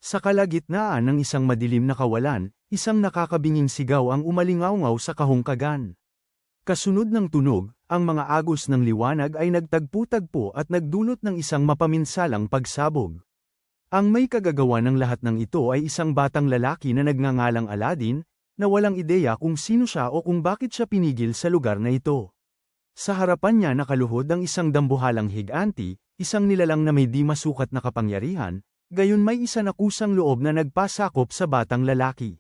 Sa kalagitnaan ng isang madilim na kawalan, isang nakakabinging sigaw ang umalingawngaw sa kahungkagan. Kasunod ng tunog, ang mga agos ng liwanag ay nagtagpo-tagpo at nagdulot ng isang mapaminsalang pagsabog. Ang may kagagawa ng lahat ng ito ay isang batang lalaki na nagngangalang Aladdin, na walang ideya kung sino siya o kung bakit siya pinigil sa lugar na ito. Sa harapan niya nakaluhod ang isang dambuhalang higanti, isang nilalang na may di masukat na kapangyarihan, gayon may isa na kusang loob na nagpasakop sa batang lalaki.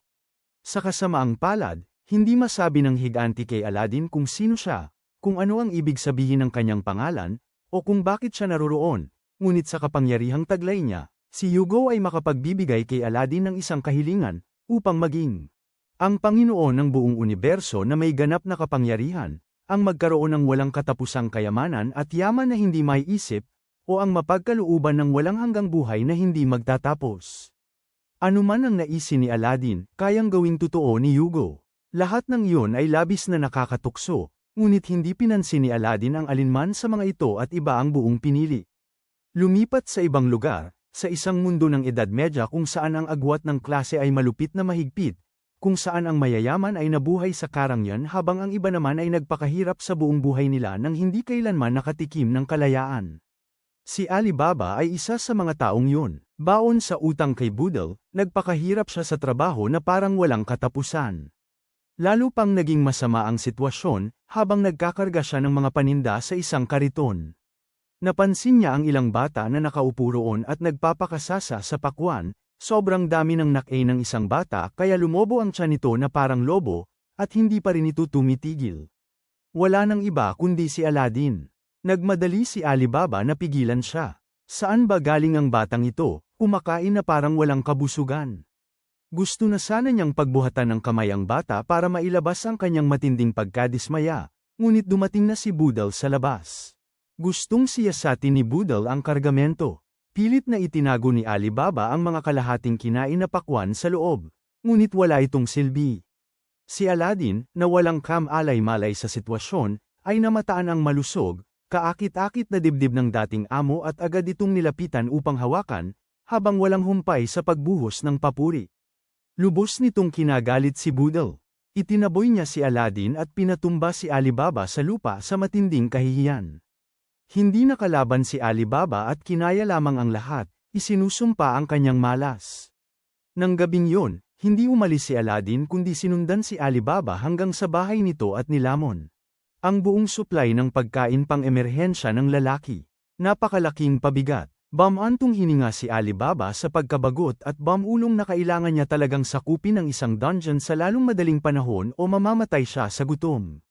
Sa kasamaang palad, hindi masabi ng higanti kay Aladdin kung sino siya, kung ano ang ibig sabihin ng kanyang pangalan, o kung bakit siya naroroon, ngunit sa kapangyarihang taglay niya, si Hugo ay makapagbibigay kay Aladdin ng isang kahilingan, upang maging ang Panginoon ng buong universo na may ganap na kapangyarihan, ang magkaroon ng walang katapusang kayamanan at yaman na hindi maiisip, o ang mapagkalooban ng walang hanggang buhay na hindi magtatapos. Ano man ang naisin ni Aladdin, kayang gawing totoo ni Hugo. Lahat ng iyon ay labis na nakakatukso, ngunit hindi pinansin ni Aladdin ang alinman sa mga ito at iba ang buong pinili. Lumipat sa ibang lugar, sa isang mundo ng Edad Medya kung saan ang agwat ng klase ay malupit na mahigpit, kung saan ang mayayaman ay nabuhay sa karangyan habang ang iba naman ay nagpakahirap sa buong buhay nila nang hindi kailanman nakatikim ng kalayaan. Si Alibaba ay isa sa mga taong yun. Baon sa utang kay Boodle, nagpakahirap siya sa trabaho na parang walang katapusan. Lalo pang naging masama ang sitwasyon, habang nagkakarga siya ng mga paninda sa isang kariton. Napansin niya ang ilang bata na nakaupo roon at nagpapakasasa sa pakwan, sobrang dami ng nakay ng isang bata kaya lumobo ang tiyan nito na parang lobo, at hindi pa rin ito tumitigil. Wala nang iba kundi si Aladdin. Nagmadali si Alibaba na pigilan siya. Saan ba galing ang batang ito, kumakain na parang walang kabusugan? Gusto na sana niyang pagbuhatan ng kamay ang bata para mailabas ang kanyang matinding pagkadismaya, ngunit dumating na si Boodle sa labas. Gustong siyasatin ni Boodle ang kargamento. Pilit na itinago ni Alibaba ang mga kalahating kinain na pakwan sa loob, ngunit wala itong silbi. Si Aladdin, na walang kam-alay-malay sa sitwasyon, ay namataan ang malusog, kaakit-akit na dibdib ng dating amo at agad itong nilapitan upang hawakan, habang walang humpay sa pagbuhos ng papuri. Lubos nitong kinagalit si Boodle. Itinaboy niya si Aladdin at pinatumba si Alibaba sa lupa sa matinding kahihiyan. Hindi nakalaban si Alibaba at kinaya lamang ang lahat, isinusumpa ang kanyang malas. Nang gabing yun, hindi umalis si Aladdin kundi sinundan si Alibaba hanggang sa bahay nito at nilamon ang buong supply ng pagkain pang-emerhensya ng lalaki. Napakalaking pabigat. Bamantong hininga si Alibaba sa pagkabagot at bamulong na kailangan niya talagang sakupin ang isang dungeon sa lalong madaling panahon o mamamatay siya sa gutom.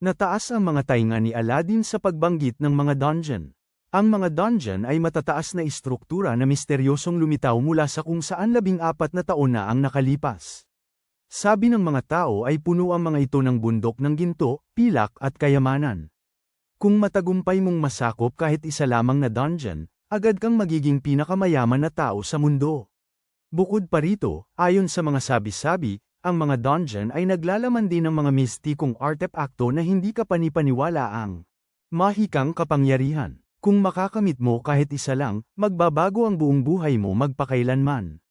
Nataas ang mga tainga ni Aladdin sa pagbanggit ng mga dungeon. Ang mga dungeon ay matataas na istruktura na misteryosong lumitaw mula sa kung saan 14 na taon na ang nakalipas. Sabi ng mga tao ay puno ang mga ito ng bundok ng ginto, pilak at kayamanan. Kung matagumpay mong masakop kahit isa lamang na dungeon, agad kang magiging pinakamayaman na tao sa mundo. Bukod pa rito, ayon sa mga sabi-sabi, ang mga dungeon ay naglalaman din ng mga mistikong artepakto na hindi ka panipaniwala ang mahikang kapangyarihan. Kung makakamit mo kahit isa lang, magbabago ang buong buhay mo magpakailanman.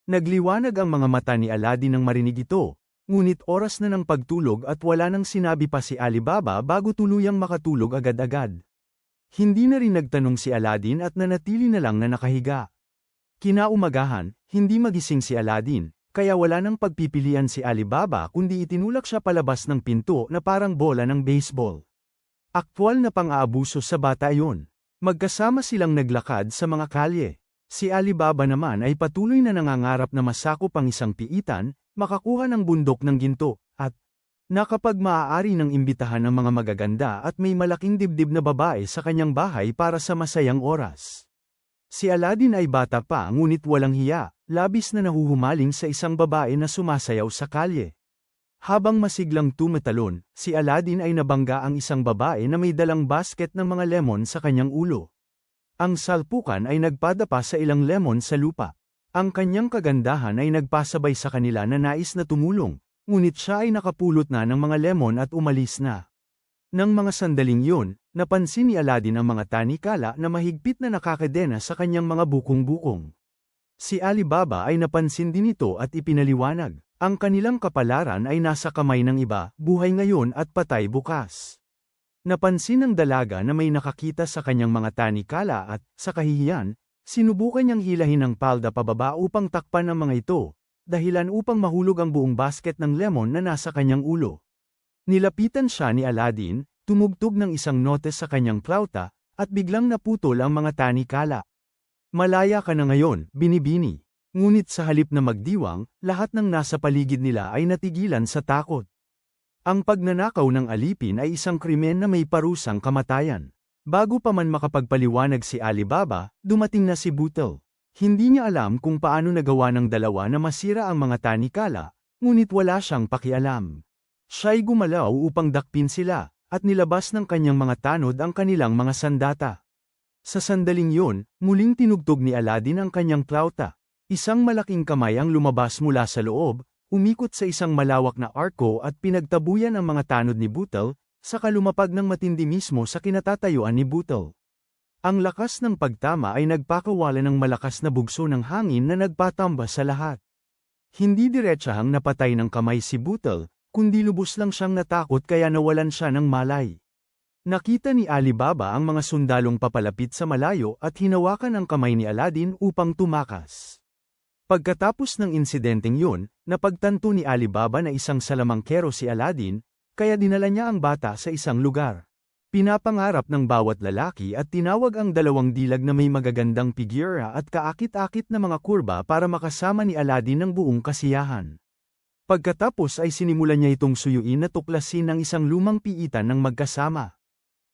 Nagliwanag ang mga mata ni Aladdin nang marinig ito, ngunit oras na ng pagtulog at wala nang sinabi pa si Alibaba bago tuluyang makatulog agad-agad. Hindi na rin nagtanong si Aladdin at nanatili na lang na nakahiga. Kinaumagahan, hindi magising si Aladdin, kaya wala nang pagpipilian si Alibaba kundi itinulak siya palabas ng pinto na parang bola ng baseball. Aktwal na pang-aabuso sa bata iyon. Magkasama silang naglakad sa mga kalye. Si Alibaba naman ay patuloy na nangangarap na masakop ang isang piitan, makakuha ng bundok ng ginto, at kapag maaari ng imbitahan ng mga magaganda at may malaking dibdib na babae sa kanyang bahay para sa masayang oras. Si Aladdin ay bata pa ngunit walang hiya, labis na nahuhumaling sa isang babae na sumasayaw sa kalye. Habang masiglang tumatalon, si Aladdin ay nabangga ang isang babae na may dalang basket ng mga lemon sa kanyang ulo. Ang salpukan ay nagpadapa sa ilang lemon sa lupa. Ang kanyang kagandahan ay nagpasabay sa kanila na nais na tumulong, ngunit siya ay nakapulot na ng mga lemon at umalis na. Nang mga sandaling yun, napansin ni Aladdin ang mga tanikala na mahigpit na nakakadena sa kanyang mga bukong-bukong. Si Alibaba ay napansin din ito at ipinaliwanag. Ang kanilang kapalaran ay nasa kamay ng iba, buhay ngayon at patay bukas. Napansin ng dalaga na may nakakita sa kanyang mga tanikala at, sa kahihiyan, sinubukan niyang hilahin ang palda pababa upang takpan ang mga ito, dahilan upang mahulog ang buong basket ng lemon na nasa kanyang ulo. Nilapitan siya ni Aladdin, tumugtog ng isang notes sa kanyang flauta, at biglang naputol ang mga tanikala. Malaya ka na ngayon, binibini. Ngunit sa halip na magdiwang, lahat ng nasa paligid nila ay natigilan sa takot. Ang pagnanakaw ng alipin ay isang krimen na may parusang kamatayan. Bago pa man makapagpaliwanag si Alibaba, dumating na si Butel. Hindi niya alam kung paano nagawa ng dalawa na masira ang mga tanikala, ngunit wala siyang pakialam. Siya'y gumalaw upang dakpin sila, at nilabas ng kanyang mga tanod ang kanilang mga sandata. Sa sandaling yun, muling tinugtog ni Aladdin ang kanyang flauta. Isang malaking kamay ang lumabas mula sa loob, umikot sa isang malawak na arko at pinagtabuyan ang mga tanod ni Butel, saka lumapag ng matindi mismo sa kinatatayuan ni Butel. Ang lakas ng pagtama ay nagpakawala ng malakas na bugso ng hangin na nagpatamba sa lahat. Hindi diretsahang napatay ng kamay si Butel, kundi lubos lang siyang natakot kaya nawalan siya ng malay. Nakita ni Alibaba ang mga sundalong papalapit sa malayo at hinawakan ang kamay ni Aladdin upang tumakas. Pagkatapos ng insidenteng yun, napagtanto ni Alibaba na isang salamangkero si Aladdin, kaya dinala niya ang bata sa isang lugar. Pinapangarap ng bawat lalaki at tinawag ang dalawang dilag na may magagandang figura at kaakit-akit na mga kurba para makasama ni Aladdin ng buong kasiyahan. Pagkatapos ay sinimulan niya itong suyuin na tuklasin ng isang lumang piitan ng magkasama.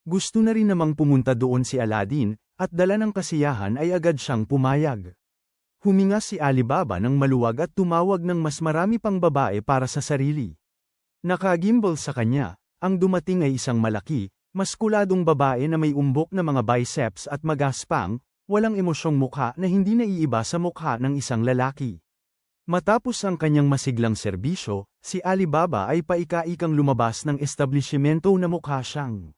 Gusto na rin namang pumunta doon si Aladdin, at dala ng kasiyahan ay agad siyang pumayag. Huminga si Alibaba ng maluwag at tumawag ng mas marami pang babae para sa sarili. Nakagimbal sa kanya, ang dumating ay isang malaki, maskuladong babae na may umbok na mga biceps at magaspang, walang emosyong mukha na hindi naiiba sa mukha ng isang lalaki. Matapos ang kanyang masiglang serbisyo, si Alibaba ay paika-ikang lumabas ng establishmento na mukha siyang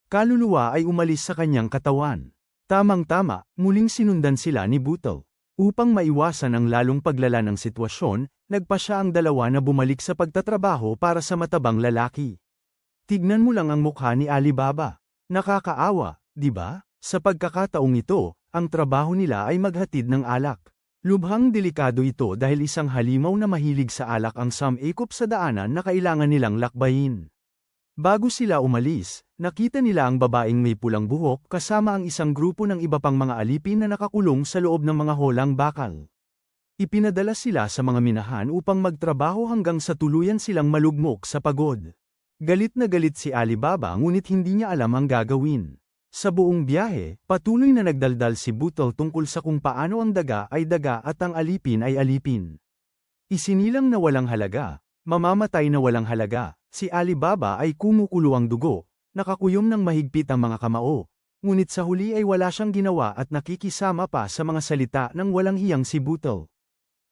kaluluwa ay umalis sa kanyang katawan. Tamang-tama, muling sinundan sila ni Butel. Upang maiwasan ang lalong paglala ng sitwasyon, nagpa siya ang dalawa na bumalik sa pagtatrabaho para sa matabang lalaki. Tignan mo lang ang mukha ni Alibaba. Nakakaawa, di ba? Sa pagkakataong ito, ang trabaho nila ay maghatid ng alak. Lubhang delikado ito dahil isang halimaw na mahilig sa alak ang sumikop sa daanan na kailangan nilang lakbayin. Bago sila umalis, nakita nila ang babaeng may pulang buhok kasama ang isang grupo ng iba pang mga alipin na nakakulong sa loob ng mga holang bakal. Ipinadala sila sa mga minahan upang magtrabaho hanggang sa tuluyan silang malugmok sa pagod. Galit na galit si Alibaba ngunit hindi niya alam ang gagawin. Sa buong biyahe, patuloy na nagdaldal si Butel tungkol sa kung paano ang daga ay daga at ang alipin ay alipin. Isinilang na walang halaga, mamamatay na walang halaga. Si Alibaba ay kumukulo ang dugo, nakakuyom ng mahigpit ang mga kamao, ngunit sa huli ay wala siyang ginawa at nakikisama pa sa mga salita ng walang hiyang si Butel.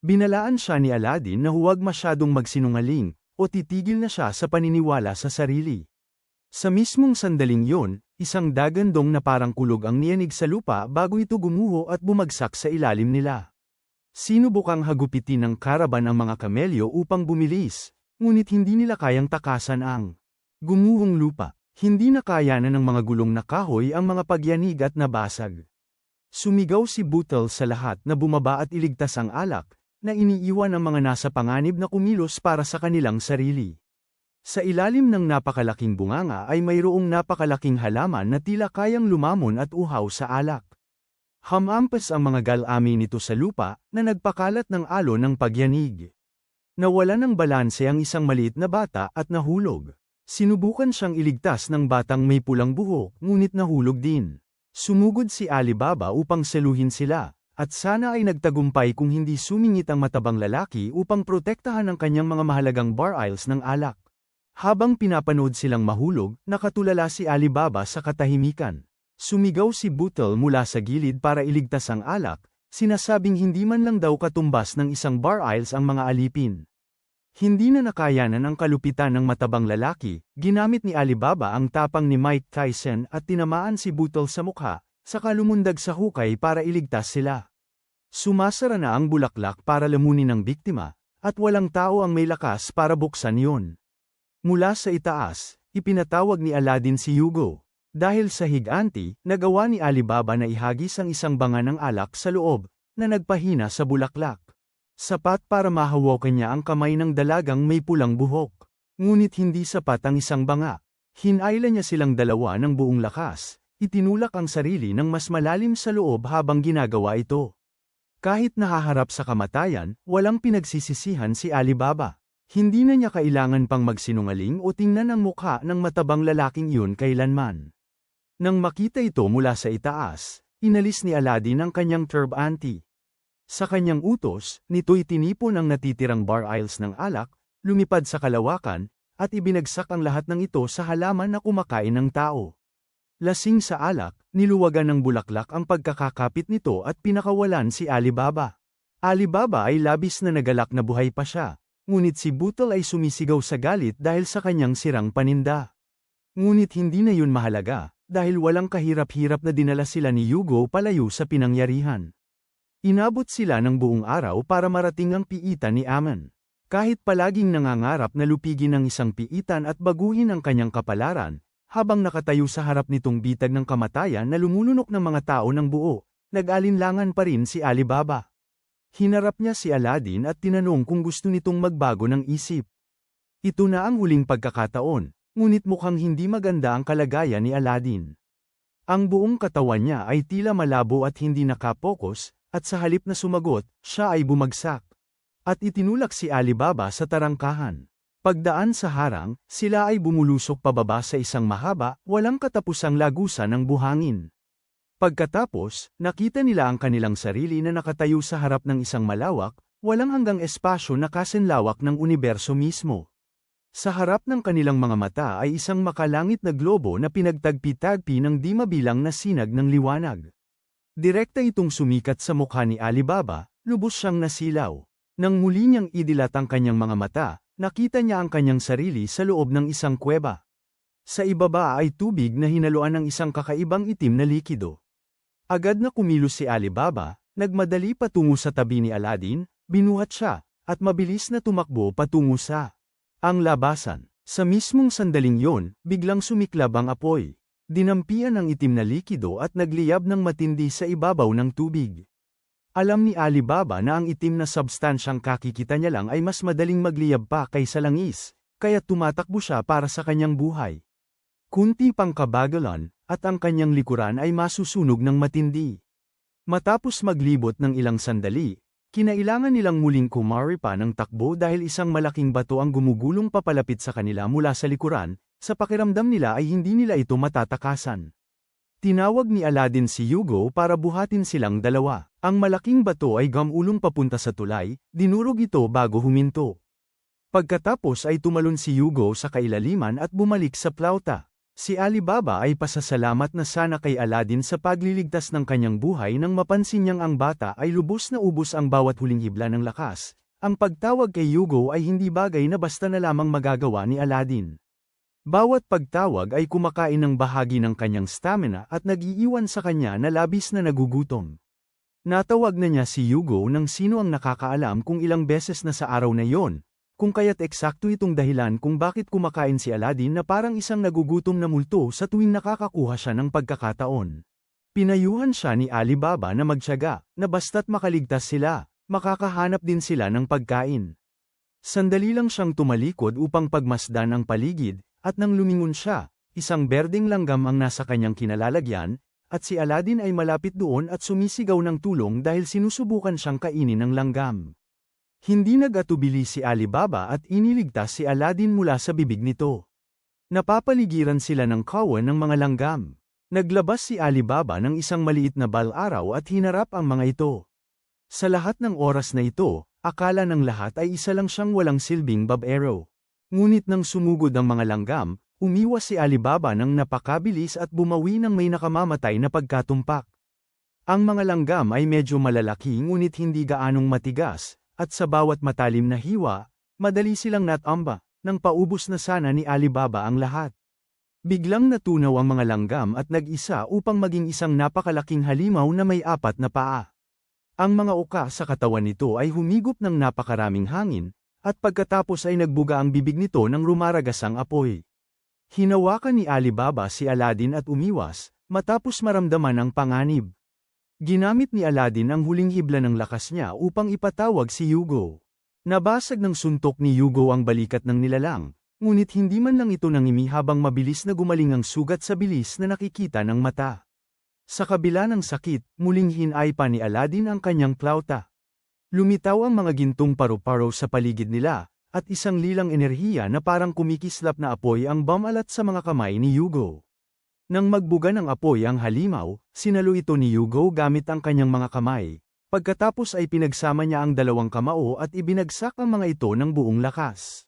Binalaan siya ni Aladdin na huwag masyadong magsinungaling, o titigil na siya sa paniniwala sa sarili. Sa mismong sandaling yon, isang dagandong na parang kulog ang niyanig sa lupa bago ito gumuho at bumagsak sa ilalim nila. Sinubukang hagupitin ng karaban ang mga kamelyo upang bumilis, ngunit hindi nila kayang takasan ang gumuhong lupa. Hindi na kayanan ng mga gulong na kahoy ang mga pagyanig at nabasag. Sumigaw si Butel sa lahat na bumaba at iligtas ang alak, na iniiwan ang mga nasa panganib na kumilos para sa kanilang sarili. Sa ilalim ng napakalaking bunganga ay mayroong napakalaking halaman na tila kayang lumamon at uhaw sa alak. Hamampas ang mga galami nito sa lupa na nagpakalat ng alon ng pagyanig. Nawala ng balanse ang isang maliit na bata at nahulog. Sinubukan siyang iligtas ng batang may pulang buhok ngunit nahulog din. Sumugod si Alibaba upang saluhin sila, at sana ay nagtagumpay kung hindi sumingit ang matabang lalaki upang protektahan ang kanyang mga mahalagang barils ng alak. Habang pinapanood silang mahulog, nakatulala si Alibaba sa katahimikan. Sumigaw si Butel mula sa gilid para iligtas ang alak, sinasabing hindi man lang daw katumbas ng isang barils ang mga alipin. Hindi na nakayanan ang kalupitan ng matabang lalaki, ginamit ni Alibaba ang tapang ni Mike Tyson at tinamaan si Butel sa mukha, saka lumundag sa hukay para iligtas sila. Sumasara na ang bulaklak para lamunin ang biktima, at walang tao ang may lakas para buksan yon. Mula sa itaas, ipinatawag ni Aladdin si Hugo. Dahil sa higanti, nagawa ni Alibaba na ihagis ang isang banga ng alak sa loob, na nagpahina sa bulaklak. Sapat para mahawakan niya ang kamay ng dalagang may pulang buhok. Ngunit hindi sapat ang isang banga. Hinayla niya silang dalawa ng buong lakas, itinulak ang sarili ng mas malalim sa loob habang ginagawa ito. Kahit nahaharap sa kamatayan, walang pinagsisisihan si Alibaba. Hindi na niya kailangan pang magsinungaling o tingnan ang mukha ng matabang lalaking iyon kailanman. Nang makita ito mula sa itaas, inalis ni Aladdin ang kanyang turbante. Sa kanyang utos, nito'y tinipon ang natitirang bar aisles ng alak, lumipad sa kalawakan, at ibinagsak ang lahat ng ito sa halaman na kumakain ng tao. Lasing sa alak, niluwagan ng bulaklak ang pagkakakapit nito at pinakawalan si Alibaba. Alibaba ay labis na nagalak na buhay pa siya, ngunit si Butel ay sumisigaw sa galit dahil sa kanyang sirang paninda. Ngunit hindi na yun mahalaga, dahil walang kahirap-hirap na dinala sila ni Hugo palayo sa pinangyarihan. Inabot sila ng buong araw para marating ang piitan ni Aman. Kahit palaging nangangarap na lupigin ang isang piitan at baguhin ang kanyang kapalaran, habang nakatayo sa harap nitong bitag ng kamatayan na lumulunok ng mga tao ng buo, nag-alinlangan pa rin si Alibaba. Hinarap niya si Aladdin at tinanong kung gusto nitong magbago ng isip. Ito na ang huling pagkakataon, ngunit mukhang hindi maganda ang kalagayan ni Aladdin. Ang buong katawan niya ay tila malabo at hindi nakapokus, at sa halip na sumagot, siya ay bumagsak. At itinulak si Alibaba sa tarangkahan. Pagdaan sa harang, sila ay bumulusok pababa sa isang mahaba, walang katapusang lagusan ng buhangin. Pagkatapos, nakita nila ang kanilang sarili na nakatayo sa harap ng isang malawak, walang hanggang espasyo na kasinlawak ng universo mismo. Sa harap ng kanilang mga mata ay isang makalangit na globo na pinagtagpi-tagpi ng di mabilang na sinag ng liwanag. Direkta itong sumikat sa mukha ni Alibaba, lubos siyang nasilaw. Nang muli niyang idilat ang kanyang mga mata, nakita niya ang kanyang sarili sa loob ng isang kuweba. Sa ibaba ay tubig na hinaluan ng isang kakaibang itim na likido. Agad na kumilos si Alibaba, nagmadali patungo sa tabi ni Aladdin, binuhat siya, at mabilis na tumakbo patungo sa ang labasan. Sa mismong sandaling yon, biglang sumiklab ang apoy. Dinampian ang itim na likido at nagliyab ng matindi sa ibabaw ng tubig. Alam ni Alibaba na ang itim na substansyang kakikita niya lang ay mas madaling magliyab pa kaysa langis, kaya tumatakbo siya para sa kanyang buhay. Kunti pang kabagalan, at ang kanyang likuran ay masusunog ng matindi. Matapos maglibot ng ilang sandali, kinailangan nilang muling kumari pa ng takbo dahil isang malaking bato ang gumugulong papalapit sa kanila mula sa likuran, sa pakiramdam nila ay hindi nila ito matatakasan. Tinawag ni Aladdin si Hugo para buhatin silang dalawa. Ang malaking bato ay gamulong papunta sa tulay, dinurog ito bago huminto. Pagkatapos ay tumalon si Hugo sa kailaliman at bumalik sa plauta. Si Alibaba ay pasasalamat na sana kay Aladdin sa pagliligtas ng kanyang buhay nang mapansin niyang ang bata ay lubos na ubos ang bawat huling hibla ng lakas. Ang pagtawag kay Hugo ay hindi bagay na basta na lamang magagawa ni Aladdin. Bawat pagtawag ay kumakain ng bahagi ng kanyang stamina at nag-iiwan sa kanya na labis na nagugutom. Natawag na niya si Hugo nang sino ang nakakaalam kung ilang beses na sa araw na yon, kung kaya't eksakto itong dahilan kung bakit kumakain si Aladdin na parang isang nagugutom na multo sa tuwing nakakakuha siya ng pagkakataon. Pinayuhan siya ni Alibaba na magtiyaga, na basta't makaligtas sila, makakahanap din sila ng pagkain. Sandali lang siyang tumalikod upang pagmasdan ang paligid, at nang lumingon siya, isang berdeng langgam ang nasa kanyang kinalalagyan, at si Aladdin ay malapit doon at sumisigaw ng tulong dahil sinusubukan siyang kainin ng langgam. Hindi nag-atubili si Alibaba at iniligtas si Aladdin mula sa bibig nito. Napapaligiran sila ng kawan ng mga langgam. Naglabas si Alibaba ng isang maliit na bal-araw at hinarap ang mga ito. Sa lahat ng oras na ito, akala ng lahat ay isa lang siyang walang silbing bob arrow. Ngunit nang sumugod ang mga langgam, umiwas si Alibaba ng napakabilis at bumawi ng may nakamamatay na pagkatumpak. Ang mga langgam ay medyo malalaki ngunit hindi gaanong matigas, at sa bawat matalim na hiwa, madali silang natamba, nang paubos na sana ni Alibaba ang lahat. Biglang natunaw ang mga langgam at nag-isa upang maging isang napakalaking halimaw na may 4 na paa. Ang mga uka sa katawan nito ay humigop ng napakaraming hangin, at pagkatapos ay nagbuga ang bibig nito ng rumaragasang apoy. Hinawakan ni Alibaba si Aladdin at umiwas, matapos maramdaman ang panganib. Ginamit ni Aladdin ang huling hibla ng lakas niya upang ipatawag si Hugo. Nabasag ng suntok ni Hugo ang balikat ng nilalang, ngunit hindi man lang ito nangimi habang mabilis na gumaling ang sugat sa bilis na nakikita ng mata. Sa kabila ng sakit, muling hinay pa ni Aladdin ang kanyang plauta. Lumitaw ang mga gintong paru-paro sa paligid nila, at isang lilang enerhiya na parang kumikislap na apoy ang bumalat sa mga kamay ni Hugo. Nang magbuga ng apoy ang halimaw, sinalo ito ni Hugo gamit ang kanyang mga kamay. Pagkatapos ay pinagsama niya ang dalawang kamao at ibinagsak ang mga ito ng buong lakas.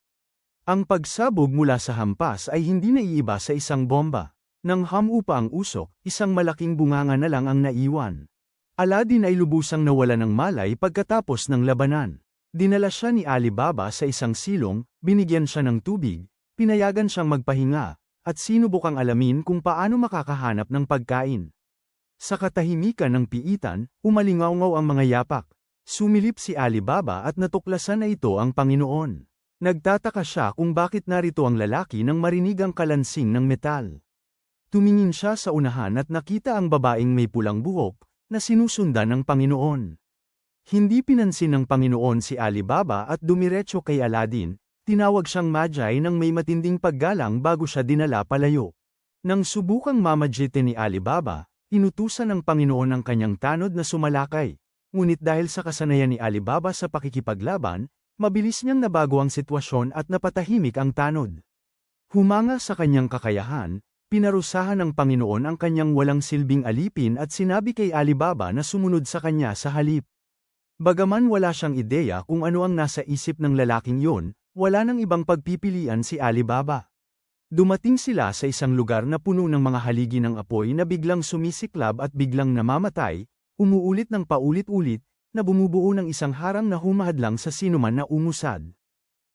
Ang pagsabog mula sa hampas ay hindi naiiba sa isang bomba. Nang hamupa ang usok, isang malaking bunganga na lang ang naiwan. Aladdin ay lubusang nawala ng malay pagkatapos ng labanan. Dinala siya ni Alibaba sa isang silong, binigyan siya ng tubig, pinayagan siyang magpahinga, at sinubukang alamin kung paano makakahanap ng pagkain. Sa katahimikan ng piitan, umalingaw-ngaw ang mga yapak. Sumilip si Alibaba at natuklasan na ito ang Panginoon. Nagtataka siya kung bakit narito ang lalaki nang marinig ang kalansing ng metal. Tumingin siya sa unahan at nakita ang babaeng may pulang buhok, na sinusundan ng Panginoon. Hindi pinansin ng Panginoon si Alibaba at dumiretso kay Aladdin, tinawag siyang Magi nang may matinding paggalang bago siya dinala palayo. Nang subukang mamadyete ni Alibaba, inutusan ng Panginoon ang kanyang tanod na sumalakay. Ngunit dahil sa kasanayan ni Alibaba sa pakikipaglaban, mabilis niyang nabago ang sitwasyon at napatahimik ang tanod. Humanga sa kanyang kakayahan, pinarusahan ng Panginoon ang kanyang walang silbing alipin at sinabi kay Alibaba na sumunod sa kanya sa halip. Bagaman wala siyang ideya kung ano ang nasa isip ng lalaking yun, wala nang ibang pagpipilian si Alibaba. Dumating sila sa isang lugar na puno ng mga haligi ng apoy na biglang sumisiklab at biglang namamatay, umuulit ng paulit-ulit, na bumubuo ng isang harang na humahadlang sa sinuman na umusad.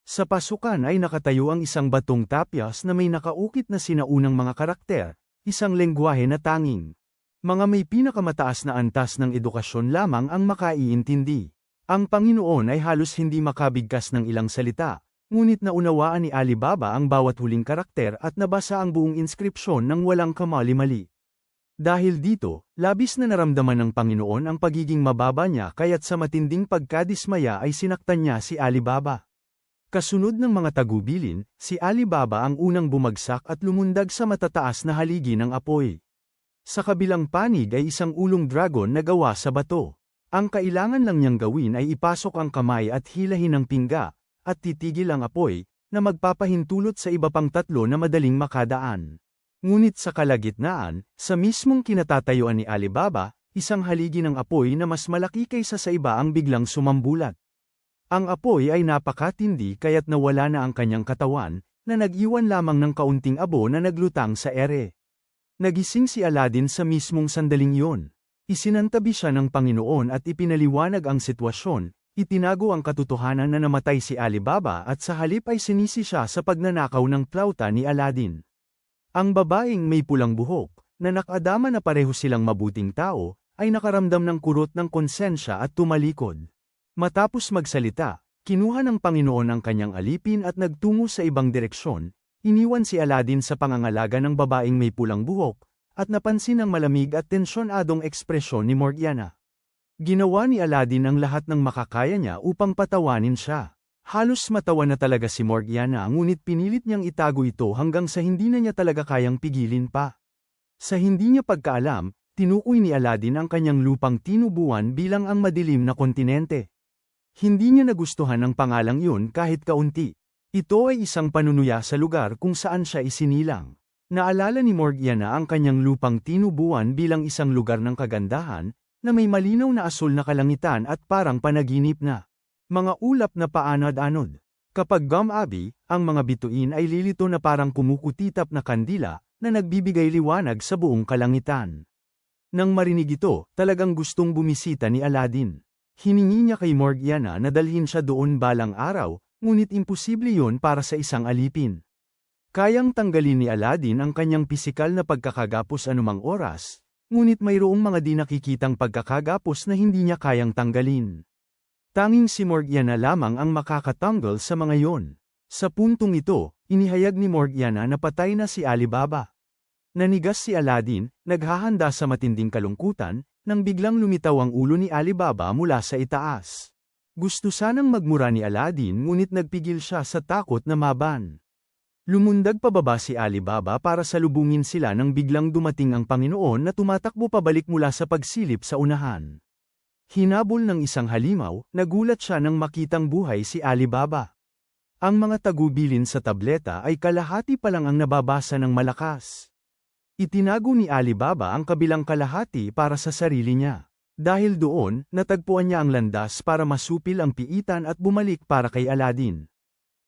Sa pasukan ay nakatayo ang isang batong tapyas na may nakaukit na sinaunang mga karakter, isang lengguwahe na tanging mga may pinakamataas na antas ng edukasyon lamang ang makaiintindi. Ang Panginoon ay halos hindi makabigkas ng ilang salita, ngunit naunawaan ni Alibaba ang bawat huling karakter at nabasa ang buong inskripsyon ng walang kamali-mali. Dahil dito, labis na naramdaman ng Panginoon ang pagiging mababa niya kaya't sa matinding pagkadismaya ay sinaktan niya si Alibaba. Kasunod ng mga tagubilin, si Alibaba ang unang bumagsak at lumundag sa matataas na haligi ng apoy. Sa kabilang panig ay isang ulong dragon na gawa sa bato. Ang kailangan lang niyang gawin ay ipasok ang kamay at hilahin ang pingga, at titigil ang apoy, na magpapahintulot sa iba pang tatlo na madaling makadaan. Ngunit sa kalagitnaan, sa mismong kinatatayuan ni Alibaba, isang haligi ng apoy na mas malaki kaysa sa iba ang biglang sumambulat. Ang apoy ay napakatindi kaya't nawala na ang kanyang katawan, na nag-iwan lamang ng kaunting abo na naglutang sa ere. Nagising si Aladdin sa mismong sandaling iyon. Isinantabi siya ng Panginoon at ipinaliwanag ang sitwasyon, itinago ang katotohanan na namatay si Alibaba at sa halip ay sinisi siya sa pagnanakaw ng plauta ni Aladdin. Ang babaeng may pulang buhok, na nakadama na pareho silang mabuting tao, ay nakaramdam ng kurot ng konsensya at tumalikod. Matapos magsalita, kinuha ng Panginoon ang kanyang alipin at nagtungo sa ibang direksyon, iniwan si Aladdin sa pangangalaga ng babaeng may pulang buhok, at napansin ang malamig at tensyonadong ekspresyon ni Morgiana. Ginawa ni Aladdin ang lahat ng makakaya niya upang patawanin siya. Halos matawa na talaga si Morgiana ngunit pinilit niyang itago ito hanggang sa hindi na niya talaga kayang pigilin pa. Sa hindi niya pagkaalam, tinukoy ni Aladdin ang kanyang lupang tinubuan bilang ang madilim na kontinente. Hindi niya nagustuhan ang pangalang yun kahit kaunti. Ito ay isang panunuya sa lugar kung saan siya isinilang. Naalala ni Morgiana ang kanyang lupang tinubuan bilang isang lugar ng kagandahan, na may malinaw na asul na kalangitan at parang panaginip na mga ulap na paanod-anod. Kapag gumabi, ang mga bituin ay lilito na parang kumukutitap na kandila, na nagbibigay liwanag sa buong kalangitan. Nang marinig ito, talagang gustong bumisita ni Aladdin. Hiningi niya kay Morgiana na dalhin siya doon balang araw, ngunit imposible yon para sa isang alipin. Kayang tanggalin ni Aladdin ang kanyang pisikal na pagkakagapos anumang oras, Ngunit mayroong mga di nakikitang pagkakagapos na hindi niya kayang tanggalin. Tanging si Morgiana lamang ang makakatanggal sa mga yon. Sa puntong ito, inihayag ni Morgiana na patay na si Alibaba. Nanigas si Aladdin, naghahanda sa matinding kalungkutan, nang biglang lumitaw ang ulo ni Alibaba mula sa itaas. Gusto sanang magmura ni Aladdin ngunit nagpigil siya sa takot na maban. Lumundag pababa si Alibaba para salubungin sila nang biglang dumating ang Panginoon na tumatakbo pabalik mula sa pagsilip sa unahan. Hinabol ng isang halimaw, nagulat siya nang makitang buhay si Alibaba. Ang mga tagubilin sa tableta ay kalahati pa lang ang nababasa ng malakas. Itinago ni Alibaba ang kabilang kalahati para sa sarili niya. Dahil doon, natagpuan niya ang landas para masupil ang piitan at bumalik para kay Aladdin.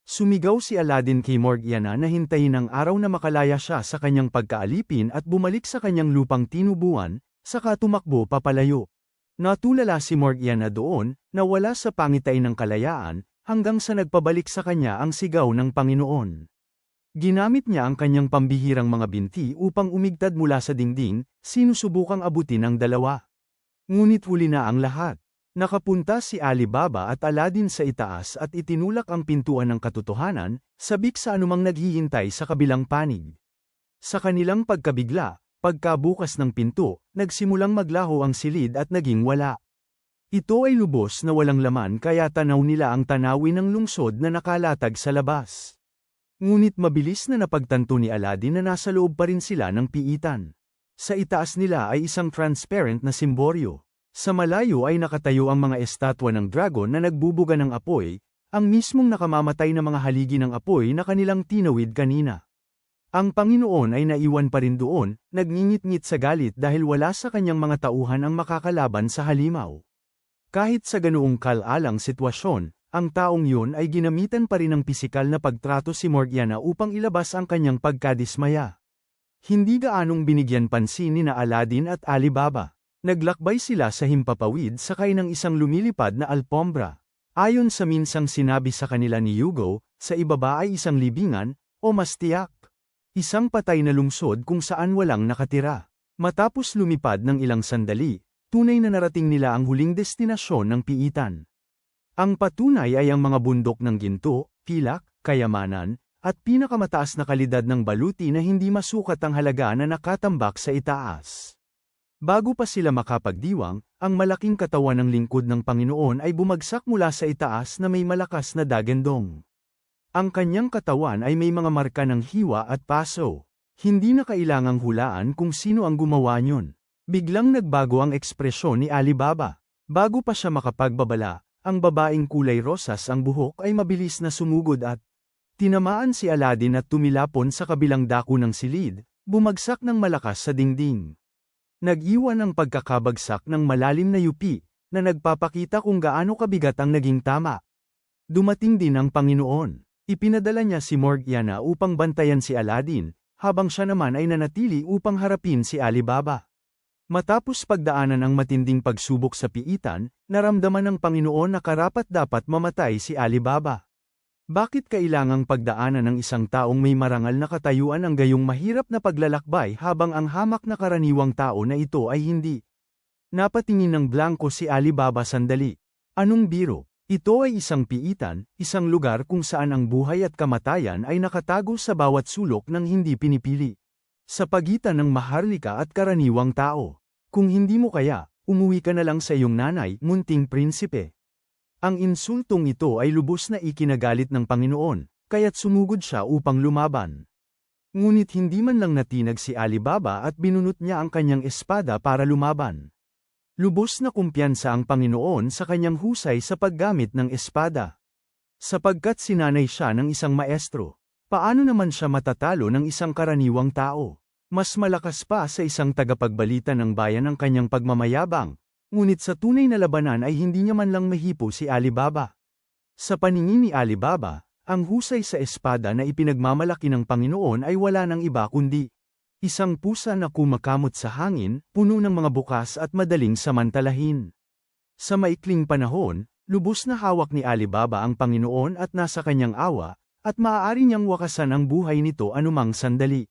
Sumigaw si Aladdin kay Morgiana na hintayin ang araw na makalaya siya sa kanyang pagkaalipin at bumalik sa kanyang lupang tinubuan, saka tumakbo papalayo. Natulala si Morgiana doon, nawala sa pangitain ng kalayaan, hanggang sa nagpabalik sa kanya ang sigaw ng Panginoon. Ginamit niya ang kanyang pambihirang mga binti upang umigtad mula sa dingding, sinusubukang abutin ang dalawa. Ngunit huli na ang lahat. Nakapunta si Alibaba at Aladdin sa itaas at itinulak ang pintuan ng katotohanan, sabik sa anumang naghihintay sa kabilang panig. Sa kanilang pagkabigla, pagkabukas ng pinto, nagsimulang maglaho ang silid at naging wala. Ito ay lubos na walang laman kaya tanaw nila ang tanawin ng lungsod na nakalatag sa labas. Ngunit mabilis na napagtanto ni Aladdin na nasa loob pa rin sila ng piitan. Sa itaas nila ay isang transparent na simboryo. Sa malayo ay nakatayo ang mga estatwa ng dragon na nagbubuga ng apoy, ang mismong nakamamatay na mga haligi ng apoy na kanilang tinawid kanina. Ang Panginoon ay naiwan pa rin doon, nagngingit-ngit sa galit dahil wala sa kanyang mga tauhan ang makakalaban sa halimaw. Kahit sa ganoong kalalang sitwasyon, ang taong yun ay ginamitan pa rin ng pisikal na pagtrato si Morgiana upang ilabas ang kanyang pagkadismaya. Hindi gaanong binigyan pansin ni na Aladdin at Alibaba. Naglakbay sila sa himpapawid sakay ng isang lumilipad na alpombra. Ayon sa minsang sinabi sa kanila ni Hugo, sa ibaba ay isang libingan, o mas tiyak. Isang patay na lungsod kung saan walang nakatira. Matapos lumipad ng ilang sandali, tunay na narating nila ang huling destinasyon ng piitan. Ang patunay ay ang mga bundok ng ginto, pilak, kayamanan, at pinakamataas na kalidad ng baluti na hindi masukat ang halaga na nakatambak sa itaas. Bago pa sila makapagdiwang, ang malaking katawan ng lingkod ng Panginoon ay bumagsak mula sa itaas na may malakas na dagendong. Ang kanyang katawan ay may mga marka ng hiwa at paso. Hindi na kailangang hulaan kung sino ang gumawa niyon. Biglang nagbago ang ekspresyon ni Alibaba. Bago pa siya makapagbabala, ang babaeng kulay rosas ang buhok ay mabilis na sumugod at tinamaan si Aladdin at tumilapon sa kabilang dako ng silid, bumagsak ng malakas sa dingding. Nag-iwan ang pagkakabagsak ng malalim na yupi, na nagpapakita kung gaano kabigat ang naging tama. Dumating din ang Panginoon. Ipinadala niya si Morgiana upang bantayan si Aladdin, habang siya naman ay nanatili upang harapin si Alibaba. Matapos pagdaanan ang matinding pagsubok sa piitan, naramdaman ng Panginoon na karapat-dapat mamatay si Alibaba. Bakit kailangang pagdaanan ng isang taong may marangal na katayuan ang gayong mahirap na paglalakbay habang ang hamak na karaniwang tao na ito ay hindi? Napatingin ng blanko si Alibaba sandali. Anong biro? Ito ay isang piitan, isang lugar kung saan ang buhay at kamatayan ay nakatago sa bawat sulok ng hindi pinipili. Sa pagitan ng maharlika at karaniwang tao. Kung hindi mo kaya, umuwi ka na lang sa iyong nanay, munting prinsipe. Ang insultong ito ay lubos na ikinagalit ng Panginoon, kaya't sumugod siya upang lumaban. Ngunit hindi man lang natinag si Alibaba at binunot niya ang kanyang espada para lumaban. Lubos na kumpiyansa ang Panginoon sa kanyang husay sa paggamit ng espada. Sapagkat sinanay siya ng isang maestro. Paano naman siya matatalo ng isang karaniwang tao? Mas malakas pa sa isang tagapagbalita ng bayan ang kanyang pagmamayabang, ngunit sa tunay na labanan ay hindi niya man lang mahipo si Alibaba. Sa paningin ni Alibaba, ang husay sa espada na ipinagmamalaki ng Panginoon ay wala ng iba kundi isang pusa na kumakamot sa hangin, puno ng mga bukas at madaling samantalahin. Sa maikling panahon, lubos na hawak ni Alibaba ang Panginoon at nasa kanyang awa, at maaari niyang wakasan ang buhay nito anumang sandali.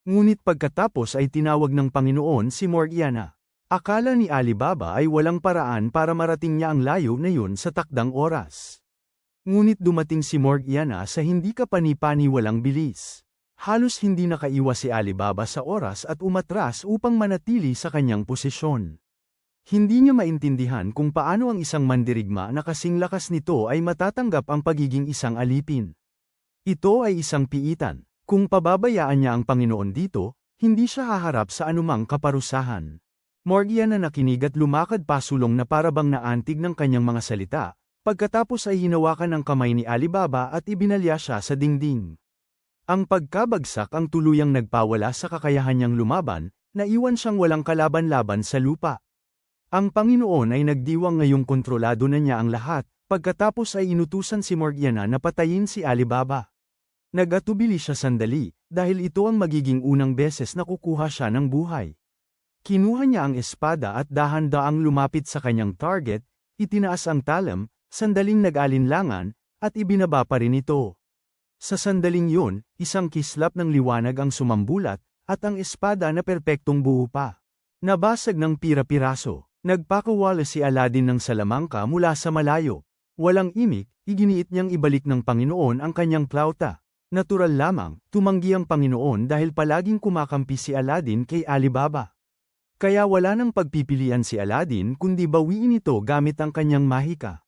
Ngunit pagkatapos ay tinawag ng Panginoon si Morgiana. Akala ni Alibaba ay walang paraan para marating niya ang layo na yun sa takdang oras. Ngunit dumating si Morgiana sa hindi kapani-paniwalang bilis. Halos hindi nakaiwas si Alibaba sa oras at umatras upang manatili sa kanyang posisyon. Hindi niya maintindihan kung paano ang isang mandirigma na kasing lakas nito ay matatanggap ang pagiging isang alipin. Ito ay isang piitan. Kung pababayaan niya ang Panginoon dito, hindi siya haharap sa anumang kaparusahan. Morgiana nakinig at lumakad pasulong na parabang naantig ng kanyang mga salita, pagkatapos ay hinawakan ang kamay ni Alibaba at ibinalya siya sa dingding. Ang pagkabagsak ang tuluyang nagpawala sa kakayahan niyang lumaban, naiwan siyang walang kalaban-laban sa lupa. Ang Panginoon ay nagdiwang ngayong kontrolado na niya ang lahat, pagkatapos ay inutusan si Morgiana na patayin si Alibaba. Nagatubili siya sandali, dahil ito ang magiging unang beses na kukuha siya ng buhay. Kinuha niya ang espada at dahan-daang lumapit sa kanyang target, itinaas ang talam, sandaling nag-alinlangan, at ibinaba pa rin ito. Sa sandaling yun, isang kislap ng liwanag ang sumambulat, at ang espada na perpektong buo pa. Nabasag ng pira-piraso. Nagpakawala si Aladdin ng salamangka mula sa malayo. Walang imik, iginiit niyang ibalik ng Panginoon ang kanyang plauta. Natural lamang, tumanggi ang Panginoon dahil palaging kumakampi si Aladdin kay Alibaba. Kaya wala nang pagpipilian si Aladdin kundi bawiin ito gamit ang kanyang mahika.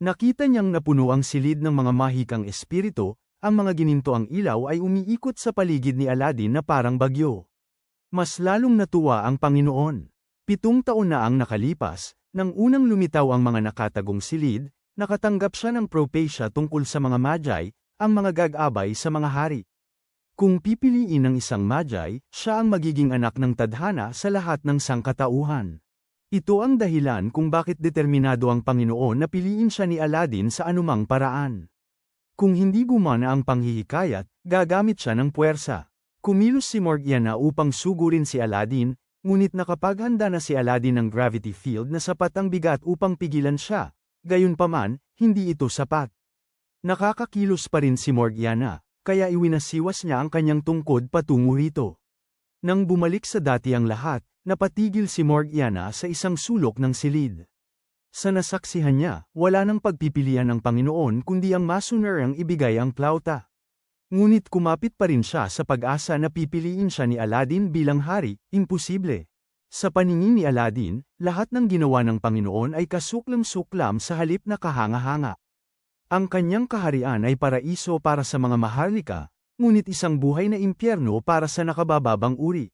Nakita niyang napuno ang silid ng mga mahikang espiritu, ang mga ginintoang ilaw ay umiikot sa paligid ni Aladdin na parang bagyo. Mas lalong natuwa ang Panginoon. 7 taon na ang nakalipas, nang unang lumitaw ang mga nakatagong silid, nakatanggap siya ng propesya tungkol sa mga magi, ang mga gag-abay sa mga hari. Kung pipiliin ng isang magi, siya ang magiging anak ng tadhana sa lahat ng sangkatauhan. Ito ang dahilan kung bakit determinado ang Panginoon na piliin siya ni Aladdin sa anumang paraan. Kung hindi gumana ang panghihikayat, gagamit siya ng puwersa. Kumilos si Morgiana upang sugurin si Aladdin, ngunit nakapaghanda na si Aladdin ng gravity field na sapat ang bigat upang pigilan siya. Gayunpaman, hindi ito sapat. Nakakakilos pa rin si Morgiana, kaya iwinasiwas niya ang kanyang tungkod patungo rito. Nang bumalik sa dati ang lahat, napatigil si Morgiana sa isang sulok ng silid. Sa nasaksihan niya, wala nang pagpipilian ng Panginoon kundi ang masunerang ibigay ang plauta. Ngunit kumapit pa rin siya sa pag-asa na pipiliin siya ni Aladdin bilang hari, imposible. Sa paningin ni Aladdin, lahat ng ginawa ng Panginoon ay kasuklam-suklam sa halip na kahanga-hanga. Ang kanyang kaharian ay paraiso para sa mga maharlika, ngunit isang buhay na impyerno para sa nakabababang uri.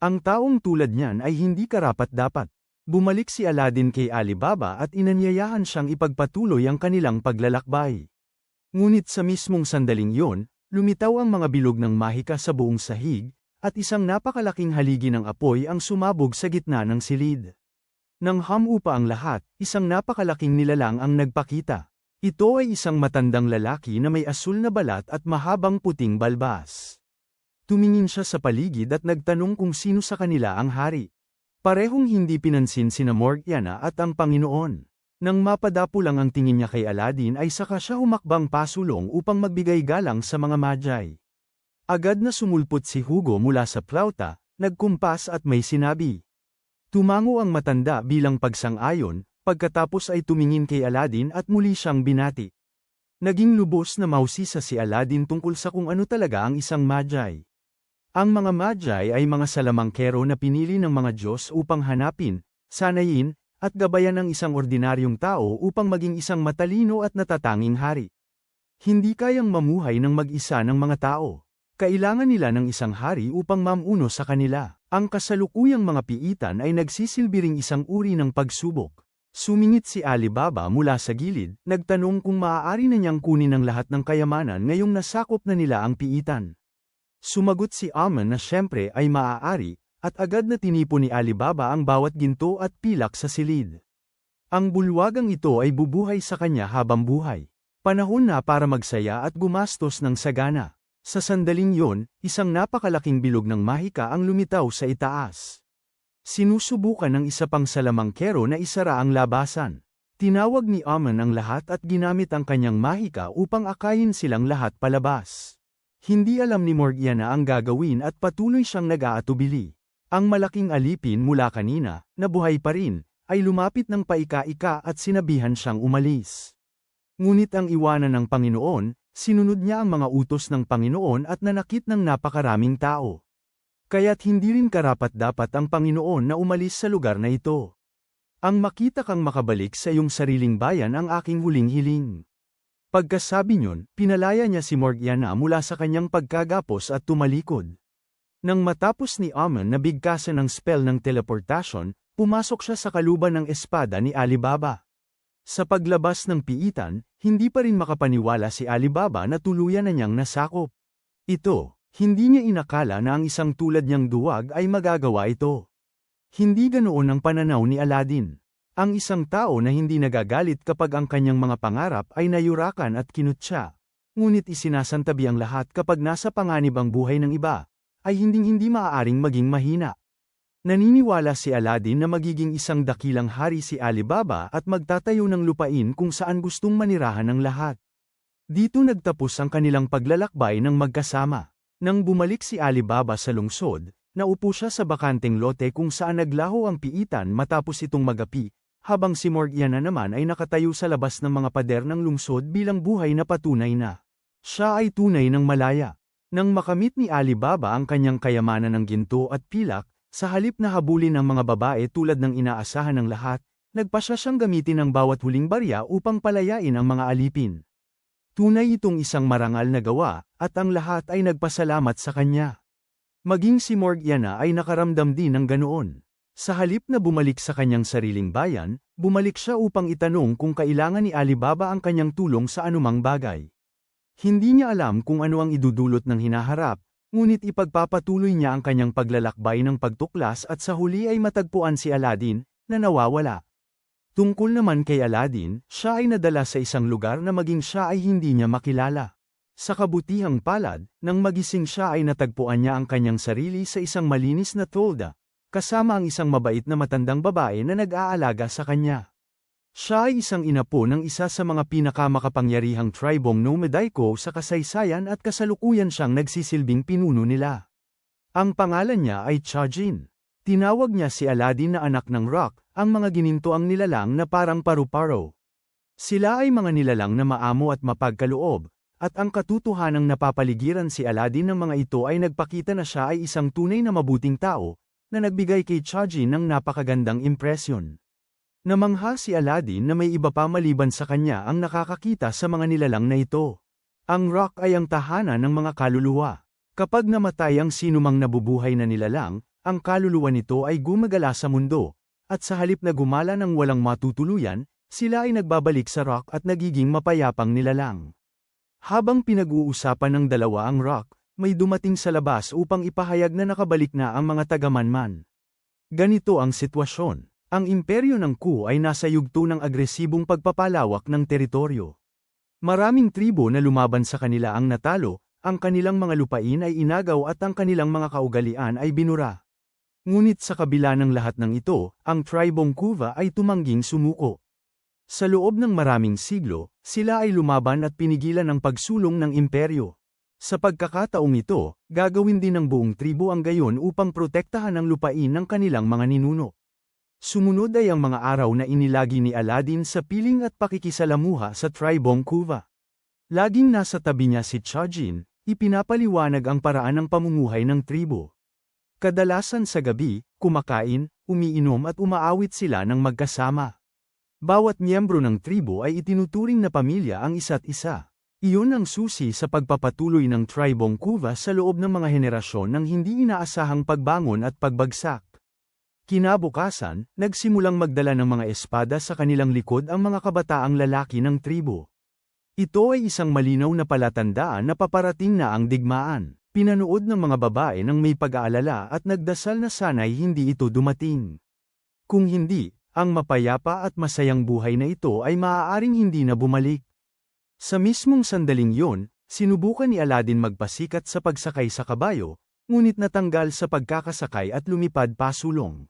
Ang taong tulad niyan ay hindi karapat-dapat. Bumalik si Aladdin kay Alibaba at inanyayahan siyang ipagpatuloy ang kanilang paglalakbay. Ngunit sa mismong sandaling yon, lumitaw ang mga bilog ng mahika sa buong sahig, at isang napakalaking haligi ng apoy ang sumabog sa gitna ng silid. Nang hamupa ang lahat, isang napakalaking nilalang ang nagpakita. Ito ay isang matandang lalaki na may asul na balat at mahabang puting balbas. Tumingin siya sa paligid at nagtanong kung sino sa kanila ang hari. Parehong hindi pinansin sina Morgiana at ang Panginoon. Nang mapadapo lang ang tingin niya kay Aladdin ay saka siya humakbang pasulong upang magbigay galang sa mga magi. Agad na sumulpot si Hugo mula sa plauta, nagkumpas at may sinabi. Tumango ang matanda bilang pagsang-ayon, pagkatapos ay tumingin kay Aladdin at muli siyang binati. Naging lubos na mausisa si Aladdin tungkol sa kung ano talaga ang isang magi. Ang mga magi ay mga salamangkero na pinili ng mga Diyos upang hanapin, sanayin, at gabayan ng isang ordinaryong tao upang maging isang matalino at natatanging hari. Hindi kayang mamuhay ng mag-isa ng mga tao. Kailangan nila ng isang hari upang mamuno sa kanila. Ang kasalukuyang mga piitan ay nagsisilbi ring isang uri ng pagsubok. Sumingit si Alibaba mula sa gilid, nagtanong kung maaari na niyang kunin ang lahat ng kayamanan ngayong nasakop na nila ang piitan. Sumagot si Aman na siyempre ay maaari, at agad na tinipon ni Alibaba ang bawat ginto at pilak sa silid. Ang bulwagang ito ay bubuhay sa kanya habang buhay. Panahon na para magsaya at gumastos ng sagana. Sa sandaling yon, isang napakalaking bilog ng mahika ang lumitaw sa itaas. Sinusubukan ng isa pang salamangkero na isara ang labasan. Tinawag ni Aman ang lahat at ginamit ang kanyang mahika upang akayin silang lahat palabas. Hindi alam ni Morgiana ang gagawin at patuloy siyang nag-aatubili. Ang malaking alipin mula kanina, na buhay pa rin, ay lumapit ng paika-ika at sinabihan siyang umalis. Ngunit ang iwanan ng Panginoon, sinunod niya ang mga utos ng Panginoon at nanakit ng napakaraming tao. Kaya't hindi rin karapat-dapat ang Panginoon na umalis sa lugar na ito. Ang makita kang makabalik sa iyong sariling bayan ang aking huling hiling. Pagkasabi niyon, pinalaya niya si Morgiana mula sa kanyang pagkagapos at tumalikod. Nang matapos ni Aman na bigkasan ng spell ng teleportation, pumasok siya sa kaluban ng espada ni Alibaba. Sa paglabas ng piitan, hindi pa rin makapaniwala si Alibaba na tuluyan na niyang nasakop. Hindi niya inakala na ang isang tulad niyang duwag ay magagawa ito. Hindi ganoon ang pananaw ni Aladdin. Ang isang tao na hindi nagagalit kapag ang kanyang mga pangarap ay nayurakan at kinutya. Ngunit isinasantabi ang lahat kapag nasa panganib ang buhay ng iba, ay hinding-hindi maaaring maging mahina. Naniniwala si Aladdin na magiging isang dakilang hari si Alibaba at magtatayo ng lupain kung saan gustong manirahan ng lahat. Dito nagtapos ang kanilang paglalakbay ng magkasama. Nang bumalik si Alibaba sa lungsod, naupo siya sa bakanteng lote kung saan naglaho ang piitan matapos itong magapi, habang si Morgiana naman ay nakatayo sa labas ng mga pader ng lungsod bilang buhay na patunay na siya ay tunay ng malaya. Nang makamit ni Alibaba ang kanyang kayamanan ng ginto at pilak, sa halip na habulin ang mga babae tulad ng inaasahan ng lahat, nagpasya siyang gamitin ang bawat huling barya upang palayain ang mga alipin. Tunay itong isang marangal na gawa, at ang lahat ay nagpasalamat sa kanya. Maging si Morgiana ay nakaramdam din ng ganoon. Sa halip na bumalik sa kanyang sariling bayan, bumalik siya upang itanong kung kailangan ni Alibaba ang kanyang tulong sa anumang bagay. Hindi niya alam kung ano ang idudulot ng hinaharap, ngunit ipagpapatuloy niya ang kanyang paglalakbay ng pagtuklas at sa huli ay matagpuan si Aladdin, na nawawala. Tungkol naman kay Aladdin, siya ay nadala sa isang lugar na maging siya ay hindi niya makilala. Sa kabutihang palad, nang magising siya ay natagpuan niya ang kanyang sarili sa isang malinis na tolda, kasama ang isang mabait na matandang babae na nag-aalaga sa kanya. Siya ay isang inapo ng isa sa mga pinakamakapangyarihang tribong Nomadaiko sa kasaysayan at kasalukuyan siyang nagsisilbing pinuno nila. Ang pangalan niya ay Chajin. Tinawag niya si Aladdin na anak ng rock, ang mga gininto ang nilalang na parang paru-paro. Sila ay mga nilalang na maamo at mapagkaloob, at ang katotohanang napapaligiran si Aladdin ng mga ito ay nagpakita na siya ay isang tunay na mabuting tao, na nagbigay kay Chajin ng napakagandang impresyon. Namangha si Aladdin na may iba pa maliban sa kanya ang nakakakita sa mga nilalang na ito. Ang rock ay ang tahanan ng mga kaluluwa. Kapag namatay ang sinumang nabubuhay na nilalang, ang kaluluwa nito ay gumagala sa mundo, at sa halip na gumala ng walang matutuluyan, sila ay nagbabalik sa rock at nagiging mapayapang nilalang. Habang pinag-uusapan ng dalawa ang rock, may dumating sa labas upang ipahayag na nakabalik na ang mga taga-Manman. Ganito ang sitwasyon. Ang imperyo ng Ku ay nasa yugto ng agresibong pagpapalawak ng teritoryo. Maraming tribo na lumaban sa kanila ang natalo, ang kanilang mga lupain ay inagaw at ang kanilang mga kaugalian ay binura. Ngunit sa kabila ng lahat ng ito, ang tribong Kuva ay tumangging sumuko. Sa loob ng maraming siglo, sila ay lumaban at pinigilan ang pagsulong ng imperyo. Sa pagkakataong ito, gagawin din ng buong tribo ang gayon upang protektahan ang lupain ng kanilang mga ninuno. Sumunod ay ang mga araw na inilagi ni Aladdin sa piling at pakikisalamuha sa tribong Kuva. Laging nasa tabi niya si Chajin, ipinapaliwanag ang paraan ng pamumuhay ng tribo. Kadalasan sa gabi, kumakain, umiinom at umaawit sila ng magkasama. Bawat miyembro ng tribo ay itinuturing na pamilya ang isa't isa. Iyon ang susi sa pagpapatuloy ng tribong Kuva sa loob ng mga henerasyon ng hindi inaasahang pagbangon at pagbagsak. Kinabukasan, nagsimulang magdala ng mga espada sa kanilang likod ang mga kabataang lalaki ng tribo. Ito ay isang malinaw na palatandaan na paparating na ang digmaan. Pinanood ng mga babae ng may pag-aalala at nagdasal na sana'y hindi ito dumating. Kung hindi, ang mapayapa at masayang buhay na ito ay maaaring hindi na bumalik. Sa mismong sandaling yon, sinubukan ni Aladdin magpasikat sa pagsakay sa kabayo, ngunit natanggal sa pagkakasakay at lumipad pasulong.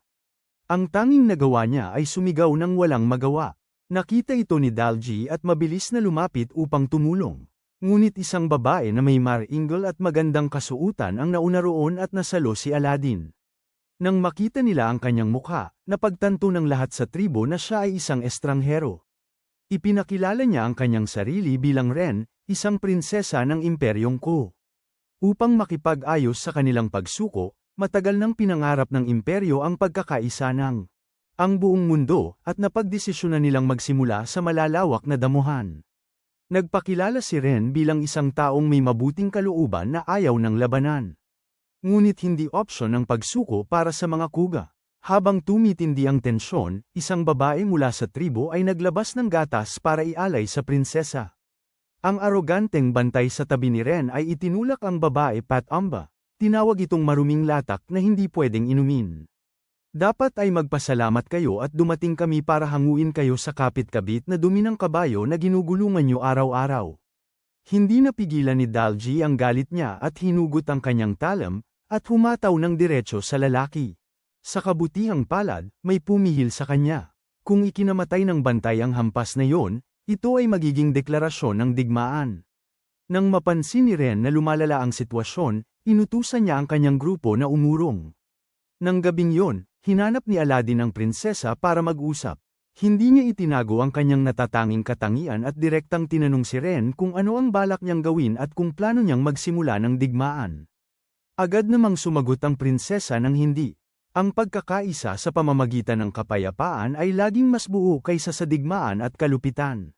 Ang tanging nagawa niya ay sumigaw ng walang magawa. Nakita ito ni Dalji at mabilis na lumapit upang tumulong. Ngunit isang babae na may maringal at magandang kasuutan ang nauna roon at nasalo si Aladdin. Nang makita nila ang kanyang mukha, napagtanto ng lahat sa tribo na siya ay isang estranghero. Ipinakilala niya ang kanyang sarili bilang Ren, isang prinsesa ng Imperyong Ko. Upang makipag-ayos sa kanilang pagsuko, matagal nang pinangarap ng imperyo ang pagkakaisa ng ang buong mundo at napagdesisyonan nilang magsimula sa malalawak na damuhan. Nagpakilala si Ren bilang isang taong may mabuting kalooban na ayaw ng labanan. Ngunit hindi opsyon ang pagsuko para sa mga kuga. Habang tumitindi ang tensyon, isang babae mula sa tribo ay naglabas ng gatas para ialay sa prinsesa. Ang aroganteng bantay sa tabi ni Ren ay itinulak ang babae Pat Amba. Tinawag itong maruming latak na hindi pwedeng inumin. Dapat ay magpasalamat kayo at dumating kami para hanguin kayo sa kapit-kabit na dumi ng kabayo na ginugulungan niyo araw-araw. Hindi napigilan ni Dalji ang galit niya at hinugot ang kanyang talam, at humataw ng diretso sa lalaki. Sa kabutihang palad, may pumihil sa kanya. Kung ikinamatay ng bantay ang hampas na yon, ito ay magiging deklarasyon ng digmaan. Nang mapansin ni Ren na lumalala ang sitwasyon, inutusan niya ang kanyang grupo na umurong. Nang gabing yon, hinanap ni Aladdin ang prinsesa para mag-usap. Hindi niya itinago ang kanyang natatanging katangian at direktang tinanong si Ren kung ano ang balak niyang gawin at kung plano niyang magsimula ng digmaan. Agad namang sumagot ang prinsesa ng hindi. Ang pagkakaisa sa pamamagitan ng kapayapaan ay laging mas buo kaysa sa digmaan at kalupitan.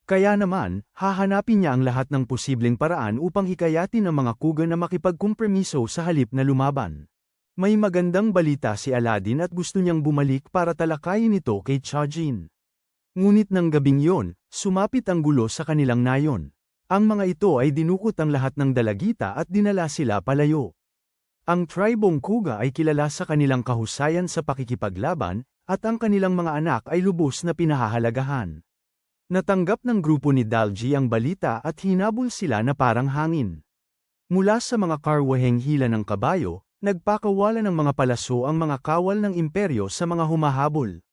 Kaya naman, hahanapin niya ang lahat ng posibleng paraan upang hikayatin ang mga kuga na makipagkompromiso sa halip na lumaban. May magandang balita si Aladdin at gusto niyang bumalik para talakayin ito kay Chajin. Ngunit ng gabing yon, sumapit ang gulo sa kanilang nayon. Ang mga ito ay dinukot ang lahat ng dalagita at dinala sila palayo. Ang tribong kuga ay kilala sa kanilang kahusayan sa pakikipaglaban, at ang kanilang mga anak ay lubos na pinahahalagahan. Natanggap ng grupo ni Dalji ang balita at hinabol sila na parang hangin. Mula sa mga karwaheng hila ng kabayo, nagpakawala ng mga palaso ang mga kawal ng imperyo sa mga humahabol.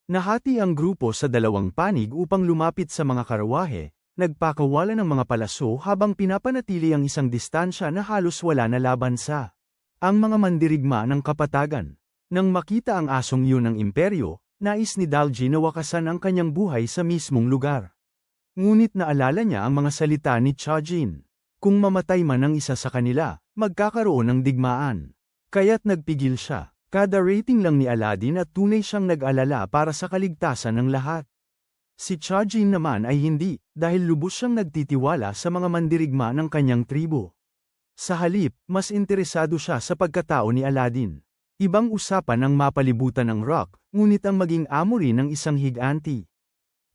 Nahati ang grupo sa dalawang panig upang lumapit sa mga karwahe, nagpakawala ng mga palaso habang pinapanatili ang isang distansya na halos wala na laban sa ang mga mandirigma ng kapatagan. Nang makita ang asong yun ng imperyo, nais ni Dalji na wakasan ang kanyang buhay sa mismong lugar. Ngunit naalala niya ang mga salita ni Chajin. Kung mamatay man ang isa sa kanila, magkakaroon ng digmaan. Kaya't nagpigil siya. Kada rating lang ni Aladdin at tunay siyang nag-alala para sa kaligtasan ng lahat. Si Chajin naman ay hindi, dahil lubos siyang nagtitiwala sa mga mandirigma ng kanyang tribo. Sa halip, mas interesado siya sa pagkatao ni Aladdin. Ibang usapan ang mapalibutan ng rock, ngunit ang maging amo rin ng isang higanti.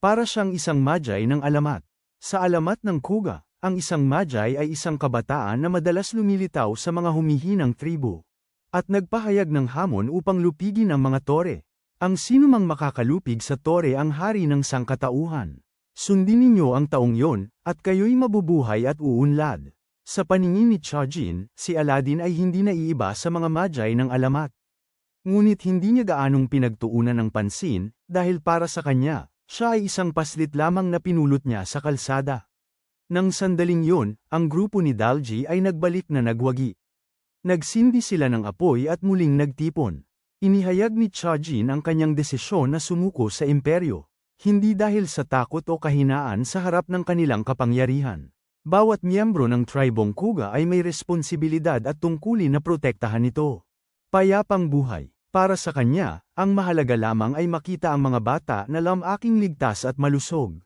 Para siyang isang magi ng alamat. Sa alamat ng kuga, ang isang magi ay isang kabataan na madalas lumilitaw sa mga humihinang tribo. At nagpahayag ng hamon upang lupigin ang mga tore. Ang sinumang makakalupig sa tore ang hari ng sangkatauhan. Sundin ninyo ang taong yon, at kayo'y mabubuhay at uunlad. Sa paningin ni Chajin, si Aladdin ay hindi naiiba sa mga magi ng alamat. Ngunit hindi niya gaanong pinagtuunan ng pansin, dahil para sa kanya, siya ay isang paslit lamang na pinulot niya sa kalsada. Nang sandaling yon, ang grupo ni Dalji ay nagbalik na nagwagi. Nagsindi sila ng apoy at muling nagtipon. Inihayag ni Chajin ang kanyang desisyon na sumuko sa imperyo, hindi dahil sa takot o kahinaan sa harap ng kanilang kapangyarihan. Bawat miyembro ng tribong kuga ay may responsibilidad at tungkulin na protektahan ito. Payapang buhay. Para sa kanya, ang mahalaga lamang ay makita ang mga bata na lamaking ligtas at malusog.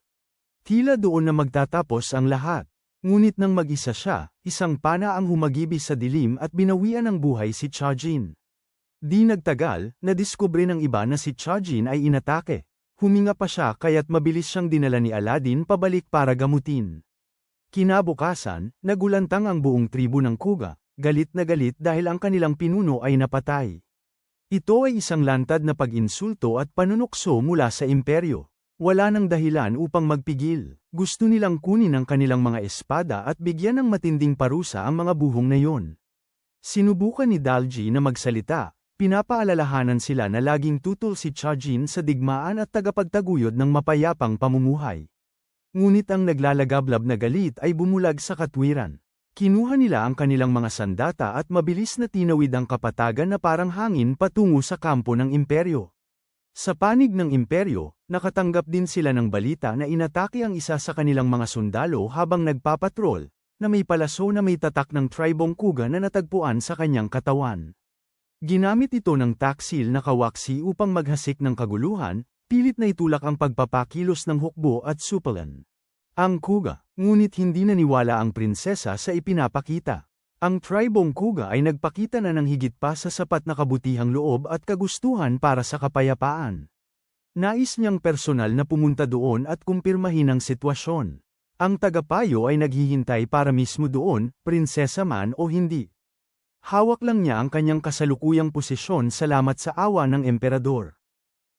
Tila doon na magtatapos ang lahat. Ngunit nang mag-isa siya, isang pana ang humagibis sa dilim at binawian ng buhay si Chajin. Di nagtagal, nadiskubre ng iba na si Chajin ay inatake. Huminga pa siya kaya't mabilis siyang dinala ni Aladdin pabalik para gamutin. Kinabukasan, nagulantang ang buong tribo ng kuga, galit na galit dahil ang kanilang pinuno ay napatay. Ito ay isang lantad na pag-insulto at panunukso mula sa imperyo. Wala nang dahilan upang magpigil. Gusto nilang kunin ang kanilang mga espada at bigyan ng matinding parusa ang mga buhong na yon. Sinubukan ni Dalji na magsalita. Pinapaalalahanan sila na laging tutol si Chajin sa digmaan at tagapagtaguyod ng mapayapang pamumuhay. Ngunit ang naglalagablab na galit ay bumulag sa katwiran. Kinuha nila ang kanilang mga sandata at mabilis na tinawid ang kapatagan na parang hangin patungo sa kampo ng imperyo. Sa panig ng imperyo, nakatanggap din sila ng balita na inatake ang isa sa kanilang mga sundalo habang nagpapatrol, na may palaso na may tatak ng tribong kuga na natagpuan sa kanyang katawan. Ginamit ito ng taksil na kawaksi upang maghasik ng kaguluhan, pilit na itulak ang pagpapakilos ng hukbo at supalan. Ang kuga, ngunit hindi naniwala ang prinsesa sa ipinapakita. Ang tribong kuga ay nagpakita na ng higit pa sa sapat na kabutihang loob at kagustuhan para sa kapayapaan. Nais niyang personal na pumunta doon at kumpirmahin ang sitwasyon. Ang tagapayo ay naghihintay para mismo doon, prinsesa man o hindi. Hawak lang niya ang kanyang kasalukuyang posisyon salamat sa awa ng emperador.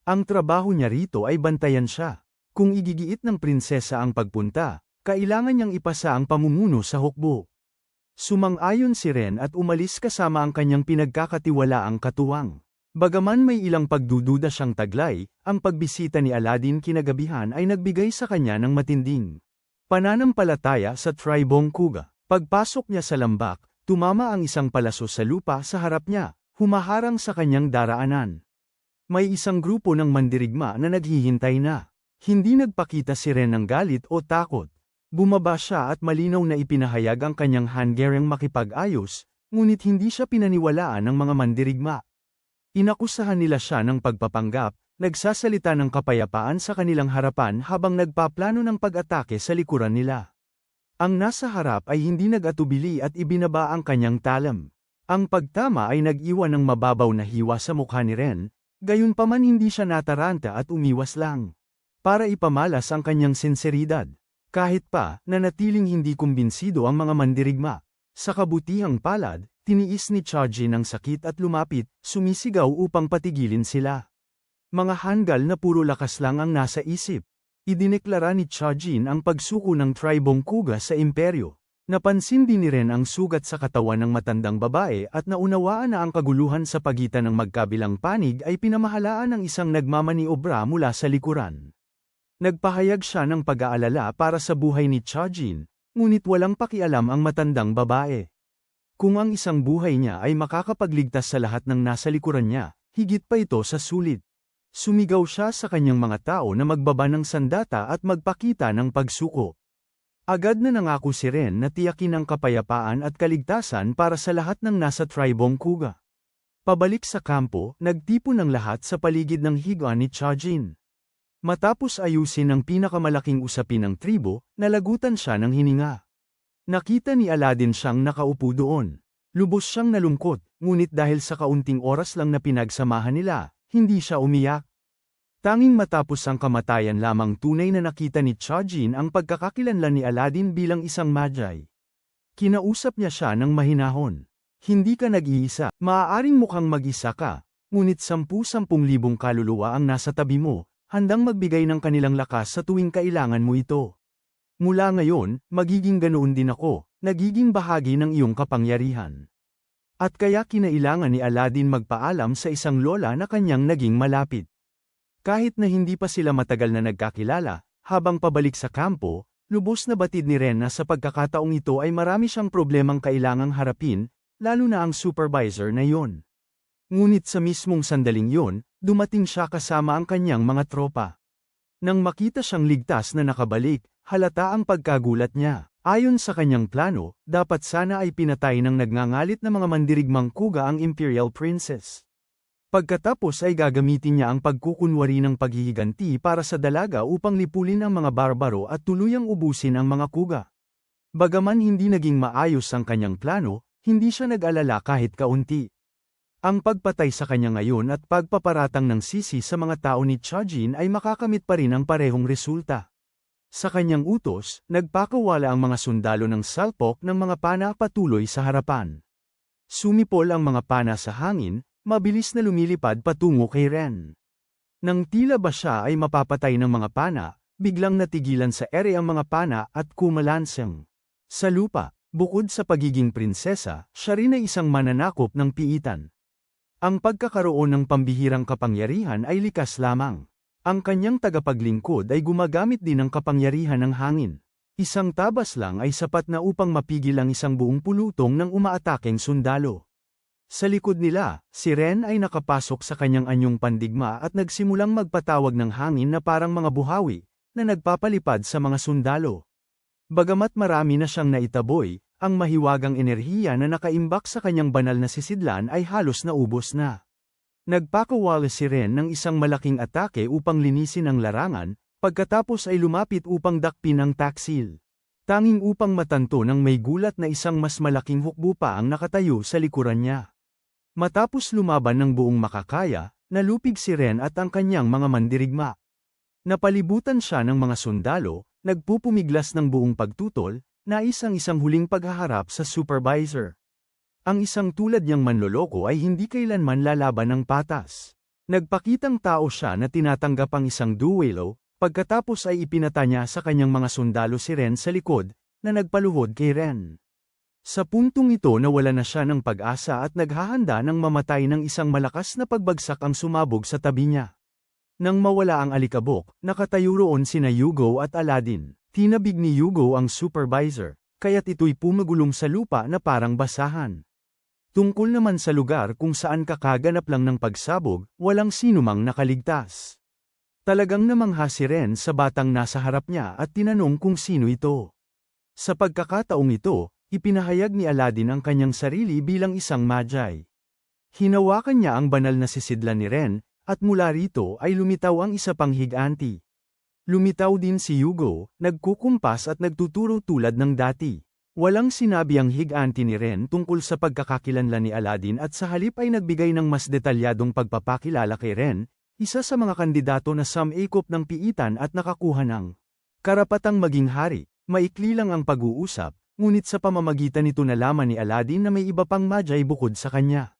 Ang trabaho niya rito ay bantayan siya. Kung igigiit ng prinsesa ang pagpunta, kailangan niyang ipasa ang pamumuno sa hukbo. Sumang-ayon si Ren at umalis kasama ang kanyang pinagkakatiwalaang katuwang. Bagaman may ilang pagdududa siyang taglay, ang pagbisita ni Aladdin kinagabihan ay nagbigay sa kanya ng matinding pananampalataya sa tribong kuga. Pagpasok niya sa lambak, tumama ang isang palaso sa lupa sa harap niya, humaharang sa kanyang daraanan. May isang grupo ng mandirigma na naghihintay na. Hindi nagpakita si Ren ng galit o takot. Bumaba siya at malinaw na ipinahayag ang kanyang hanggarang makipag-ayos, ngunit hindi siya pinaniwalaan ng mga mandirigma. Inakusahan nila siya ng pagpapanggap, nagsasalita ng kapayapaan sa kanilang harapan habang nagpaplano ng pag-atake sa likuran nila. Ang nasa harap ay hindi nag-atubili at ibinaba ang kanyang talam. Ang pagtama ay nag-iwan ng mababaw na hiwa sa mukha ni Ren, gayunpaman hindi siya nataranta at umiwas lang. Para ipamalas ang kanyang sinseridad. Kahit pa, nanatiling hindi kumbinsido ang mga mandirigma. Sa kabutihang palad, tiniis ni Chajin ang sakit at lumapit, sumisigaw upang patigilin sila. Mga hanggal na puro lakas lang ang nasa isip. Idineklara ni Chajin ang pagsuko ng tribong kuga sa imperyo. Napansin din ni Ren ang sugat sa katawan ng matandang babae at naunawaan na ang kaguluhan sa pagitan ng magkabilang panig ay pinamahalaan ng isang nagmamaniobra mula sa likuran. Nagpahayag siya ng pag-aalala para sa buhay ni Chajin, ngunit walang pakialam ang matandang babae. Kung ang isang buhay niya ay makakapagligtas sa lahat ng nasa likuran niya, higit pa ito sa sulit. Sumigaw siya sa kanyang mga tao na magbaba ng sandata at magpakita ng pagsuko. Agad na nangako si Ren na tiyakin ang kapayapaan at kaligtasan para sa lahat ng nasa tribong kuga. Pabalik sa kampo, nagtipon ng lahat sa paligid ng higa ni Chajin. Matapos ayusin ang pinakamalaking usapin ng tribo, nalagutan siya ng hininga. Nakita ni Aladdin siyang nakaupo doon. Lubos siyang nalungkot, ngunit dahil sa kaunting oras lang na pinagsamahan nila, hindi siya umiyak. Tanging matapos ang kamatayan lamang tunay na nakita ni Chajin ang pagkakakilanlan ni Aladdin bilang isang magi. Kinausap niya siya ng mahinahon. Hindi ka nag-iisa, maaaring mukhang mag-isa ka, ngunit 10,000 kaluluwa ang nasa tabi mo, handang magbigay ng kanilang lakas sa tuwing kailangan mo ito. Mula ngayon, magiging ganoon din ako, nagiging bahagi ng iyong kapangyarihan. At kaya kinailangan ni Aladdin magpaalam sa isang lola na kanyang naging malapit. Kahit na hindi pa sila matagal na nagkakilala, habang pabalik sa kampo, lubos na batid ni Ren na sa pagkakataong ito ay marami siyang problemang kailangang harapin, lalo na ang supervisor na yon. Ngunit sa mismong sandaling yon, dumating siya kasama ang kanyang mga tropa. Nang makita siyang ligtas na nakabalik, halata ang pagkagulat niya. Ayon sa kanyang plano, dapat sana ay pinatay ng nagngangalit na mga mandirigmang kuga ang Imperial Princess. Pagkatapos ay gagamitin niya ang pagkukunwari ng paghihiganti para sa dalaga upang lipulin ang mga barbaro at tuluyang ubusin ang mga kuga. Bagaman hindi naging maayos ang kanyang plano, hindi siya nag-alala kahit kaunti. Ang pagpatay sa kanya ngayon at pagpaparatang ng sisi sa mga tao ni Chajin ay makakamit pa rin ang parehong resulta. Sa kanyang utos, nagpakawala ang mga sundalo ng salpok ng mga pana patuloy sa harapan. Sumipol ang mga pana sa hangin, mabilis na lumilipad patungo kay Ren. Nang tila ba siya ay mapapatay ng mga pana, biglang natigilan sa ere ang mga pana at kumalansang. Sa lupa, bukod sa pagiging prinsesa, siya rin ay isang mananakop ng piitan. Ang pagkakaroon ng pambihirang kapangyarihan ay likas lamang. Ang kanyang tagapaglingkod ay gumagamit din ng kapangyarihan ng hangin. Isang tabas lang ay sapat na upang mapigil ang isang buong pulutong ng umaatakeng sundalo. Sa likod nila, si Ren ay nakapasok sa kanyang anyong pandigma at nagsimulang magpatawag ng hangin na parang mga buhawi, na nagpapalipad sa mga sundalo. Bagamat marami na siyang naitaboy, ang mahiwagang enerhiya na nakaimbak sa kanyang banal na sisidlan ay halos naubos na. Nagpakawala si Ren ng isang malaking atake upang linisin ang larangan, pagkatapos ay lumapit upang dakpin ang taksil. Tanging upang matanto ng may gulat na isang mas malaking hukbo pa ang nakatayo sa likuran niya. Matapos lumaban ng buong makakaya, nalupig si Ren at ang kanyang mga mandirigma. Napalibutan siya ng mga sundalo, nagpupumiglas ng buong pagtutol, nais ang isang huling paghaharap sa supervisor. Ang isang tulad niyang manloloko ay hindi kailanman lalaban ng patas. Nagpakitang tao siya na tinatanggap ang isang duelo, pagkatapos ay ipinata niya sa kanyang mga sundalo si Ren sa likod, na nagpaluhod kay Ren. Sa puntong ito nawala na siya ng pag-asa at naghahanda ng mamatay ng isang malakas na pagbagsak ang sumabog sa tabi niya. Nang mawala ang alikabok, nakatayo roon sina Yugo at Aladdin. Tinabig ni Yugo ang supervisor, kaya't ito'y pumagulong sa lupa na parang basahan. Tungkol naman sa lugar kung saan kakaganap lang ng pagsabog, walang sinumang nakaligtas. Talagang namangha si Ren sa batang nasa harap niya at tinanong kung sino ito. Sa pagkakataong ito, ipinahayag ni Aladdin ang kanyang sarili bilang isang magi. Hinawakan niya ang banal na sisidlan ni Ren, at mula rito ay lumitaw ang isa pang higanti. Lumitaw din si Yugo, nagkukumpas at nagtuturo tulad ng dati. Walang sinabi ang higanti ni Ren tungkol sa pagkakakilanlan ni Aladdin at sa halip ay nagbigay ng mas detalyadong pagpapakilala kay Ren, isa sa mga kandidato na sumikop ng piitan at nakakuha ng karapatang maging hari. Maikli lang ang pag-uusap, ngunit sa pamamagitan nito nalaman ni Aladdin na may iba pang magi bukod sa kanya.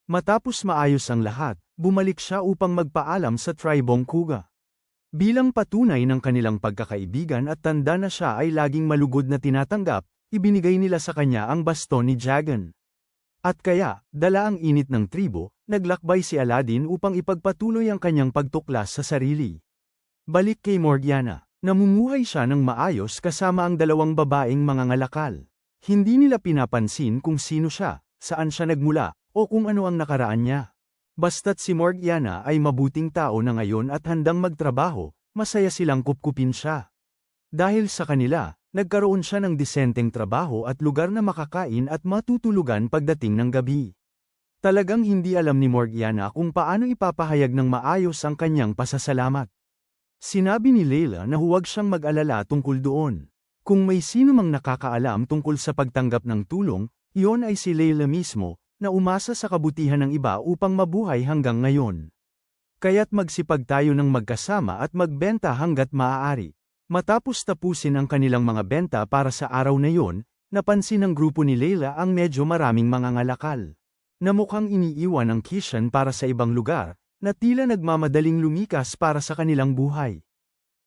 Matapos maayos ang lahat, bumalik siya upang magpaalam sa tribong Kuga. Bilang patunay ng kanilang pagkakaibigan at tanda na siya ay laging malugod na tinatanggap, ibinigay nila sa kanya ang baston ni Jagan. At kaya, dala ang init ng tribo, naglakbay si Aladdin upang ipagpatuloy ang kanyang pagtuklas sa sarili. Balik kay Morgiana, namumuhay siya ng maayos kasama ang dalawang babaeng mga ngalakal. Hindi nila pinapansin kung sino siya, saan siya nagmula, o kung ano ang nakaraan niya. Basta't si Morgiana ay mabuting tao na ngayon at handang magtrabaho, masaya silang kupkupin siya. Dahil sa kanila, nagkaroon siya ng disenteng trabaho at lugar na makakain at matutulugan pagdating ng gabi. Talagang hindi alam ni Morgiana kung paano ipapahayag ng maayos ang kanyang pasasalamat. Sinabi ni Layla na huwag siyang mag-alala tungkol doon. Kung may sino mang nakakaalam tungkol sa pagtanggap ng tulong, iyon ay si Layla mismo, na umasa sa kabutihan ng iba upang mabuhay hanggang ngayon. Kaya't magsipag tayo ng magkasama at magbenta hanggat maaari. Matapos tapusin ang kanilang mga benta para sa araw na yon, napansin ng grupo ni Layla ang medyo maraming mga ngalakal. Na mukhang iniiwan ang Kishan para sa ibang lugar, na tila nagmamadaling lumikas para sa kanilang buhay.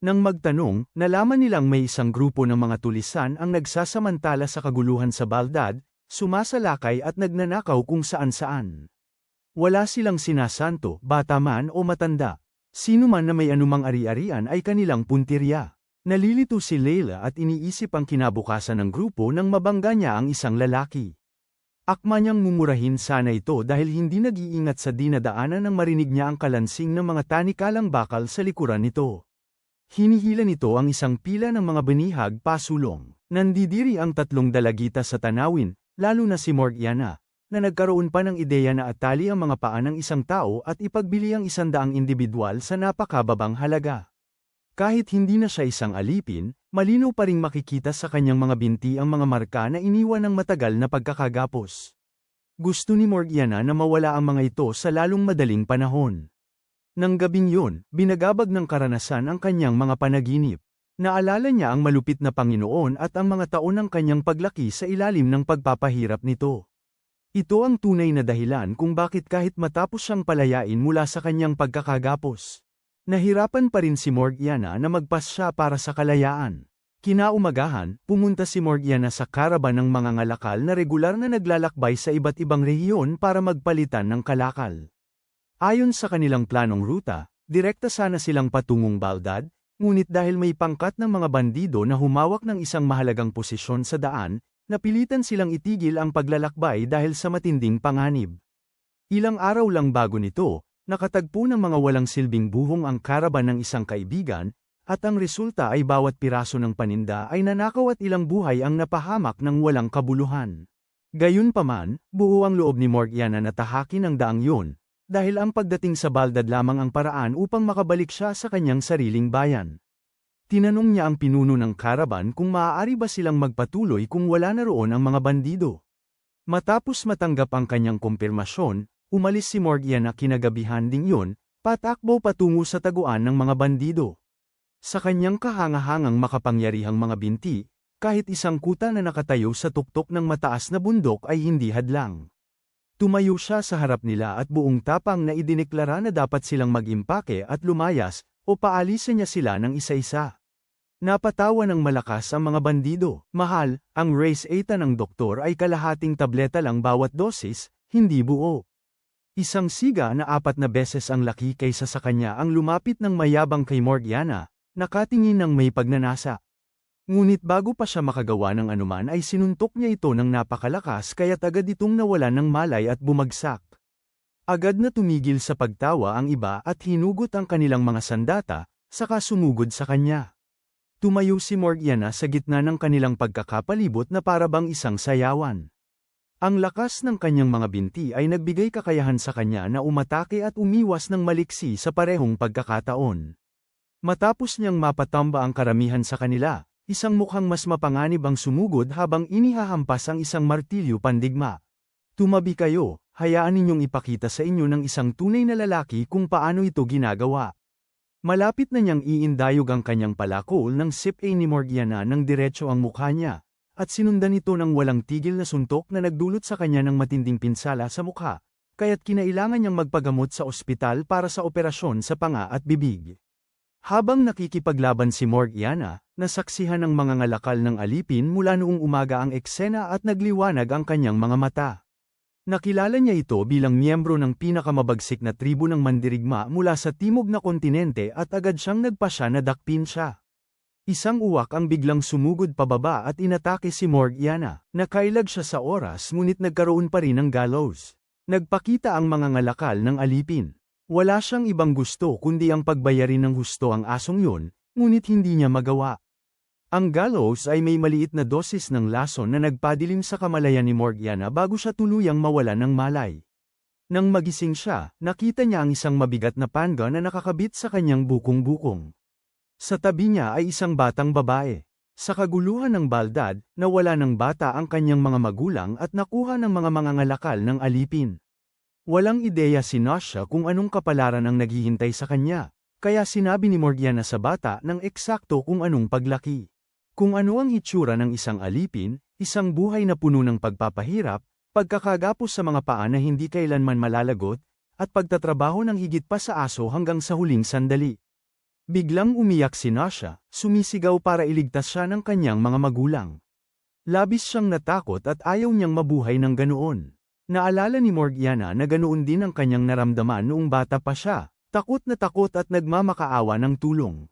Nang magtanong, nalaman nilang may isang grupo ng mga tulisan ang nagsasamantala sa kaguluhan sa Baldad, sumasalakay at nagnanakaw kung saan-saan. Wala silang sinasanto, bata man o matanda. Sino man na may anumang ari-arian ay kanilang puntirya. Nalilito si Layla at iniisip ang kinabukasan ng grupo nang mabangga niya ang isang lalaki. Akma niyang mumurahin sana ito dahil hindi nag-iingat sa dinadaanan nang marinig niya ang kalansing ng mga tanikalang bakal sa likuran nito. Hinihila nito ang isang pila ng mga banihag pasulong. Nandidiri ang tatlong dalagita sa tanawin, lalo na si Morgiana, na nagkaroon pa ng ideya na atali ang mga paa ng isang tao at ipagbili ang 100 individual sa napakababang halaga. Kahit hindi na siya isang alipin, malinaw pa ring makikita sa kanyang mga binti ang mga marka na iniwan ng matagal na pagkakagapos. Gusto ni Morgiana na mawala ang mga ito sa lalong madaling panahon. Nang gabing yun, binagabag ng karanasan ang kanyang mga panaginip. Naalala niya ang malupit na Panginoon at ang mga taon ng kanyang paglaki sa ilalim ng pagpapahirap nito. Ito ang tunay na dahilan kung bakit kahit matapos siyang palayain mula sa kanyang pagkakagapos, nahirapan pa rin si Morgiana na magpasya para sa kalayaan. Kinaumagahan, pumunta si Morgiana sa karaban ng mga ngalakal na regular na naglalakbay sa iba't ibang rehiyon para magpalitan ng kalakal. Ayon sa kanilang planong ruta, Direkta sana silang patungong Baldad, ngunit dahil may pangkat ng mga bandido na humawak ng isang mahalagang posisyon sa daan, napilitan silang itigil ang paglalakbay dahil sa matinding panganib. Ilang araw lang bago nito, nakatagpo ng mga walang silbing buhong ang karaban ng isang kaibigan, at ang resulta ay bawat piraso ng paninda ay nanakaw at ilang buhay ang napahamak ng walang kabuluhan. Gayunpaman, buo ang loob ni Morgiana na tahakin ang daang yun, dahil ang pagdating sa Baldad lamang ang paraan upang makabalik siya sa kanyang sariling bayan. Tinanong niya ang pinuno ng karaban kung maaari ba silang magpatuloy kung wala na roon ang mga bandido. Matapos matanggap ang kanyang kumpirmasyon, umalis si Morgiana kinagabihan ding yun, patakbo patungo sa taguan ng mga bandido. Sa kanyang kahangahangang makapangyarihang mga binti, kahit isang kuta na nakatayo sa tuktok ng mataas na bundok ay hindi hadlang. Tumayo siya sa harap nila at buong tapang na idineklara na dapat silang mag-impake at lumayas, o paalisin niya sila ng isa-isa. Napatawa ng malakas ang mga bandido. Mahal, ang Race 8 ng doktor ay kalahating tableta lang bawat dosis, hindi buo. Isang siga na 4 na beses ang laki kaysa sa kanya ang lumapit ng mayabang kay Morgiana, nakatingin ng may pagnanasa. Ngunit bago pa siya makagawa ng anuman ay sinuntok niya ito ng napakalakas kaya't agad itong nawalan ng malay at bumagsak. Agad na tumigil sa pagtawa ang iba at hinugot ang kanilang mga sandata, saka sumugod sa kanya. Tumayo si Morgiana sa gitna ng kanilang pagkakapalibot na parabang isang sayawan. Ang lakas ng kanyang mga binti ay nagbigay kakayahan sa kanya na umatake at umiwas ng maliksi sa parehong pagkakataon. Matapos niyang mapatamba ang karamihan sa kanila, isang mukhang mas mapanganib ang sumugod habang inihahampas ang isang martilyo pandigma. Tumabi kayo, hayaan ninyong ipakita sa inyo ng isang tunay na lalaki kung paano ito ginagawa. Malapit na niyang iindayog ang kanyang palakol ng sip-a ni Morgiana ng diretso ang mukha niya, at sinundan ito ng walang tigil na suntok na nagdulot sa kanya ng matinding pinsala sa mukha, kaya't kinailangan niyang magpagamot sa ospital para sa operasyon sa panga at bibig. Habang nakikipaglaban si Morgiana, nasaksihan ng mga ngalakal ng alipin mula noong umaga ang eksena at nagliwanag ang kanyang mga mata. Nakilala niya ito bilang miyembro ng pinakamabagsik na tribo ng mandirigma mula sa timog na kontinente at agad siyang nagpasya na dakpin siya. Isang uwak ang biglang sumugod pababa at inatake si Morgiana. Nakailag siya sa oras ngunit nagkaroon pa rin ng gallows. Nagpakita ang mga ngalakal ng alipin. Wala siyang ibang gusto kundi ang pagbayarin ng husto ang asong yun, ngunit hindi niya magawa. Ang gallows ay may maliit na dosis ng lason na nagpadilim sa kamalayan ni Morgiana bago siya tuluyang mawala ng malay. Nang magising siya, nakita niya ang isang mabigat na panga na nakakabit sa kanyang bukong-bukong. Sa tabi niya ay isang batang babae. Sa kaguluhan ng Baldad, nawala ng bata ang kanyang mga magulang at nakuha ng mga mangangalakal ng alipin. Walang ideya si Nasha kung anong kapalaran ang naghihintay sa kanya, kaya sinabi ni Morgiana sa bata ng eksakto kung anong paglaki. Kung ano ang itsura ng isang alipin, isang buhay na puno ng pagpapahirap, pagkakagapos sa mga paa na hindi kailanman malalagot, at pagtatrabaho ng higit pa sa aso hanggang sa huling sandali. Biglang umiyak si Nasha, sumisigaw para iligtas siya ng kanyang mga magulang. Labis siyang natakot at ayaw niyang mabuhay ng ganoon. Naalala ni Morgiana na ganoon din ang kanyang naramdaman noong bata pa siya, takot at nagmamakaawa ng tulong.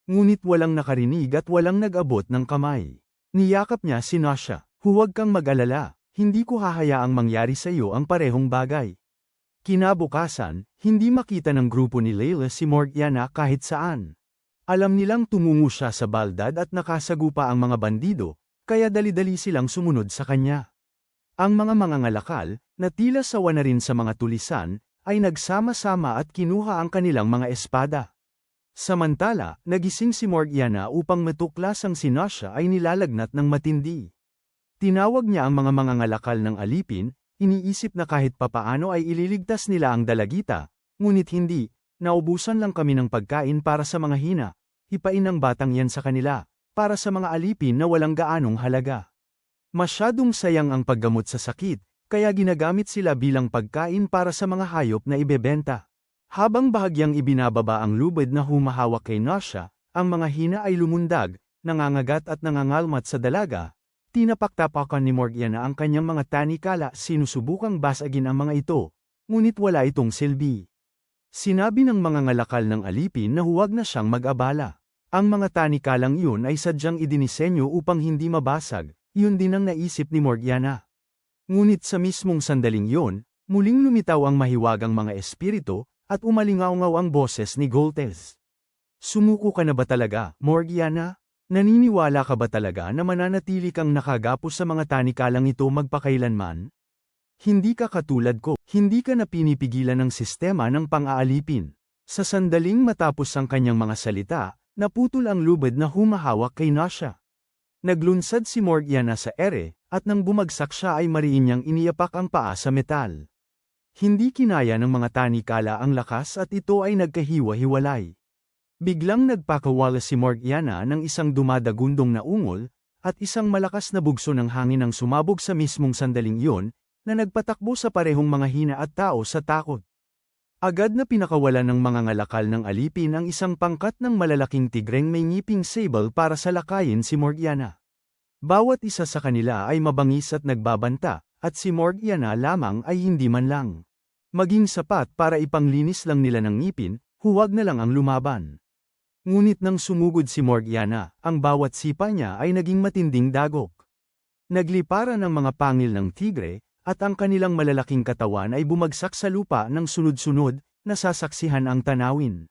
Ngunit walang nakarinig at walang nag-abot ng kamay. Niyakap niya si Nasha, huwag kang mag-alala, hindi ko hahayaang mangyari sa iyo ang parehong bagay. Kinabukasan, hindi makita ng grupo ni Layla si Morgiana kahit saan. Alam nilang tumungo siya sa Baldad at nakasagupa ang mga bandido, kaya dali-dali silang sumunod sa kanya. Ang mga mangangalakal, na tila sawa na rin sa mga tulisan, ay nagsama-sama at kinuha ang kanilang mga espada. Samantala, nagising si Morgiana upang matuklas ang si Nasha ay nilalagnat ng matindi. Tinawag niya ang mga mangangalakal ng alipin, iniisip na kahit papaano ay ililigtas nila ang dalagita, ngunit hindi, naubusan lang kami ng pagkain para sa mga hina, hipain ang batang yan sa kanila, para sa mga alipin na walang gaanong halaga. Masyadong sayang ang paggamot sa sakit, kaya ginagamit sila bilang pagkain para sa mga hayop na ibebenta. Habang bahagyang ibinababa ang lubid na humahawak kay Nasha, ang mga hina ay lumundag, nangangagat at nangangalmat sa dalaga. Tinapaktapakan ni Morgiana ang kanyang mga tanikala sinusubukang basagin ang mga ito, ngunit wala itong silbi. Sinabi ng mga ngalakal ng alipin na huwag na siyang mag-abala. Ang mga tanikalang iyon ay sadyang idinisenyo upang hindi mabasag, yun din ang naisip ni Morgiana. Ngunit sa mismong sandaling iyon, muling lumitaw ang mahiwagang mga espiritu, at umalingaw-ngaw ang boses ni Goltez. Sumuko ka na ba talaga, Morgiana? Naniniwala ka ba talaga na mananatili kang nakagapos sa mga tanikalang ito magpakailanman? Hindi ka katulad ko, hindi ka na pinipigilan ng sistema ng pang-aalipin. Sa sandaling matapos ang kanyang mga salita, naputol ang lubid na humahawak kay Nasha. Naglunsad si Morgiana sa ere, at nang bumagsak siya ay mariin niyang iniyapak ang paa sa metal. Hindi kinaya ng mga tanikala ang lakas at ito ay nagkahiwa-hiwalay. Biglang nagpakawala si Morgiana ng isang dumadagundong na ungol, at isang malakas na bugso ng hangin ang sumabog sa mismong sandaling iyon, na nagpatakbo sa parehong mga hina at tao sa takot. Agad na pinakawalan ng mga ngalakal ng alipin ang isang pangkat ng malalaking tigreng may ngiping sable para salakayin si Morgiana. Bawat isa sa kanila ay mabangis at nagbabanta, at si Morgiana lamang ay hindi man lang maging sapat para ipanglinis lang nila ng ngipin, huwag na lang ang lumaban. Ngunit nang sumugod si Morgiana, ang bawat sipa niya ay naging matinding dagok. Nagliparan ang mga pangil ng tigre, at ang kanilang malalaking katawan ay bumagsak sa lupa ng sunod-sunod, nasasaksihan ang tanawin.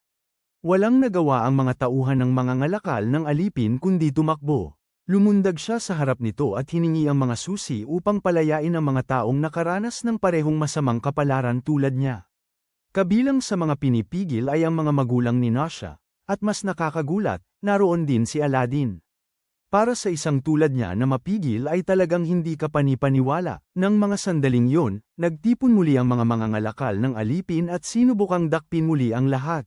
Walang nagawa ang mga tauhan ng mga ngalakal ng alipin kundi tumakbo. Lumundag siya sa harap nito at hiningi ang mga susi upang palayain ang mga taong nakaranas ng parehong masamang kapalaran tulad niya. Kabilang sa mga pinipigil ay ang mga magulang ni Nasha, at mas nakakagulat, naroon din si Aladdin. Para sa isang tulad niya na mapigil ay talagang hindi ka panipaniwala. Nang mga sandaling yon, nagtipon muli ang mga mangangalakal ng alipin at sinubukang dakpin muli ang lahat.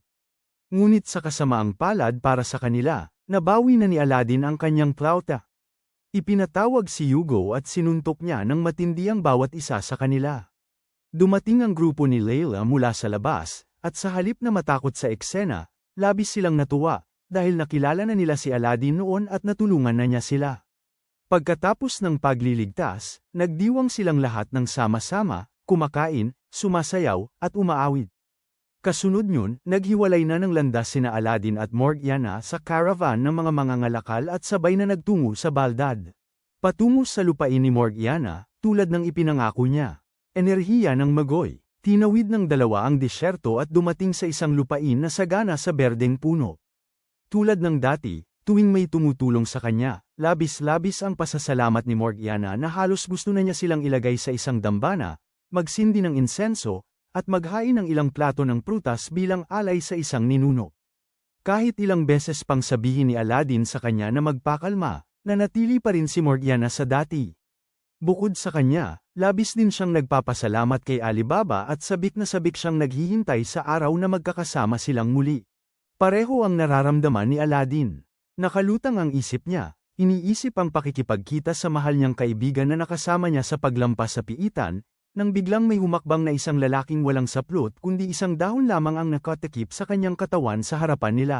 Ngunit sa kasamaang palad para sa kanila, nabawi na ni Aladdin ang kanyang plauta. Ipinatawag si Hugo at sinuntok niya ng matindi ang bawat isa sa kanila. Dumating ang grupo ni Layla mula sa labas, at sa halip na matakot sa eksena, labis silang natuwa. Dahil nakilala na nila si Aladdin noon at natulungan na niya sila. Pagkatapos ng pagliligtas, nagdiwang silang lahat ng sama-sama, kumakain, sumasayaw, at umaawit. Kasunod nun, naghiwalay na ng landas sina Aladdin at Morgiana sa caravan ng mga mangangalakal at sabay na nagtungo sa Baldad. Patungo sa lupain ni Morgiana, tulad ng ipinangako niya. Enerhiya ng Magoy. Tinawid ng dalawa ang disyerto at dumating sa isang lupain na sagana sa berdeng puno. Tulad ng dati, tuwing may tumutulong sa kanya, labis-labis ang pasasalamat ni Morgiana na halos gusto na niya silang ilagay sa isang dambana, magsindi ng insenso, at maghain ng ilang plato ng prutas bilang alay sa isang ninuno. Kahit ilang beses pang sabihin ni Aladdin sa kanya na magpakalma, nanatili pa rin si Morgiana sa dati. Bukod sa kanya, labis din siyang nagpapasalamat kay Alibaba at sabik na sabik siyang naghihintay sa araw na magkakasama silang muli. Pareho ang nararamdaman ni Aladdin. Nakalutang ang isip niya, iniisip ang pakikipagkita sa mahal niyang kaibigan na nakasama niya sa paglampas sa piitan, nang biglang may humakbang na isang lalaking walang saplot kundi isang dahon lamang ang nakatakip sa kanyang katawan sa harapan nila.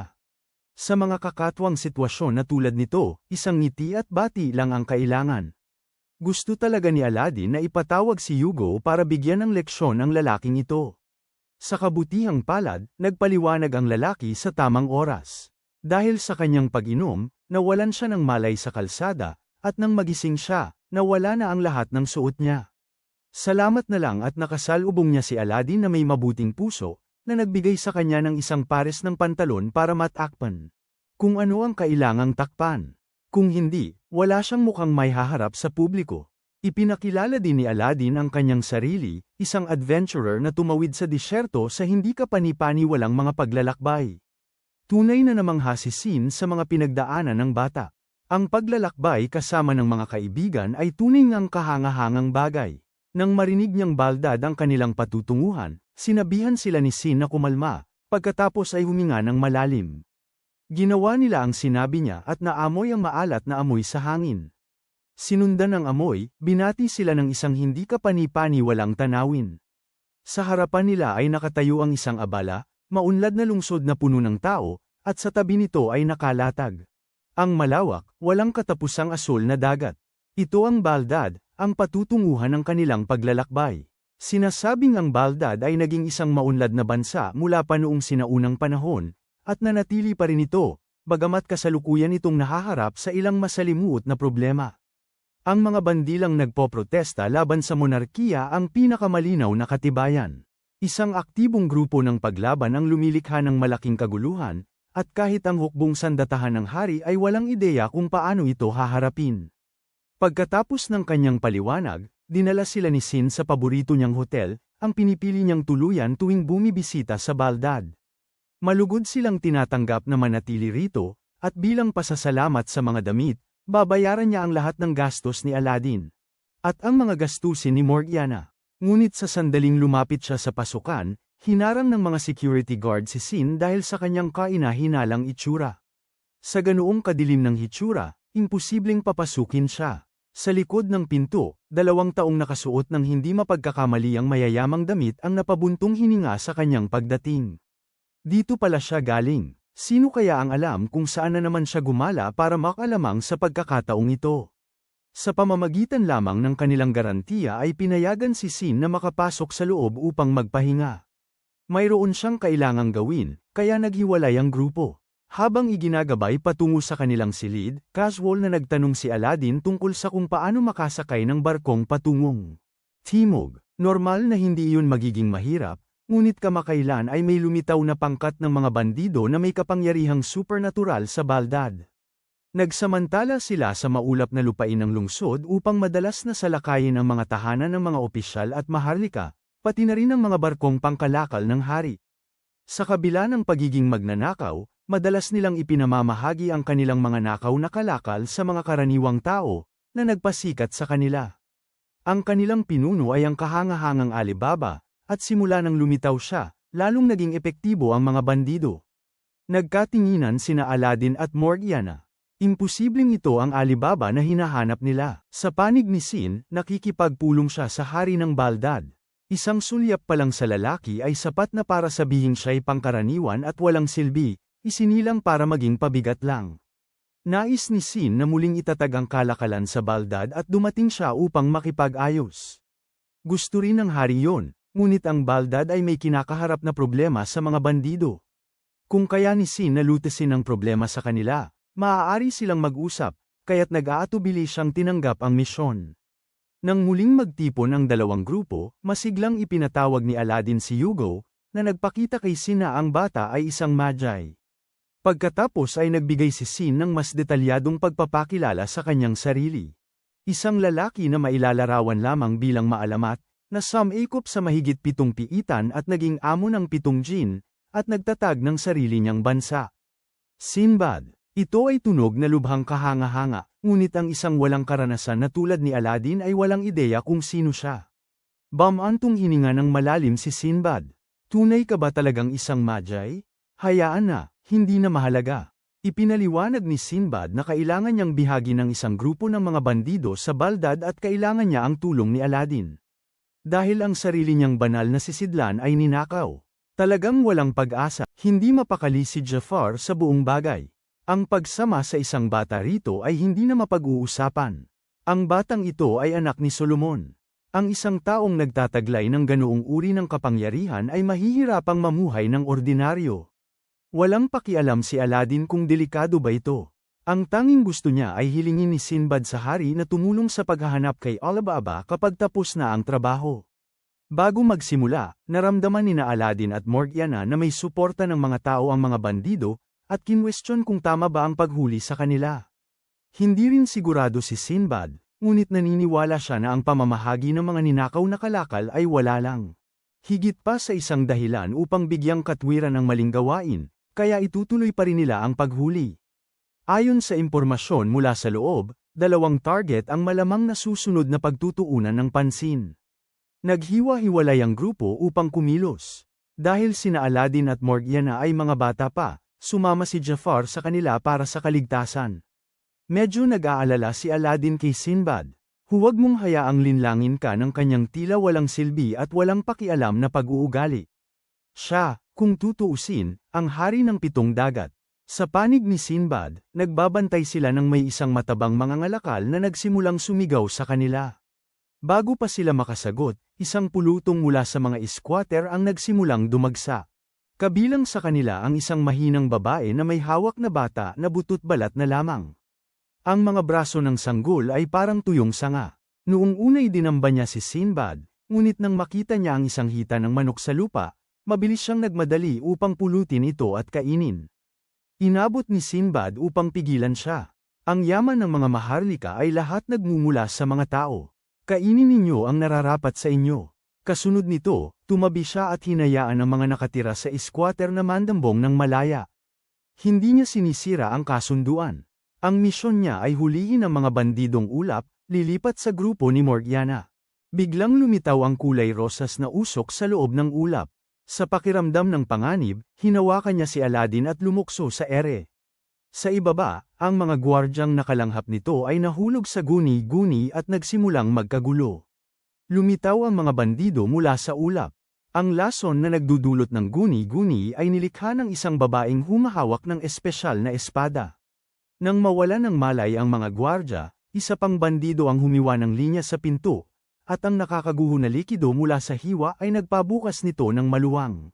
Sa mga kakatwang sitwasyon na tulad nito, isang ngiti at bati lang ang kailangan. Gusto talaga ni Aladdin na ipatawag si Hugo para bigyan ng leksyon ang lalaking ito. Sa kabutihang palad, nagpaliwanag ang lalaki sa tamang oras. Dahil sa kanyang pag-inom, nawalan siya ng malay sa kalsada, at nang magising siya, nawala na ang lahat ng suot niya. Salamat na lang at nakasalubong niya si Aladdin na may mabuting puso, na nagbigay sa kanya ng isang pares ng pantalon para matakpan. Kung ano ang kailangang takpan. Kung hindi, wala siyang mukhang may haharap sa publiko. Ipinakilala din ni Aladdin ang kanyang sarili, isang adventurer na tumawid sa disyerto sa hindi kapani-paniwalang mga paglalakbay. Tunay na namang hasisin sa mga pinagdaanan ng bata. Ang paglalakbay kasama ng mga kaibigan ay tunay ngang kahangahangang bagay. Nang marinig niyang Baldad ang kanilang patutunguhan, sinabihan sila ni Sin na kumalma, pagkatapos ay huminga ng malalim. Ginawa nila ang sinabi niya at naamoy ang maalat na amoy sa hangin. Sinundan ng amoy, binati sila ng isang hindi kapani-paniwalang tanawin. Sa harapan nila ay nakatayo ang isang abala, maunlad na lungsod na puno ng tao, at sa tabi nito ay nakalatag ang malawak, walang katapusang asul na dagat. Ito ang Baldad, ang patutunguhan ng kanilang paglalakbay. Sinasabing ang Baldad ay naging isang maunlad na bansa mula pa noong sinaunang panahon, at nanatili pa rin ito, bagamat kasalukuyan itong nahaharap sa ilang masalimuot na problema. Ang mga bandilang nagpoprotesta laban sa monarkiya ang pinakamalinaw na katibayan. Isang aktibong grupo ng paglaban ang lumilikha ng malaking kaguluhan, at kahit ang hukbong sandatahan ng hari ay walang ideya kung paano ito haharapin. Pagkatapos ng kanyang paliwanag, dinala sila ni Sin sa paborito niyang hotel, ang pinipili niyang tuluyan tuwing bumibisita sa Baldad. Malugod silang tinatanggap na manatili rito, at bilang pasasalamat sa mga damit, babayaran niya ang lahat ng gastos ni Aladdin. At ang mga gastusin ni Morgiana. Ngunit sa sandaling lumapit siya sa pasukan, hinarang ng mga security guard si Sin dahil sa kanyang kaina-hinalang itsura. Sa ganoong kadilim ng hitsura, imposibleng papasukin siya. Sa likod ng pinto, 2 taong nakasuot ng hindi mapagkakamali ang mayayamang damit ang napabuntong hininga sa kanyang pagdating. Dito pala siya galing. Sino kaya ang alam kung saan na naman siya gumala para makalamang sa pagkakataong ito? Sa pamamagitan lamang ng kanilang garantiya ay pinayagan si Sin na makapasok sa loob upang magpahinga. Mayroon siyang kailangang gawin, kaya naghiwalay ang grupo. Habang iginagabay patungo sa kanilang silid, casual na nagtanong si Aladdin tungkol sa kung paano makasakay ng barkong patungong Timog. Normal na hindi iyon magiging mahirap, ngunit kamakailan ay may lumitaw na pangkat ng mga bandido na may kapangyarihang supernatural sa Baldad. Nagsamantala sila sa maulap na lupain ng lungsod upang madalas na salakayin ang mga tahanan ng mga opisyal at maharlika, pati na rin ang mga barkong pangkalakal ng hari. Sa kabila ng pagiging magnanakaw, madalas nilang ipinamamahagi ang kanilang mga nakaw na kalakal sa mga karaniwang tao, na nagpasikat sa kanila. Ang kanilang pinuno ay ang kahangahangang Alibaba, at simula nang lumitaw siya, lalong naging epektibo ang mga bandido. Nagkatinginan sina Aladdin at Morgiana. Imposibleng ito ang Alibaba na hinahanap nila. Sa panig ni Sin, nakikipagpulong siya sa hari ng Baldad. Isang sulyap pa lang sa lalaki ay sapat na para sabihing siya'y pangkaraniwan at walang silbi, isinilang para maging pabigat lang. Nais ni Sin na muling itatag ang kalakalan sa Baldad at dumating siya upang makipag-ayos. Gusto rin ng hari yon, ngunit ang Baldad ay may kinakaharap na problema sa mga bandido. Kung kaya ni Sin na lutasin ang problema sa kanila, maaari silang mag-usap, kaya't nag-aatubili siyang tinanggap ang misyon. Nang muling magtipon ang dalawang grupo, masiglang ipinatawag ni Aladdin si Hugo, na nagpakita kay Sin na ang bata ay isang magi. Pagkatapos ay nagbigay si Sin ng mas detalyadong pagpapakilala sa kanyang sarili. Isang lalaki na mailalarawan lamang bilang maalamat, na sumikop sa mahigit 7 piitan at naging amo ng 7 jin, at nagtatag ng sarili niyang bansa. Sinbad. Ito ay tunog na lubhang kahanga-hanga, ngunit ang isang walang karanasan na tulad ni Aladdin ay walang ideya kung sino siya. Bamantong hininga ng malalim si Sinbad. Tunay ka ba talagang isang magi? Hayaan na, hindi na mahalaga. Ipinaliwanag ni Sinbad na kailangan niyang bihagi ng isang grupo ng mga bandido sa Baldad at kailangan niya ang tulong ni Aladdin. Dahil ang sarili niyang banal na sisidlan ay ninakaw. Talagang walang pag-asa, hindi mapakali si Jafar sa buong bagay. Ang pagsama sa isang bata rito ay hindi na mapag-uusapan. Ang batang ito ay anak ni Solomon. Ang isang taong nagtataglay ng ganoong uri ng kapangyarihan ay mahihirapang mamuhay ng ordinaryo. Walang pakialam si Aladdin kung delikado ba ito. Ang tanging gusto niya ay hilingin ni Sinbad sa hari na tumulong sa paghahanap kay Alibaba kapag tapos na ang trabaho. Bago magsimula, naramdaman ni Aladdin at Morgiana na may suporta ng mga tao ang mga bandido, at kinwestiyon kung tama ba ang paghuli sa kanila. Hindi rin sigurado si Sinbad, ngunit naniniwala siya na ang pamamahagi ng mga ninakaw na kalakal ay wala lang. Higit pa sa isang dahilan upang bigyang katwiran ang maling gawain, kaya itutuloy pa rin nila ang paghuli. Ayon sa impormasyon mula sa loob, 2 target ang malamang nasusunod na pagtutuunan ng pansin. Naghiwa-hiwalay ang grupo upang kumilos. Dahil sina Aladdin at Morgiana ay mga bata pa, sumama si Jafar sa kanila para sa kaligtasan. Medyo nag-aalala si Aladdin kay Sinbad. Huwag mong hayaang linlangin ka ng kanyang tila walang silbi at walang pakialam na pag-uugali. Siya, kung tutuusin, ang hari ng 7 dagat. Sa panig ni Sinbad, nagbabantay sila ng may isang matabang mangangalakal na nagsimulang sumigaw sa kanila. Bago pa sila makasagot, isang pulutong mula sa mga squatter ang nagsimulang dumagsa. Kabilang sa kanila ang isang mahinang babae na may hawak na bata na butot balat na lamang. Ang mga braso ng sanggol ay parang tuyong sanga. Noong una'y dinamba niya si Sinbad, ngunit nang makita niya ang isang hita ng manok sa lupa, mabilis siyang nagmadali upang pulutin ito at kainin. Inabot ni Sinbad upang pigilan siya. Ang yaman ng mga maharlika ay lahat nagmumula sa mga tao. Kainin ninyo ang nararapat sa inyo. Kasunod nito, tumabi siya at hinayaan ang mga nakatira sa squatter na mandambong ng malaya. Hindi niya sinisira ang kasunduan. Ang misyon niya ay hulihin ang mga bandidong ulap, lilipat sa grupo ni Morgiana. Biglang lumitaw ang kulay rosas na usok sa loob ng ulap. Sa pakiramdam ng panganib, hinawakan niya si Aladdin at lumukso sa ere. Sa ibaba, ang mga gwardyang nakalanghap nito ay nahulog sa guni-guni at nagsimulang magkagulo. Lumitaw ang mga bandido mula sa ulap. Ang lason na nagdudulot ng guni-guni ay nilikha ng isang babaeng humahawak ng espesyal na espada. Nang mawala ng malay ang mga gwardya, isa pang bandido ang humiwa ng linya sa pinto, at ang nakakaguho na likido mula sa hiwa ay nagpabukas nito ng maluwang.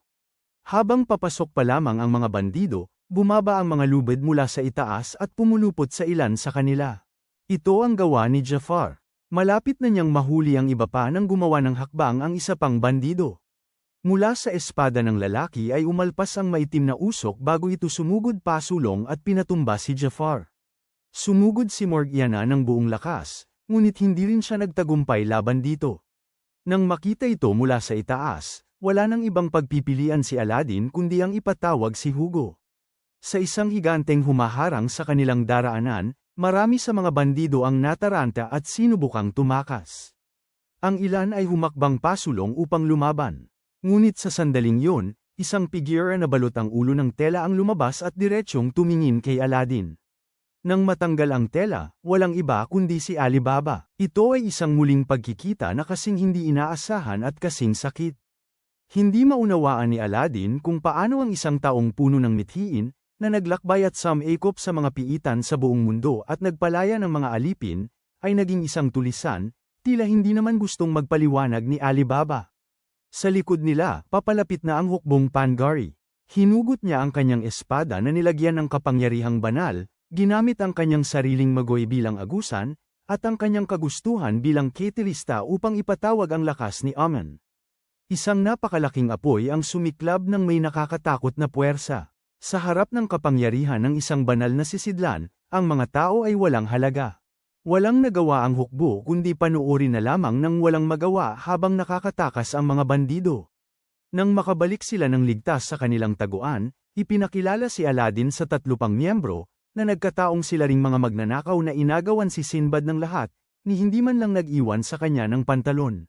Habang papasok pa lamang ang mga bandido, bumaba ang mga lubid mula sa itaas at pumulupot sa ilan sa kanila. Ito ang gawa ni Jafar. Malapit na niyang mahuli ang iba pa nang gumawa ng hakbang ang isa pang bandido. Mula sa espada ng lalaki ay umalpas ang maitim na usok bago ito sumugod pasulong at pinatumba si Jafar. Sumugod si Morgiana ng buong lakas, ngunit hindi rin siya nagtagumpay laban dito. Nang makita ito mula sa itaas, wala nang ibang pagpipilian si Aladdin kundi ang ipatawag si Hugo. Sa isang higanteng humaharang sa kanilang daraanan, marami sa mga bandido ang nataranta at sinubukang tumakas. Ang ilan ay humakbang pasulong upang lumaban. Ngunit sa sandaling yun, isang figure na balot ang ulo ng tela ang lumabas at diretsyong tumingin kay Aladdin. Nang matanggal ang tela, walang iba kundi si Alibaba. Ito ay isang muling pagkikita na kasing hindi inaasahan at kasing sakit. Hindi maunawaan ni Aladdin kung paano ang isang taong puno ng mithiin, na naglakbay at sumikop sa mga piitan sa buong mundo at nagpalaya ng mga alipin, ay naging isang tulisan, tila hindi naman gustong magpaliwanag ni Alibaba. Sa likod nila, papalapit na ang hukbong Panggari. Hinugot niya ang kanyang espada na nilagyan ng kapangyarihang banal, ginamit ang kanyang sariling magoy bilang agusan, at ang kanyang kagustuhan bilang catalysta upang ipatawag ang lakas ni Amen. Isang napakalaking apoy ang sumiklab ng may nakakatakot na puwersa. Sa harap ng kapangyarihan ng isang banal na sisidlan, ang mga tao ay walang halaga. Walang nagawa ang hukbo kundi panuorin na lamang ng walang magawa habang nakakatakas ang mga bandido. Nang makabalik sila ng ligtas sa kanilang taguan, ipinakilala si Aladdin sa 3 pang miyembro, na nagkataong sila ring mga magnanakaw na inagawan si Sinbad ng lahat, ni hindi man lang nag-iwan sa kanya ng pantalon.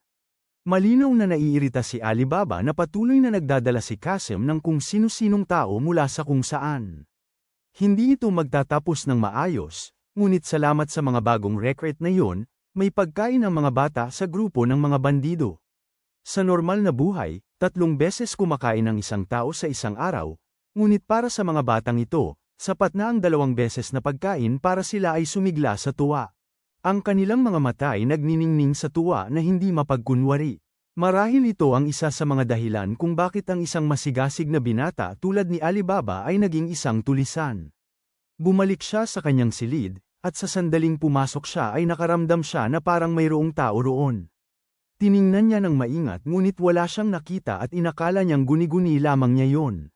Malinaw na naiirita si Alibaba na patuloy na nagdadala si Qasim ng kung sino-sinong tao mula sa kung saan. Hindi ito magtatapos ng maayos, ngunit salamat sa mga bagong recruit na yon, may pagkain ang mga bata sa grupo ng mga bandido. Sa normal na buhay, 3 beses kumakain ang isang tao sa isang araw, ngunit para sa mga batang ito, sapat na ang 2 beses na pagkain para sila ay sumigla sa tuwa. Ang kanilang mga mata ay nagniningning sa tuwa na hindi mapagkunwari. Marahil ito ang isa sa mga dahilan kung bakit ang isang masigasig na binata tulad ni Alibaba ay naging isang tulisan. Bumalik siya sa kanyang silid, at sa sandaling pumasok siya ay nakaramdam siya na parang mayroong tao roon. Tiningnan niya ng maingat ngunit wala siyang nakita at inakala niyang guni-guni lamang niya yon.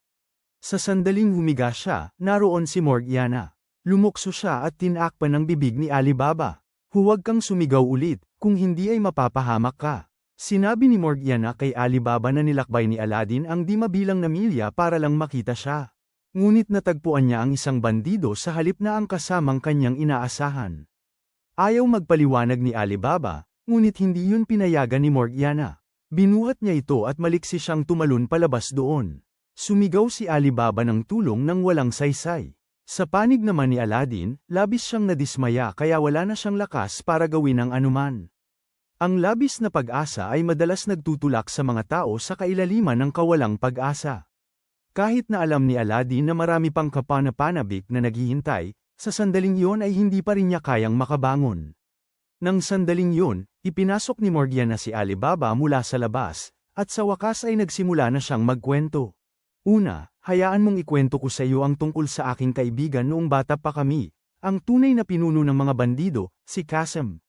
Sa sandaling humiga siya, naroon si Morgiana. Lumukso siya at tinakpan ng bibig ni Alibaba. Huwag kang sumigaw ulit, kung hindi ay mapapahamak ka. Sinabi ni Morgiana kay Alibaba na nilakbay ni Aladdin ang di mabilang na milya para lang makita siya. Ngunit natagpuan niya ang isang bandido sa halip na ang kasamang kanyang inaasahan. Ayaw magpaliwanag ni Alibaba, ngunit hindi yun pinayagan ni Morgiana. Binuhat niya ito at maliksi siyang tumalon palabas doon. Sumigaw si Alibaba ng tulong nang walang saysay. Sa panig naman ni Aladdin, labis siyang nadismaya kaya wala na siyang lakas para gawin ang anuman. Ang labis na pag-asa ay madalas nagtutulak sa mga tao sa kailaliman ng kawalang pag-asa. Kahit na alam ni Aladdin na marami pang kapanapanabik na naghihintay, sa sandaling iyon ay hindi pa rin niya kayang makabangon. Nang sandaling yun, ipinasok ni Morgiana si Alibaba mula sa labas, at sa wakas ay nagsimula na siyang magkwento. Una, hayaan mong ikwento ko sa iyo ang tungkol sa aking kaibigan noong bata pa kami, ang tunay na pinuno ng mga bandido, si Kasem.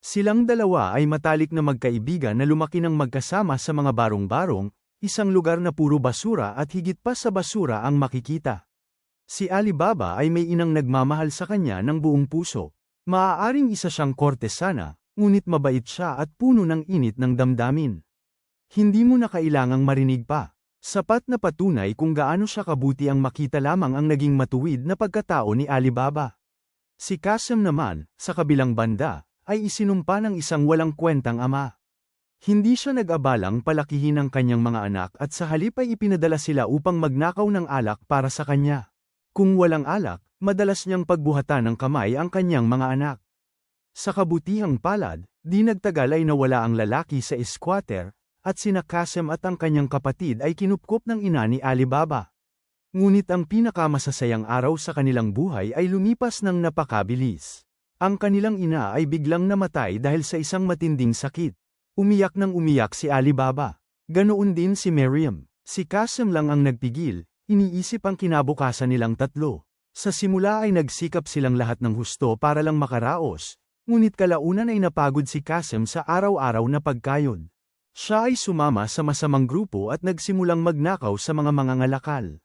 Silang dalawa ay matalik na magkaibigan na lumaki ng magkasama sa mga barong-barong, isang lugar na puro basura at higit pa sa basura ang makikita. Si Alibaba ay may inang nagmamahal sa kanya ng buong puso. Maaaring isa siyang kortesana, ngunit mabait siya at puno ng init ng damdamin. Hindi mo na kailangang marinig pa. Sapat na patunay kung gaano siya kabuti ang makita lamang ang naging matuwid na pagkatao ni Alibaba. Si Kasem naman, sa kabilang banda, ay isinumpa ng isang walang kwentang ama. Hindi siya nag-abalang palakihin ang kanyang mga anak at sa halip ay ipinadala sila upang magnakaw ng alak para sa kanya. Kung walang alak, madalas niyang pagbuhatan ng kamay ang kanyang mga anak. Sa kabutihang palad, di nagtagal ay nawala ang lalaki sa squatter, at sina Kasem at ang kanyang kapatid ay kinupkop ng ina ni Alibaba. Ngunit ang pinakamasasayang araw sa kanilang buhay ay lumipas ng napakabilis. Ang kanilang ina ay biglang namatay dahil sa isang matinding sakit. Umiyak ng umiyak si Alibaba. Ganoon din si Miriam. Si Kasem lang ang nagpigil, iniisip ang kinabukasan nilang tatlo. Sa simula ay nagsikap silang lahat ng husto para lang makaraos, ngunit kalaunan ay napagod si Kasem sa araw-araw na pagkayod. Siya ay sumama sa masamang grupo at nagsimulang magnakaw sa mga mangangalakal.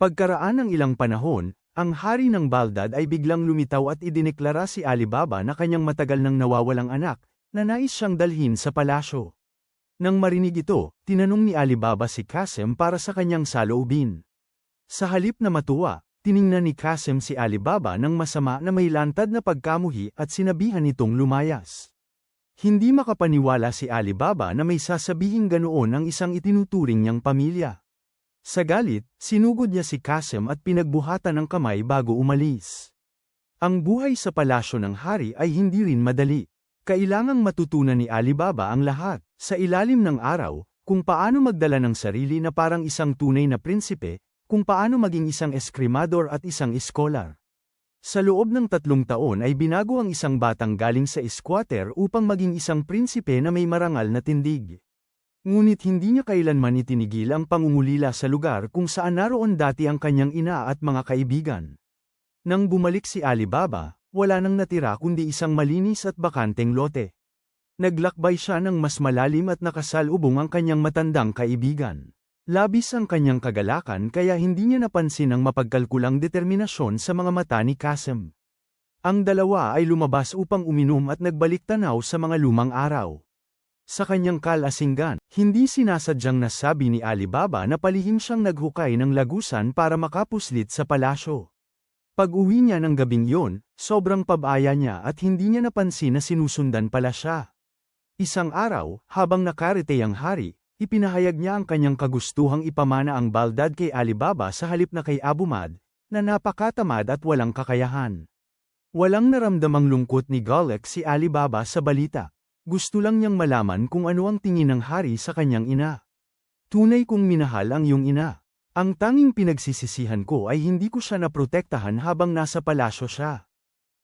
Pagkaraan ng ilang panahon, ang hari ng Baldad ay biglang lumitaw at idineklara si Alibaba na kanyang matagal nang nawawalang anak, na nais siyang dalhin sa palasyo. Nang marinig ito, tinanong ni Alibaba si Kasem para sa kanyang saloobin. Sa halip na matuwa, tiningnan ni Kasem si Alibaba ng masama na may lantad na pagkamuhi at sinabihan nitong lumayas. Hindi makapaniwala si Alibaba na may sasabihing ganoon ang isang itinuturing niyang pamilya. Sa galit, sinugod niya si Kasem at pinagbuhatan ng kamay bago umalis. Ang buhay sa palasyo ng hari ay hindi rin madali. Kailangang matutunan ni Alibaba ang lahat, sa ilalim ng araw, kung paano magdala ng sarili na parang isang tunay na prinsipe, kung paano maging isang eskrimador at isang iskolar. Sa loob ng 3 taon ay binago ang isang batang galing sa squatter upang maging isang prinsipe na may marangal na tindig. Ngunit hindi niya kailanman itinigil ang pangungulila sa lugar kung saan naroon dati ang kanyang ina at mga kaibigan. Nang bumalik si Alibaba, wala nang natira kundi isang malinis at bakanteng lote. Naglakbay siya ng mas malalim at nakasalubong ang kanyang matandang kaibigan. Labis ang kanyang kagalakan kaya hindi niya napansin ang mapagkalkulang determinasyon sa mga mata ni Kasem. Ang dalawa ay lumabas upang uminom at nagbalik tanaw sa mga lumang araw. Sa kanyang kalasinggan, hindi sinasadyang nasabi ni Alibaba na palihim siyang naghukay ng lagusan para makapuslit sa palasyo. Pag-uwi niya ng gabing yon, sobrang pabaya niya at hindi niya napansin na sinusundan pala siya. Isang araw, habang nakarete ang hari, ipinahayag niya ang kanyang kagustuhang ipamana ang Baldad kay Alibaba sa halip na kay Abumad, na napakatamad at walang kakayahan. Walang naramdamang lungkot ni Golek si Alibaba sa balita. Gusto lang niyang malaman kung ano ang tingin ng hari sa kanyang ina. Tunay kong minahal ang iyong ina. Ang tanging pinagsisisihan ko ay hindi ko siya naprotektahan habang nasa palasyo siya.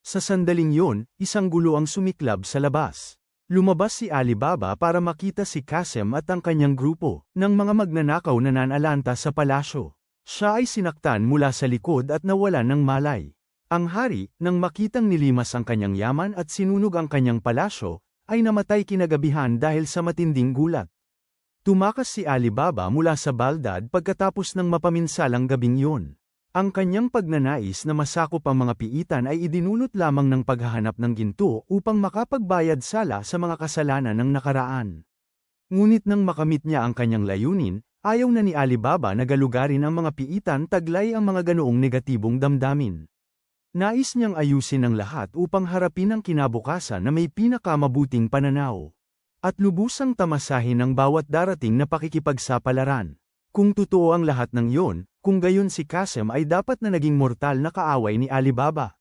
Sa sandaling yon, isang gulo ang sumiklab sa labas. Lumabas si Alibaba para makita si Kasem at ang kanyang grupo ng mga magnanakaw na nanalanta sa palasyo. Siya ay sinaktan mula sa likod at nawalan ng malay. Ang hari, nang makitang nilimas ang kanyang yaman at sinunog ang kanyang palasyo, ay namatay kinagabihan dahil sa matinding gulat. Tumakas si Alibaba mula sa Baldad pagkatapos ng mapaminsalang gabing yun. Ang kanyang pagnanais na masakop ang mga piitan ay idinulot lamang ng paghahanap ng ginto upang makapagbayad sala sa mga kasalanan ng nakaraan. Ngunit nang makamit niya ang kanyang layunin, ayaw na ni Alibaba na galugarin ang mga piitan taglay ang mga ganoong negatibong damdamin. Nais niyang ayusin ang lahat upang harapin ang kinabukasan na may pinakamabuting pananaw. At lubusang tamasahin ang bawat darating na pakikipagsapalaran. Kung totoo ang lahat ng yon, kung gayon si Kasem ay dapat na naging mortal na kaaway ni Alibaba.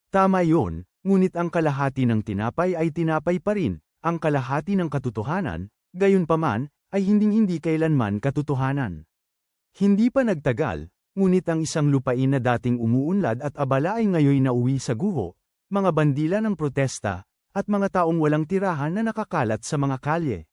Tama yon, ngunit ang kalahati ng tinapay ay tinapay pa rin, ang kalahati ng katotohanan, gayunpaman, ay hinding-hindi kailanman katotohanan. Hindi pa nagtagal, ngunit ang isang lupain na dating umuunlad at abala ay ngayoy nauwi sa guho, mga bandila ng protesta, at mga taong walang tirahan na nakakalat sa mga kalye.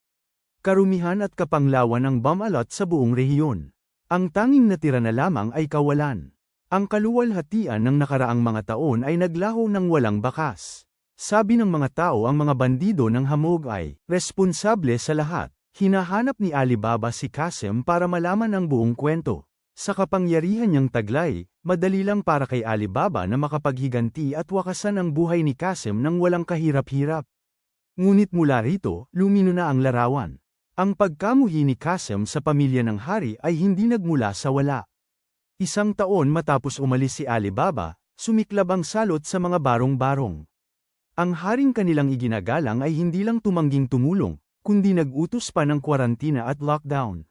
Karumihan at kapanglawan ang bumalot sa buong rehiyon. Ang tanging natira na lamang ay kawalan. Ang kaluwalhatian ng nakaraang mga taon ay naglaho ng walang bakas. Sabi ng mga tao ang mga bandido ng Hamog ay responsable sa lahat. Hinahanap ni Alibaba si Qasim para malaman ang buong kwento. Sa kapangyarihan niyang taglay, madali lang para kay Alibaba na makapaghiganti at wakasan ang buhay ni Qasim nang walang kahirap-hirap. Ngunit mula rito, lumino na ang larawan. Ang pagkamuhi ni Qasim sa pamilya ng hari ay hindi nagmula sa wala. Isang taon matapos umalis si Alibaba, sumiklab ang salot sa mga barong-barong. Ang haring kanilang iginagalang ay hindi lang tumangging tumulong, kundi nag-utos pa ng kwarantina at lockdown.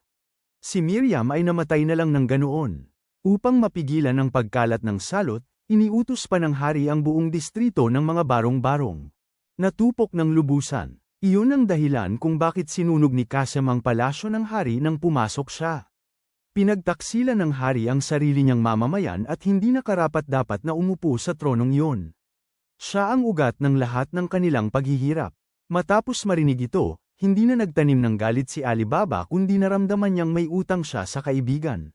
Si Miriam ay namatay na lang ng ganoon. Upang mapigilan ang pagkalat ng salot, iniutos pa ng hari ang buong distrito ng mga barong-barong. Natupok ng lubusan. Iyon ang dahilan kung bakit sinunog ni Qasim ang palasyo ng hari nang pumasok siya. Pinagtaksila ng hari ang sarili niyang mamamayan at hindi na karapat-dapat na umupo sa tronong iyon. Siya ang ugat ng lahat ng kanilang paghihirap. Matapos marinig ito, hindi na nagtanim ng galit si Alibaba kundi naramdaman niyang may utang siya sa kaibigan.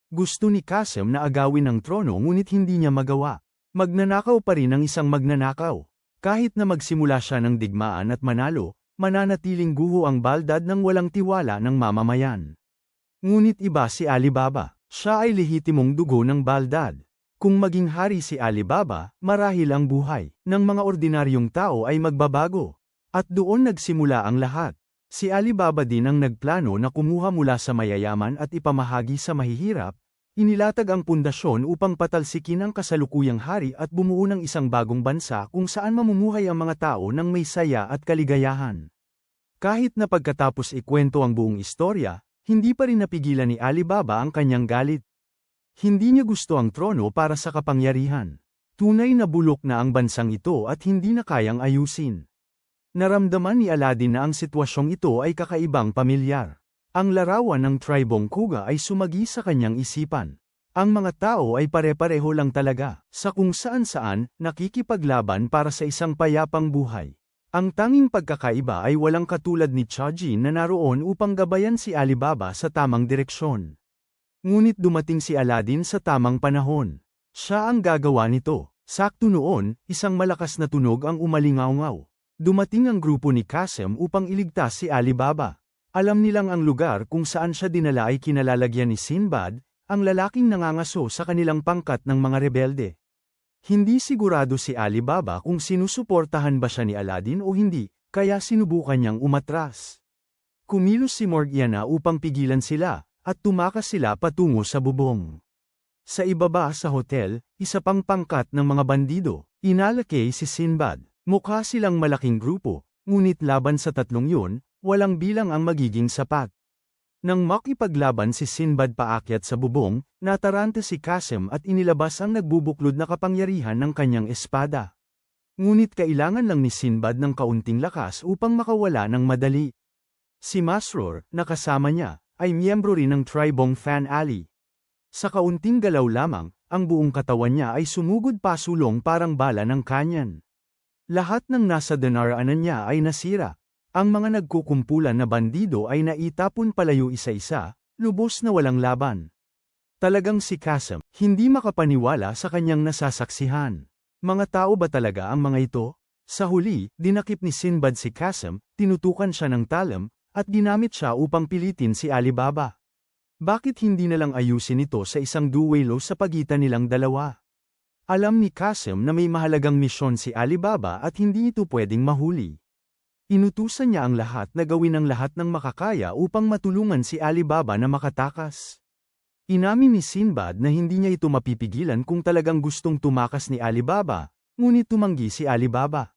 Gusto ni Qasim na agawin ang trono ngunit hindi niya magawa. Magnanakaw pa rin ang isang magnanakaw. Kahit na magsimula siya ng digmaan at manalo, mananatiling guho ang baldad ng walang tiwala ng mamamayan. Ngunit iba si Alibaba. Siya ay lehitimong dugo ng baldad. Kung maging hari si Alibaba, marahil ang buhay ng mga ordinaryong tao ay magbabago. At doon nagsimula ang lahat. Si Alibaba din ang nagplano na kumuha mula sa mayayaman at ipamahagi sa mahihirap, inilatag ang pundasyon upang patalsikin ang kasalukuyang hari at bumuo ng isang bagong bansa kung saan mamumuhay ang mga tao ng may saya at kaligayahan. Kahit na pagkatapos ikwento ang buong istorya, hindi pa rin napigilan ni Alibaba ang kanyang galit. Hindi niya gusto ang trono para sa kapangyarihan. Tunay na bulok na ang bansang ito at hindi na kayang ayusin. Naramdaman ni Aladdin na ang sitwasyong ito ay kakaibang pamilyar. Ang larawan ng tribong Kuga ay sumagi sa kanyang isipan. Ang mga tao ay pare-pareho lang talaga, sa kung saan-saan, nakikipaglaban para sa isang payapang buhay. Ang tanging pagkakaiba ay walang katulad ni Chajin na naroon upang gabayan si Alibaba sa tamang direksyon. Ngunit dumating si Aladdin sa tamang panahon. Siya ang gagawa nito. Sakto noon, isang malakas na tunog ang umalingaw-ngaw. Dumating ang grupo ni Qasim upang iligtas si Alibaba. Alam nilang ang lugar kung saan siya dinala ay kinalalagyan ni Sinbad, ang lalaking nangangaso sa kanilang pangkat ng mga rebelde. Hindi sigurado si Alibaba kung sinusuportahan ba siya ni Aladdin o hindi, kaya sinubukan niyang umatras. Kumilos si Morgiana upang pigilan sila, at tumakas sila patungo sa bubong. Sa ibaba sa hotel, isa pang pangkat ng mga bandido, inalakay si Sinbad. Mukha silang malaking grupo, ngunit laban sa tatlong yun, walang bilang ang magiging sapat. Nang makipaglaban si Sinbad paakyat sa bubong, nataranta si Qasim at inilabas ang nagbubuklod na kapangyarihan ng kanyang espada. Ngunit kailangan lang ni Sinbad ng kaunting lakas upang makawala ng madali. Si Masrur, na kasama niya, ay miyembro rin ng tribong Fan Ali. Sa kaunting galaw lamang, ang buong katawan niya ay sumugod pasulong parang bala ng kanyan. Lahat ng nasa dinaraanan niya ay nasira. Ang mga nagkukumpulan na bandido ay naitapon palayo isa-isa, lubos na walang laban. Talagang si Qasim, hindi makapaniwala sa kanyang nasasaksihan. Mga tao ba talaga ang mga ito? Sa huli, dinakip ni Sinbad si Qasim, tinutukan siya ng talam, at ginamit siya upang pilitin si Alibaba. Bakit hindi na lang ayusin ito sa isang duelo sa pagitan nilang dalawa? Alam ni Qasim na may mahalagang misyon si Alibaba at hindi ito pwedeng mahuli. Inutusan niya ang lahat na gawin ang lahat ng makakaya upang matulungan si Alibaba na makatakas. Inamin ni Sinbad na hindi niya ito mapipigilan kung talagang gustong tumakas ni Alibaba, ngunit tumanggi si Alibaba.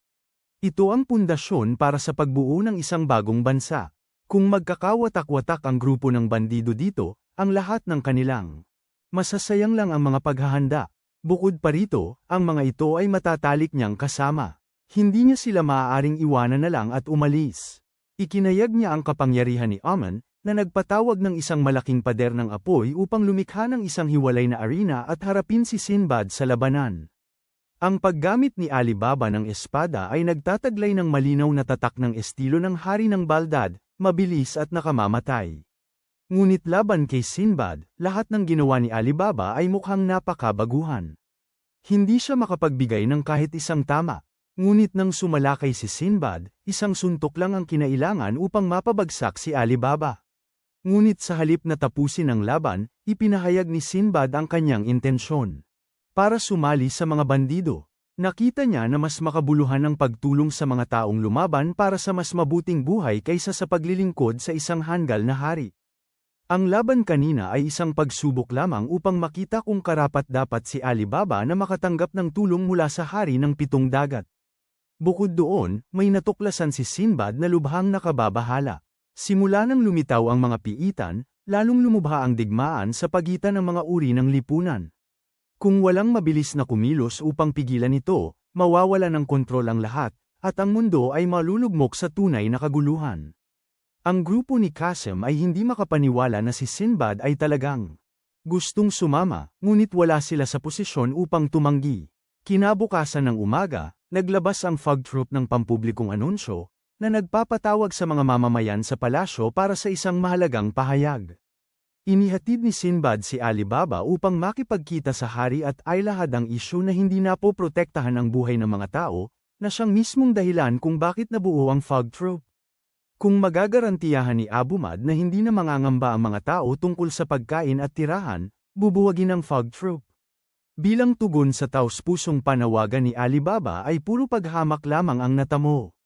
Ito ang pundasyon para sa pagbuo ng isang bagong bansa. Kung magkakawatak-watak ang grupo ng bandido dito, ang lahat ng kanilang masasayang lang ang mga paghahanda. Bukod pa rito, ang mga ito ay matatalik niyang kasama. Hindi niya sila maaaring iwanan na lang at umalis. Ikinayag niya ang kapangyarihan ni Aman, na nagpatawag ng isang malaking pader ng apoy upang lumikha ng isang hiwalay na arena at harapin si Sinbad sa labanan. Ang paggamit ni Alibaba ng espada ay nagtataglay ng malinaw na tatak ng estilo ng hari ng Baldad, mabilis at nakamamatay. Ngunit laban kay Sinbad, lahat ng ginawa ni Alibaba ay mukhang napakabaguhan. Hindi siya makapagbigay ng kahit isang tama. Ngunit nang sumalakay si Sinbad, isang suntok lang ang kinailangan upang mapabagsak si Alibaba. Ngunit sa halip na tapusin ang laban, ipinahayag ni Sinbad ang kanyang intensyon. Para sumali sa mga bandido. Nakita niya na mas makabuluhan ang pagtulong sa mga taong lumaban para sa mas mabuting buhay kaysa sa paglilingkod sa isang hanggal na hari. Ang laban kanina ay isang pagsubok lamang upang makita kung karapat-dapat si Alibaba na makatanggap ng tulong mula sa hari ng pitong dagat. Bukod doon, may natuklasan si Sinbad na lubhang nakababahala. Simula nang lumitaw ang mga piitan, lalong lumubha ang digmaan sa pagitan ng mga uri ng lipunan. Kung walang mabilis na kumilos upang pigilan ito, mawawala ng kontrol ang lahat, at ang mundo ay malulugmok sa tunay na kaguluhan. Ang grupo ni Qasim ay hindi makapaniwala na si Sinbad ay talagang gustong sumama, ngunit wala sila sa posisyon upang tumanggi. Kinabukasan ng umaga, naglabas ang fog troop ng pampublikong anunsyo, na nagpapatawag sa mga mamamayan sa palasyo para sa isang mahalagang pahayag. Inihatid ni Sinbad si Alibaba upang makipagkita sa hari at ailahad ang isyu na hindi napoprotektahan ang buhay ng mga tao, na siyang mismong dahilan kung bakit nabuo ang fog troop. Kung magagarantiyahan ni Abu Mad na hindi na mangangamba ang mga tao tungkol sa pagkain at tirahan, bubuwagin ang fog troop. Bilang tugon sa taos-pusong panawagan ni Alibaba ay puro paghamak lamang ang natamo.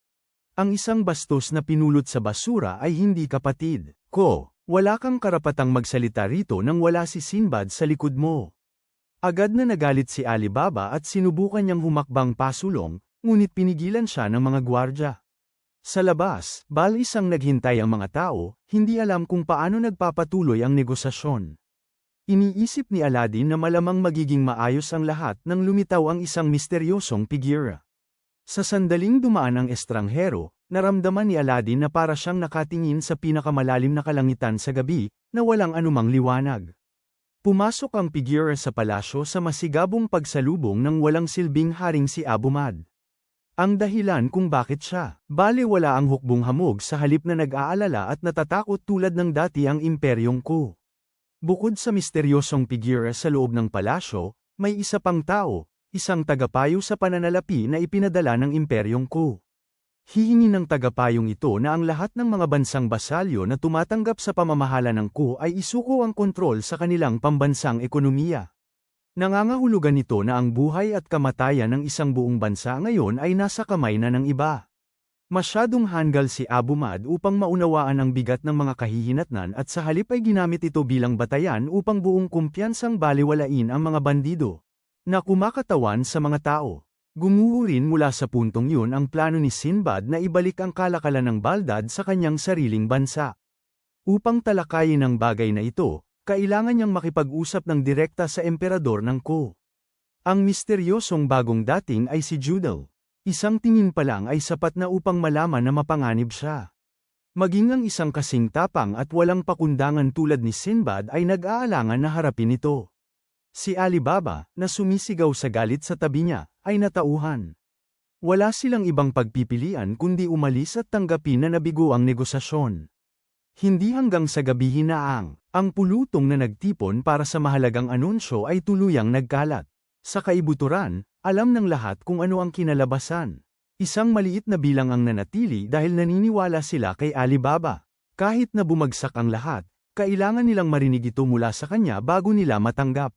Ang isang bastos na pinulot sa basura ay hindi kapatid ko. Wala kang karapatang magsalita rito nang wala si Sinbad sa likod mo. Agad na nagalit si Alibaba at sinubukan niyang humakbang pasulong, ngunit pinigilan siya ng mga gwardya. Sa labas, balis ang naghintay ang mga tao, hindi alam kung paano nagpapatuloy ang negosasyon. Iniisip ni Aladdin na malamang magiging maayos ang lahat nang lumitaw ang isang misteryosong figura. Sa sandaling dumaan ang estranghero, naramdaman ni Aladdin na para siyang nakatingin sa pinakamalalim na kalangitan sa gabi, na walang anumang liwanag. Pumasok ang figura sa palasyo sa masigabong pagsalubong ng walang silbing haring si Abu Mad. Ang dahilan kung bakit siya, baliwala ang hukbong hamog sa halip na nag-aalala at natatakot tulad ng dati ang imperyong Qu. Bukod sa misteryosong figura sa loob ng palasyo, may isa pang tao, isang tagapayo sa pananalapi na ipinadala ng imperyong Qu. Hihingi ng tagapayong ito na ang lahat ng mga bansang basalyo na tumatanggap sa pamamahala ng Qu ay isuko ang kontrol sa kanilang pambansang ekonomiya. Nangangahulugan nito na ang buhay at kamatayan ng isang buong bansa ngayon ay nasa kamay na ng iba. Masyadong hanggal si Abu Mad upang maunawaan ang bigat ng mga kahihinatnan at sa halip ay ginamit ito bilang batayan upang buong kumpiyansang baliwalain ang mga bandido na kumakatawan sa mga tao. Gumuho rin mula sa puntong yun ang plano ni Sinbad na ibalik ang kalakalan ng Baldad sa kanyang sariling bansa. Upang talakayin ang bagay na ito, kailangan niyang makipag-usap ng direkta sa emperador ng Qu. Ang misteryosong bagong dating ay si Judal. Isang tingin pa lang ay sapat na upang malaman na mapanganib siya. Maging ang isang kasing tapang at walang pakundangan tulad ni Sinbad ay nag-aalangan na harapin ito. Si Alibaba, na sumisigaw sa galit sa tabi niya, ay natauhan. Wala silang ibang pagpipilian kundi umalis at tanggapin na nabigo ang negosasyon. Hindi hanggang sa gabi ang pulutong na nagtipon para sa mahalagang anunsyo ay tuluyang nagkalat. Sa kaibuturan, alam ng lahat kung ano ang kinalabasan. Isang maliit na bilang ang nanatili dahil naniniwala sila kay Alibaba. Kahit na bumagsak ang lahat, kailangan nilang marinig ito mula sa kanya bago nila matanggap.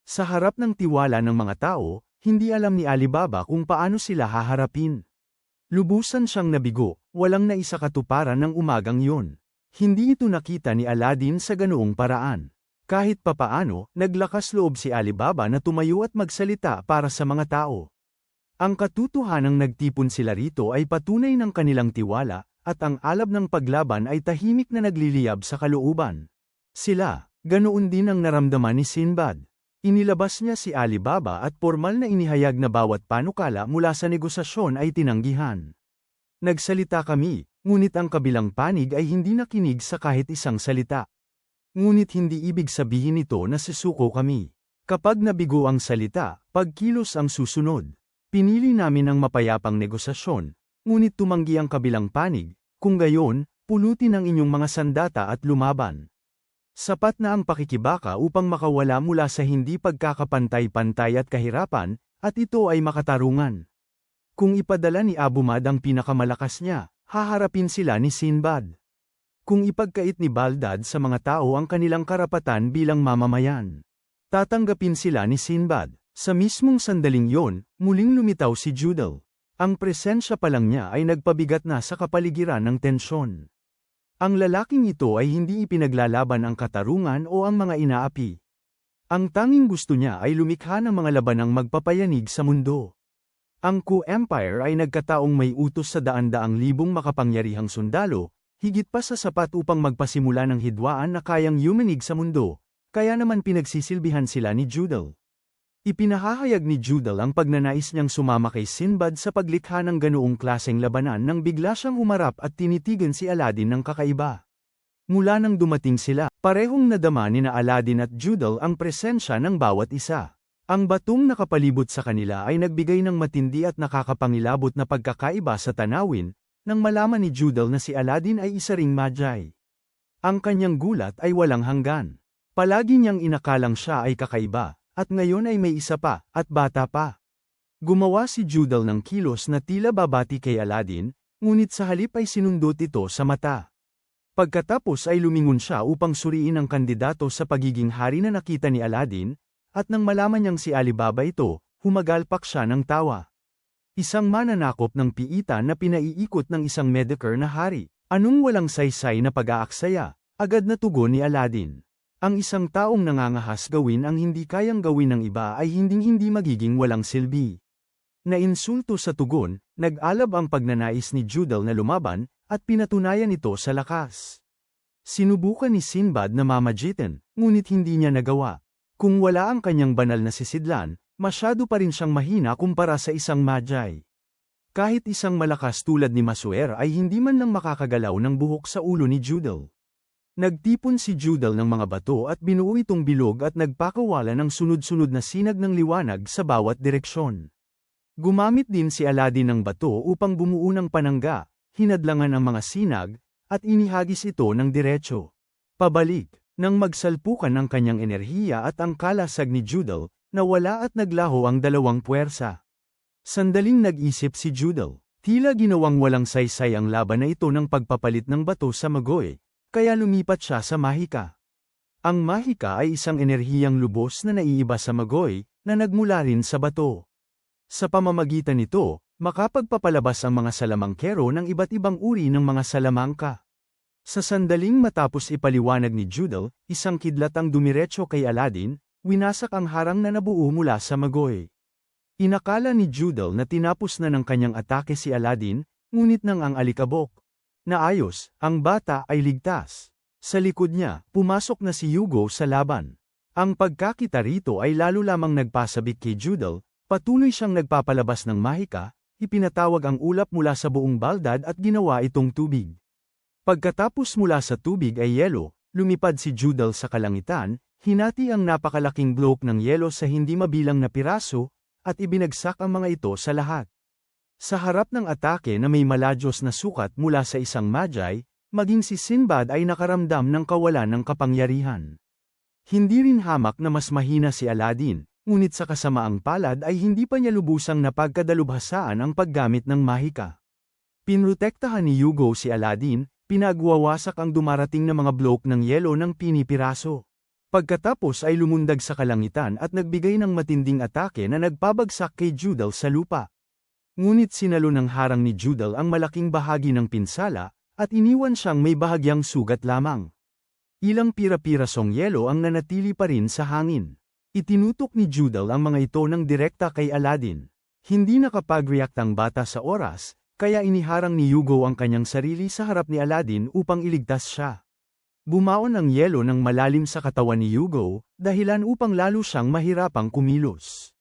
Sa harap ng tiwala ng mga tao, hindi alam ni Alibaba kung paano sila haharapin. Lubusan siyang nabigo, walang naisakatuparan ng umagang yun. Hindi ito nakita ni Aladdin sa ganoong paraan. Kahit papaano, naglakas loob si Alibaba na tumayo at magsalita para sa mga tao. Ang katotohanang nagtipon sila rito ay patunay ng kanilang tiwala, at ang alab ng paglaban ay tahimik na nagliliyab sa kalooban. Sila, ganoon din ang naramdaman ni Sinbad. Inilabas niya si Alibaba at formal na inihayag na bawat panukala mula sa negosasyon ay tinanggihan. Nagsalita kami, ngunit ang kabilang panig ay hindi nakinig sa kahit isang salita. Ngunit hindi ibig sabihin nito na susuko kami. Kapag nabigo ang salita, pagkilos ang susunod. Pinili namin ang mapayapang negosasyon, ngunit tumanggi ang kabilang panig, kung gayon, pulutin ang inyong mga sandata at lumaban. Sapat na ang pakikibaka upang makawala mula sa hindi pagkakapantay-pantay at kahirapan, at ito ay makatarungan. Kung ipadala ni Abu Mad ang pinakamalakas niya, haharapin sila ni Sinbad. Kung ipagkait ni Baldad sa mga tao ang kanilang karapatan bilang mamamayan, tatanggapin sila ni Sinbad. Sa mismong sandaling yon, muling lumitaw si Judal. Ang presensya pa lang niya ay nagpabigat na sa kapaligiran ng tensyon. Ang lalaking ito ay hindi ipinaglalaban ang katarungan o ang mga inaapi. Ang tanging gusto niya ay lumikha ng mga labanang magpapayanig sa mundo. Ang Ku Empire ay nagkataong may utos sa daan-daang libong makapangyarihang sundalo, higit pa sa sapat upang magpasimula ng hidwaan na kayang yumanig sa mundo. Kaya naman pinagsisilbihan sila ni Judal. Ipinahahayag ni Judal ang pagnanais niyang sumama kay Sinbad sa paglikha ng ganoong klaseng labanan nang bigla siyang humarap at tinitigan si Aladdin ng kakaiba. Mula nang dumating sila, parehong nadama ni na Aladdin at Judal ang presensya ng bawat isa. Ang batong nakapalibot sa kanila ay nagbigay ng matindi at nakakapangilabot na pagkakaiba sa tanawin, nang malaman ni Judal na si Aladdin ay isa ring Magi. Ang kanyang gulat ay walang hanggan. Palagi niyang inakalang siya ay kakaiba, at ngayon ay may isa pa, at bata pa. Gumawa si Judal ng kilos na tila babati kay Aladdin, ngunit sa halip ay sinundot ito sa mata. Pagkatapos ay lumingon siya upang suriin ang kandidato sa pagiging hari na nakita ni Aladdin, at nang malaman niyang si Alibaba ito, humagalpak siya ng tawa. Isang mananakop ng piitan na pinaiikot ng isang Medicare na hari. Anong walang saysay na pag-aaksaya? Agad na tugon ni Aladdin. Ang isang taong nangangahas gawin ang hindi kayang gawin ng iba ay hinding-hindi magiging walang silbi. Nainsulto sa tugon, nag-alab ang pagnanais ni Judal na lumaban, at pinatunayan ito sa lakas. Sinubukan ni Sinbad na mamagitan, ngunit hindi niya nagawa. Kung wala ang kanyang banal na sisidlan, masyado pa rin siyang mahina kumpara sa isang Magi. Kahit isang malakas tulad ni Masuer ay hindi man lang makakagalaw ng buhok sa ulo ni Judal. Nagtipon si Judal ng mga bato at binuo itong bilog at nagpakawala ng sunod-sunod na sinag ng liwanag sa bawat direksyon. Gumamit din si Aladdin ng bato upang bumuo ng panangga, hinadlangan ang mga sinag, at inihagis ito ng diretso. Pabalik, nang magsalpukan ang kanyang enerhiya at ang kalasag ni Judal, nawala at naglaho ang dalawang puwersa. Sandaling nag-isip si Judal, tila ginawang walang saysay ang laban na ito ng pagpapalit ng bato sa magoy. Kaya lumipat siya sa Mahika. Ang Mahika ay isang enerhiyang lubos na naiiba sa magoy, na nagmula rin sa bato. Sa pamamagitan nito, makapagpapalabas ang mga salamangkero ng iba't ibang uri ng mga salamangka. Sa sandaling matapos ipaliwanag ni Judal, isang kidlat ang dumiretso kay Aladdin, winasak ang harang na nabuo mula sa magoy. Inakala ni Judal na tinapos na ng kanyang atake si Aladdin, ngunit nang ang alikabok. Naayos, ang bata ay ligtas. Sa likod niya, pumasok na si Hugo sa laban. Ang pagkakita rito ay lalo lamang nagpasabik kay Judal, patuloy siyang nagpapalabas ng Mahika, ipinatawag ang ulap mula sa buong Baldad at ginawa itong tubig. Pagkatapos mula sa tubig ay yelo, lumipad si Judal sa kalangitan, hinati ang napakalaking bloke ng yelo sa hindi mabilang na piraso, at ibinagsak ang mga ito sa lahat. Sa harap ng atake na may maladyos na sukat mula sa isang Magi, maging si Sinbad ay nakaramdam ng kawalan ng kapangyarihan. Hindi rin hamak na mas mahina si Aladdin, ngunit sa kasamaang palad ay hindi pa niya lubusang napagkadalubhasaan ang paggamit ng Mahika. Pinrotektahan ni Hugo si Aladdin, pinagwawasak ang dumarating na mga bloke ng yelo ng pinipiraso. Pagkatapos ay lumundag sa kalangitan at nagbigay ng matinding atake na nagpabagsak kay Judal sa lupa. Ngunit sinalo ng harang ni Judal ang malaking bahagi ng pinsala, at iniwan siyang may bahagyang sugat lamang. Ilang pira-pirasong yelo ang nanatili pa rin sa hangin. Itinutok ni Judal ang mga ito ng direkta kay Aladdin. Hindi nakapag-react ang bata sa oras, kaya iniharang ni Hugo ang kanyang sarili sa harap ni Aladdin upang iligtas siya. Bumaon ang yelo ng malalim sa katawan ni Hugo, dahilan upang lalo siyang mahirapang kumilos.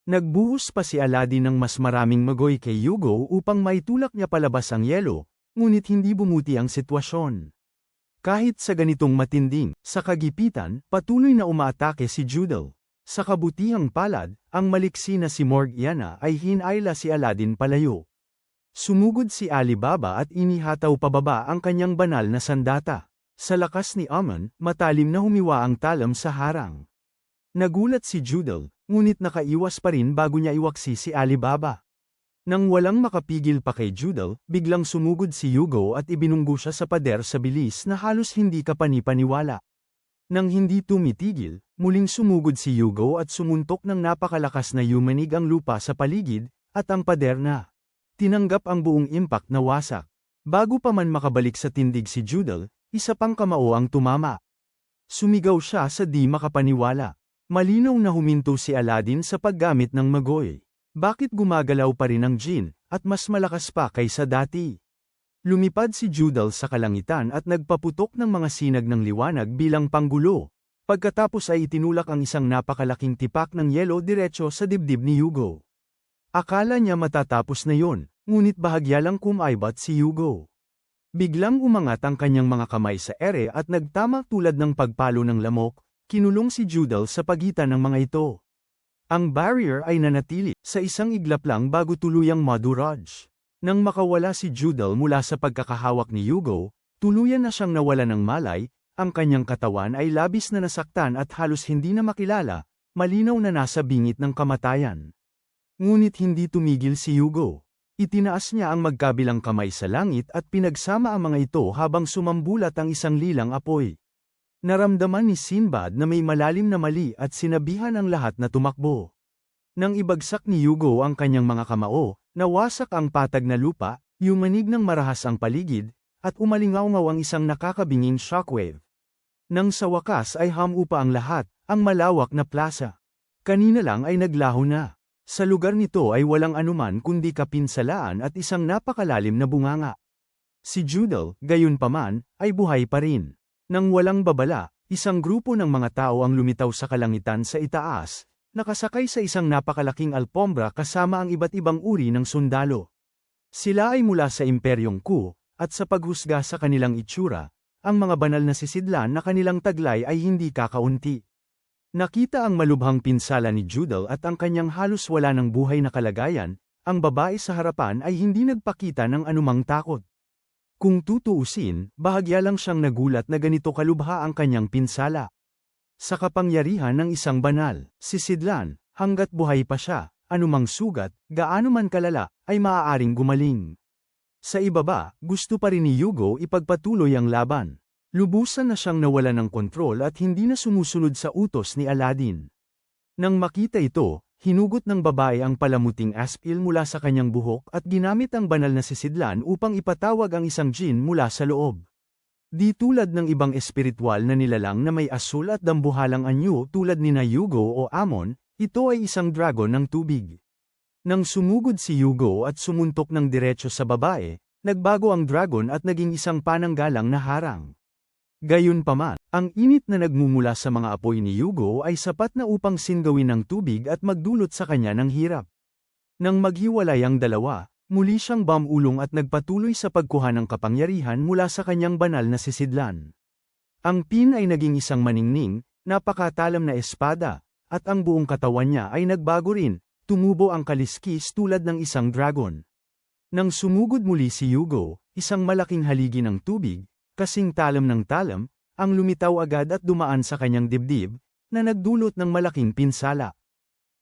Nagbuhos pa si Aladdin ng mas maraming magoy kay Hugo upang maitulak niya palabas ang yelo, ngunit hindi bumuti ang sitwasyon. Kahit sa ganitong matinding, sa kagipitan, patuloy na umaatake si Judal. Sa kabutihang palad, ang maliksi na si Morgiana ay hinayla si Aladdin palayo. Sumugod si Alibaba at inihataw pababa ang kanyang banal na sandata. Sa lakas ni Amun, matalim na humiwa ang talam sa harang. Nagulat si Judel, ngunit nakaiwas pa rin bago niya iwaksi si Alibaba. Nang walang makapigil pa kay Judel, biglang sumugod si Hugo at ibinunggo siya sa pader sa bilis na halos hindi kapani-paniwala. Nang hindi tumitigil, muling sumugod si Hugo at sumuntok ng napakalakas na yumanig ang lupa sa paligid, at ang pader na tinanggap ang buong impact na wasak. Bago pa man makabalik sa tindig si Judel, isa pang kamao ang tumama. Sumigaw siya sa di makapaniwala. Malinaw na huminto si Aladdin sa paggamit ng magoy. Bakit gumagalaw pa rin ang jinn, at mas malakas pa kaysa dati? Lumipad si Judel sa kalangitan at nagpaputok ng mga sinag ng liwanag bilang panggulo. Pagkatapos ay itinulak ang isang napakalaking tipak ng yelo diretso sa dibdib ni Hugo. Akala niya matatapos na yon, ngunit bahagya lang kumaibat si Hugo. Biglang umangat ang kanyang mga kamay sa ere at nagtama tulad ng pagpalo ng lamok, kinulong si Judel sa pagitan ng mga ito. Ang barrier ay nanatili sa isang iglap lang bago tuluyang madurage. Nang makawala si Judel mula sa pagkakahawak ni Hugo, tuluyan na siyang nawala ng malay, ang kanyang katawan ay labis na nasaktan at halos hindi na makilala, malinaw na nasa bingit ng kamatayan. Ngunit hindi tumigil si Hugo. Itinaas niya ang magkabilang kamay sa langit at pinagsama ang mga ito habang sumambulat ang isang lilang apoy. Naramdaman ni Sinbad na may malalim na mali at sinabihan ang lahat na tumakbo. Nang ibagsak ni Hugo ang kanyang mga kamao, nawasak ang patag na lupa, yumanig ng marahas ang paligid, at umalingaw-ngaw ang isang nakakabinging shockwave. Nang sa wakas ay hamupa ang lahat, ang malawak na plaza. Kanina lang ay naglaho na. Sa lugar nito ay walang anuman kundi kapinsalaan at isang napakalalim na bunganga. Si Judel, gayunpaman, ay buhay pa rin. Nang walang babala, isang grupo ng mga tao ang lumitaw sa kalangitan sa itaas, nakasakay sa isang napakalaking alpombra kasama ang iba't ibang uri ng sundalo. Sila ay mula sa Imperyong Ku, at sa paghusga sa kanilang itsura, ang mga banal na sisidlan na kanilang taglay ay hindi kakaunti. Nakita ang malubhang pinsala ni Judel at ang kanyang halos wala ng buhay na kalagayan, ang babae sa harapan ay hindi nagpakita ng anumang takot. Kung tutuusin, bahagya lang siyang nagulat na ganito kalubha ang kanyang pinsala. Sa kapangyarihan ng isang banal, sisidlan, hanggat buhay pa siya, anumang sugat, gaano man kalala, ay maaaring gumaling. Sa ibaba, gusto pa rin ni Hugo ipagpatuloy ang laban. Lubusan na siyang nawala ng kontrol at hindi na sumusunod sa utos ni Aladdin. Nang makita ito, hinugot ng babae ang palamuting aspil mula sa kanyang buhok at ginamit ang banal na sisidlan upang ipatawag ang isang jinn mula sa loob. Di tulad ng ibang espiritual na nilalang na may asul at dambuhalang anyo tulad ni Hugo o Amon, ito ay isang dragon ng tubig. Nang sumugod si Hugo at sumuntok ng diretso sa babae, nagbago ang dragon at naging isang pananggalang na harang. Gayunpaman, ang init na nagmumula sa mga apoy ni Hugo ay sapat na upang singgawin ng tubig at magdulot sa kanya ng hirap. Nang maghiwalay ang dalawa, muli siyang bamulong at nagpatuloy sa pagkuha ng kapangyarihan mula sa kanyang banal na sisidlan. Ang pin ay naging isang maningning, napakatalam na espada, at ang buong katawan niya ay nagbago rin, tumubo ang kaliskis tulad ng isang dragon. Nang sumugod muli si Hugo, isang malaking haligi ng tubig, kasing talam ng talam, ang lumitaw agad at dumaan sa kanyang dibdib, na nagdulot ng malaking pinsala.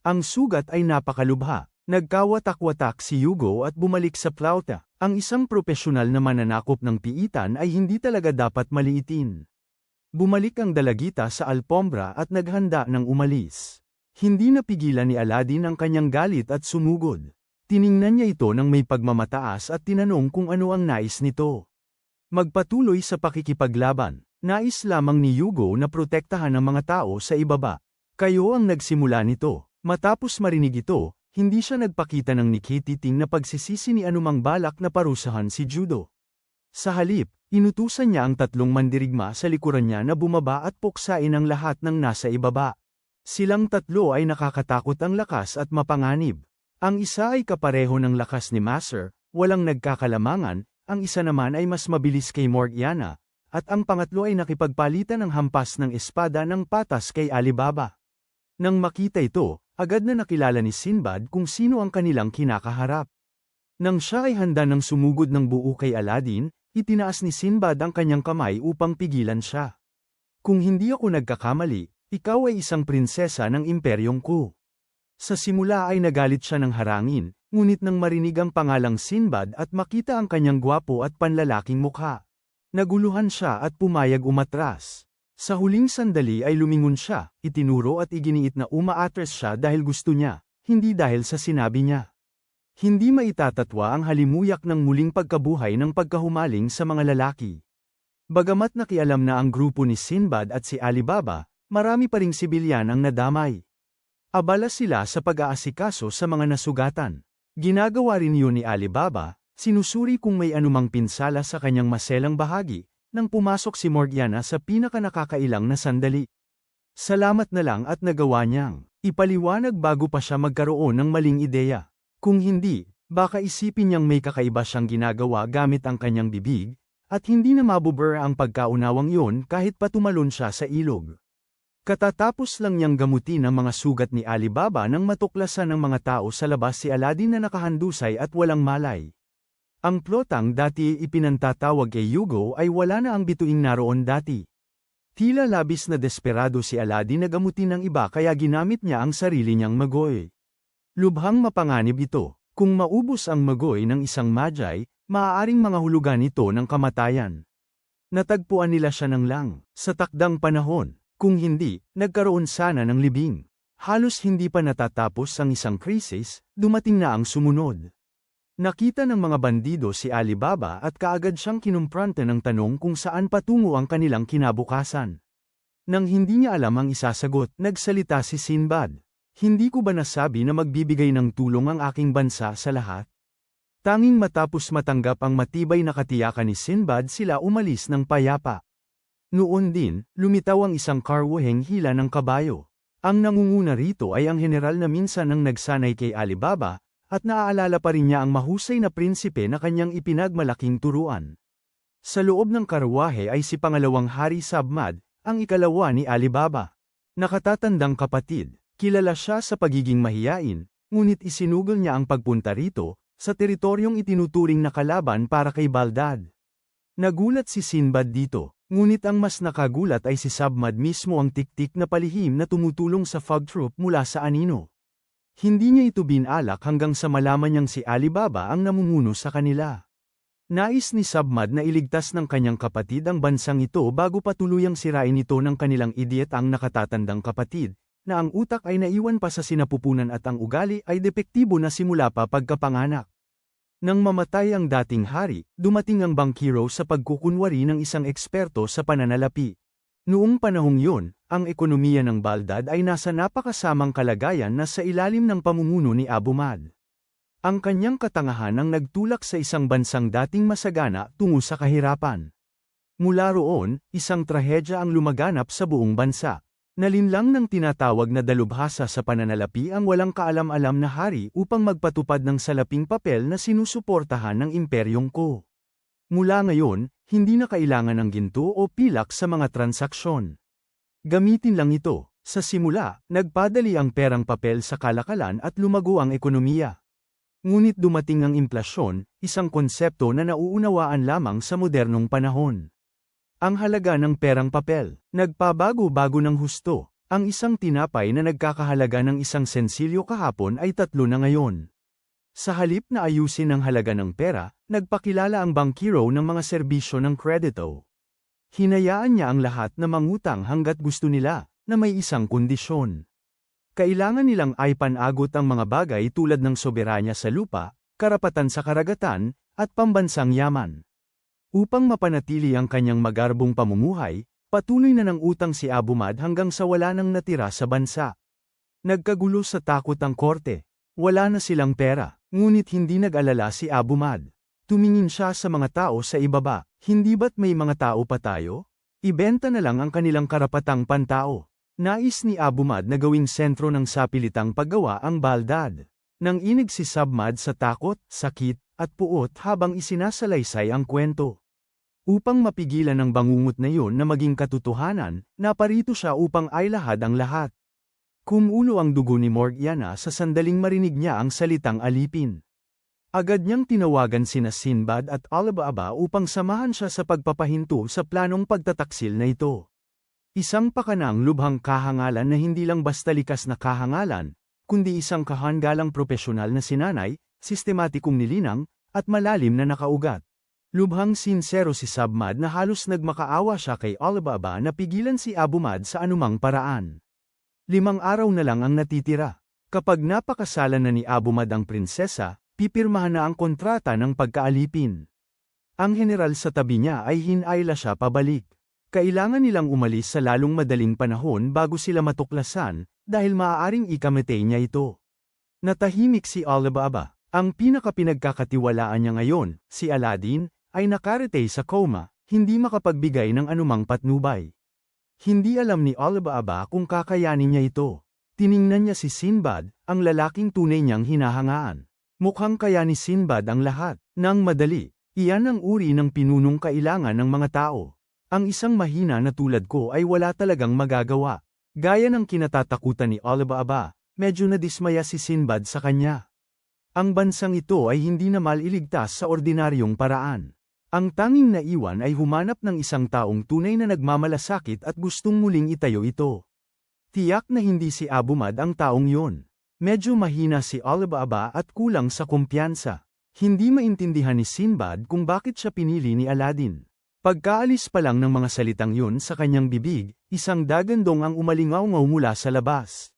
Ang sugat ay napakalubha. Nagkawatak-watak si Hugo at bumalik sa plauta. Ang isang propesyonal na mananakop ng piitan ay hindi talaga dapat maliitin. Bumalik ang dalagita sa alpombra at naghanda ng umalis. Hindi napigilan ni Aladdin ang kanyang galit at sumugod. Tiningnan niya ito ng may pagmamataas at tinanong kung ano ang nais nito. Magpatuloy sa pakikipaglaban. Nais lamang ni Hugo na protektahan ang mga tao sa ibaba. Kayo ang nagsimula nito. Matapos marinig ito, hindi siya nagpakita ng nikititing na pagsisisi ni anumang balak na parusahan si Judo. Sa halip, inutusan niya ang tatlong mandirigma sa likuran niya na bumaba at puksain ang lahat ng nasa ibaba. Silang tatlo ay nakakatakot ang lakas at mapanganib. Ang isa ay kapareho ng lakas ni Master, walang nagkakalamangan, ang isa naman ay mas mabilis kay Morgiana, at ang pangatlo ay nakipagpalitan ng hampas ng espada ng patas kay Alibaba. Nang makita ito, agad na nakilala ni Sinbad kung sino ang kanilang kinakaharap. Nang siya ay handa ng sumugod ng buo kay Aladdin, itinaas ni Sinbad ang kanyang kamay upang pigilan siya. Kung hindi ako nagkakamali, ikaw ay isang prinsesa ng imperyong ko. Sa simula ay nagalit siya ng harangin, ngunit nang marinig ang pangalang Sinbad at makita ang kanyang gwapo at panlalaking mukha, naguluhan siya at pumayag umatras. Sa huling sandali ay lumingon siya, itinuro at iginiit na umaatres siya dahil gusto niya, hindi dahil sa sinabi niya. Hindi maitatatwa ang halimuyak ng muling pagkabuhay ng pagkahumaling sa mga lalaki. Bagamat nakialam na ang grupo ni Sinbad at si Alibaba, marami pa ring sibilyan ang nadamay. Abala sila sa pag-aasikaso sa mga nasugatan. Ginagawa rin yun ni Alibaba, sinusuri kung may anumang pinsala sa kanyang maselang bahagi, nang pumasok si Morgiana sa pinakanakakailang na sandali. Salamat na lang at nagawa niyang ipaliwanag bago pa siya magkaroon ng maling ideya. Kung hindi, baka isipin niyang may kakaiba siyang ginagawa gamit ang kanyang bibig, at hindi na mabubura ang pagkaunawang yun kahit pa tumalon siya sa ilog. Katatapos lang niyang gamutin ang mga sugat ni Alibaba nang matuklasan ng mga tao sa labas si Aladdin na nakahandusay at walang malay. Ang plotang dati ipinantatawag kay Hugo ay wala na ang bituing naroon dati. Tila labis na desperado si Aladdin na gamutin ng iba kaya ginamit niya ang sarili niyang magoy. Lubhang mapanganib ito, kung maubos ang magoy ng isang magi, maaaring mga hulugan ito ng kamatayan. Natagpuan nila siya ng lang, sa takdang panahon. Kung hindi, nagkaroon sana ng libing. Halos hindi pa natatapos ang isang krisis, dumating na ang sumunod. Nakita ng mga bandido si Alibaba at kaagad siyang kinumprante ng tanong kung saan patungo ang kanilang kinabukasan. Nang hindi niya alam ang isasagot, nagsalita si Sinbad. Hindi ko ba nasabi na magbibigay ng tulong ang aking bansa sa lahat? Tanging matapos matanggap ang matibay na katiyakan ni Sinbad sila umalis ng payapa. Noon din, lumitaw ang isang karwaheng hila ng kabayo. Ang nangunguna rito ay ang general na minsan ang nagsanay kay Alibaba, at naaalala pa rin niya ang mahusay na prinsipe na kanyang ipinagmalaking turuan. Sa loob ng karwahe ay si pangalawang hari Sabmad, ang ikalawa ni Alibaba. Nakatatandang kapatid, kilala siya sa pagiging mahiyain, ngunit isinugol niya ang pagpunta rito, sa teritoryong itinuturing na kalaban para kay Baldad. Nagulat si Sinbad dito. Ngunit ang mas nakagulat ay si Sabmad mismo ang tiktik na palihim na tumutulong sa fog troop mula sa anino. Hindi niya ito binalak hanggang sa malaman niyang si Alibaba ang namumuno sa kanila. Nais ni Sabmad na iligtas ng kanyang kapatid ang bansang ito bago pa tuluyang sirain ito ng kanilang idiot ang nakatatandang kapatid, na ang utak ay naiwan pa sa sinapupunan at ang ugali ay depektibo na simula pa pagkapanganak. Nang mamatay ang dating hari, dumating ang bankero sa pagkukunwari ng isang eksperto sa pananalapi. Noong panahong yun, ang ekonomiya ng Baldad ay nasa napakasamang kalagayan na sa ilalim ng pamumuno ni Abu Mad. Ang kanyang katangahan ang nagtulak sa isang bansang dating masagana tungo sa kahirapan. Mula roon, isang trahedya ang lumaganap sa buong bansa. Nalinlang ng tinatawag na dalubhasa sa pananalapi ang walang kaalam-alam na hari upang magpatupad ng salaping papel na sinusuportahan ng imperyong ko. Mula ngayon, hindi na kailangan ng ginto o pilak sa mga transaksyon. Gamitin lang ito. Sa simula, nagpadali ang perang papel sa kalakalan at lumago ang ekonomiya. Ngunit dumating ang implasyon, isang konsepto na nauunawaan lamang sa modernong panahon. Ang halaga ng perang papel, nagpabago-bago ng husto. Ang isang tinapay na nagkakahalaga ng isang sensilyo kahapon ay 3 na ngayon. Sa halip na ayusin ang halaga ng pera, nagpakilala ang bankero ng mga serbisyo ng kredito. Hinayaan niya ang lahat na mangutang hanggat gusto nila, na may isang kondisyon. Kailangan nilang ipanagot ang mga bagay tulad ng soberanya sa lupa, karapatan sa karagatan, at pambansang yaman. Upang mapanatili ang kanyang magarbong pamumuhay, patuloy na ng utang si Abu Mad hanggang sa wala nang natira sa bansa. Nagkagulo sa takot ang korte. Wala na silang pera, ngunit hindi nag-alala si Abu Mad. Tumingin siya sa mga tao sa ibaba, hindi ba't may mga tao pa tayo? Ibenta na lang ang kanilang karapatang pantao. Nais ni Abu Mad na gawing sentro ng sapilitang paggawa ang Baldad. Nang inig si Sabmad sa takot, sakit, at puot habang isinasalaysay ang kwento. Upang mapigilan ang bangungot na yun na maging katotohanan, naparito siya upang ailahad ang lahat. Kumulo ang dugo ni Morgiana sa sandaling marinig niya ang salitang alipin. Agad niyang tinawagan sina Sinbad at Alibaba upang samahan siya sa pagpapahinto sa planong pagtataksil na ito. Isang pakanang lubhang kahangalan na hindi lang basta likas na kahangalan, kundi isang kahanggalang propesyonal na sinanay, sistematikong nilinang, at malalim na nakaugat. Lubhang sinsero si Submad na halos nagmakaawa siya kay Alibaba na pigilan si Abu Mad sa anumang paraan. 5 araw na lang ang natitira. Kapag napakasalan na ni Abu Mad ang prinsesa, pipirmahan na ang kontrata ng pagkaalipin. Ang general sa tabi niya ay hinayla siya pabalik. Kailangan nilang umalis sa lalong madaling panahon bago sila matuklasan, dahil maaaring ikamatay niya ito. Natahimik si Alibaba. Ang pinakapinagkakatiwalaan niya ngayon, si Aladdin, ay nakaretay sa coma, hindi makapagbigay ng anumang patnubay. Hindi alam ni Alibaba kung kakayanin niya ito. Tiningnan niya si Sinbad, ang lalaking tunay niyang hinahangaan. Mukhang kaya ni Sinbad ang lahat. Nang madali, iyan ang uri ng pinunong kailangan ng mga tao. Ang isang mahina na tulad ko ay wala talagang magagawa. Gaya ng kinatatakutan ni Alibaba, medyo nadismaya si Sinbad sa kanya. Ang bansang ito ay hindi na maliligtas sa ordinaryong paraan. Ang tanging naiwan ay humanap ng isang taong tunay na nagmamalasakit at gustong muling itayo ito. Tiyak na hindi si Abu Mad ang taong yon. Medyo mahina si Alibaba at kulang sa kumpiyansa. Hindi maintindihan ni Sinbad kung bakit siya pinili ni Aladdin. Pagkaalis pa lang ng mga salitang yun sa kanyang bibig, isang dagandong ang umalingaw-ngaw mula sa labas.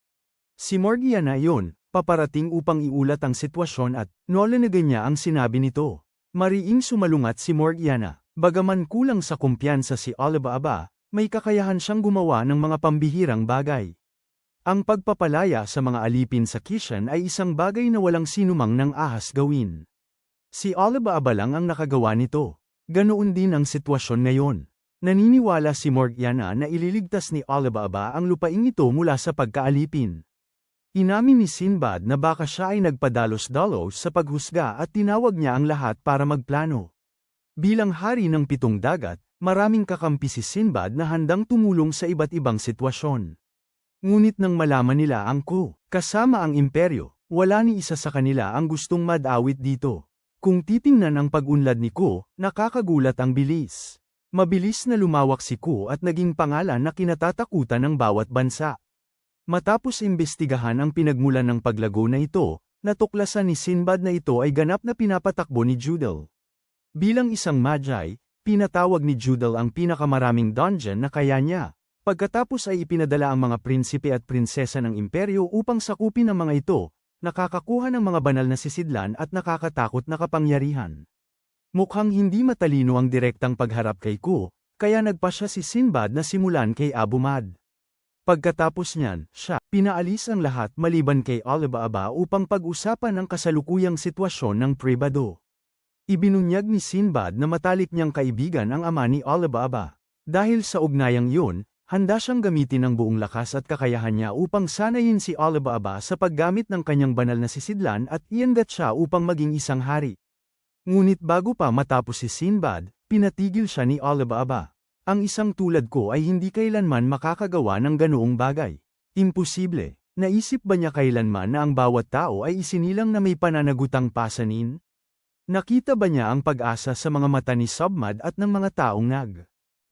Si Morgiana yon, paparating upang iulat ang sitwasyon at nolanagan niya ang sinabi nito. Mariing sumalungat si Morgiana. Bagaman kulang sa kumpiyansa si Alibaba, may kakayahan siyang gumawa ng mga pambihirang bagay. Ang pagpapalaya sa mga alipin sa Kishan ay isang bagay na walang sinumang nang ahas gawin. Si Alibaba lang ang nakagawa nito. Ganoon din ang sitwasyon ngayon. Naniniwala si Morgiana na ililigtas ni Alibaba ang lupaing ito mula sa pagkaalipin. Inamin ni Sinbad na baka siya ay nagpadalos-dalos sa paghusga at tinawag niya ang lahat para magplano. Bilang hari ng 7 dagat, maraming kakampi si Sinbad na handang tumulong sa iba't ibang sitwasyon. Ngunit nang malaman nila ang kasama ang imperyo, wala ni isa sa kanila ang gustong madawit dito. Kung titingnan ang pag-unlad ni nakakagulat ang bilis. Mabilis na lumawak si at naging pangalan na kinatatakutan ng bawat bansa. Matapos imbestigahan ang pinagmulan ng paglago na ito, natuklasan ni Sinbad na ito ay ganap na pinapatakbo ni Judal. Bilang isang magi, pinatawag ni Judal ang pinakamaraming dungeon na kaya niya. Pagkatapos ay ipinadala ang mga prinsipe at prinsesa ng imperyo upang sakupin ang mga ito, nakakakuha ng mga banal na sisidlan at nakakatakot na kapangyarihan. Mukhang hindi matalino ang direktang pagharap kay kaya nagpasya si Sinbad na simulan kay Abu Mad. Pagkatapos niyan, pinaalis ang lahat maliban kay Alibaba upang pag-usapan ang kasalukuyang sitwasyon ng pribado. Ibinunyag ni Sinbad na matalik niyang kaibigan ang ama ni Alibaba. Dahil sa ugnayang yun, handa siyang gamitin ang buong lakas at kakayahan niya upang sanayin si Alibaba sa paggamit ng kanyang banal na sisidlan at iangat siya upang maging isang hari. Ngunit bago pa matapos si Sinbad, pinatigil siya ni Alibaba. Ang isang tulad ko ay hindi kailanman makakagawa ng ganoong bagay. Imposible. Naisip ba niya kailanman na ang bawat tao ay isinilang na may pananagutang pasanin? Nakita ba niya ang pag-asa sa mga mata ni Submad at ng mga taong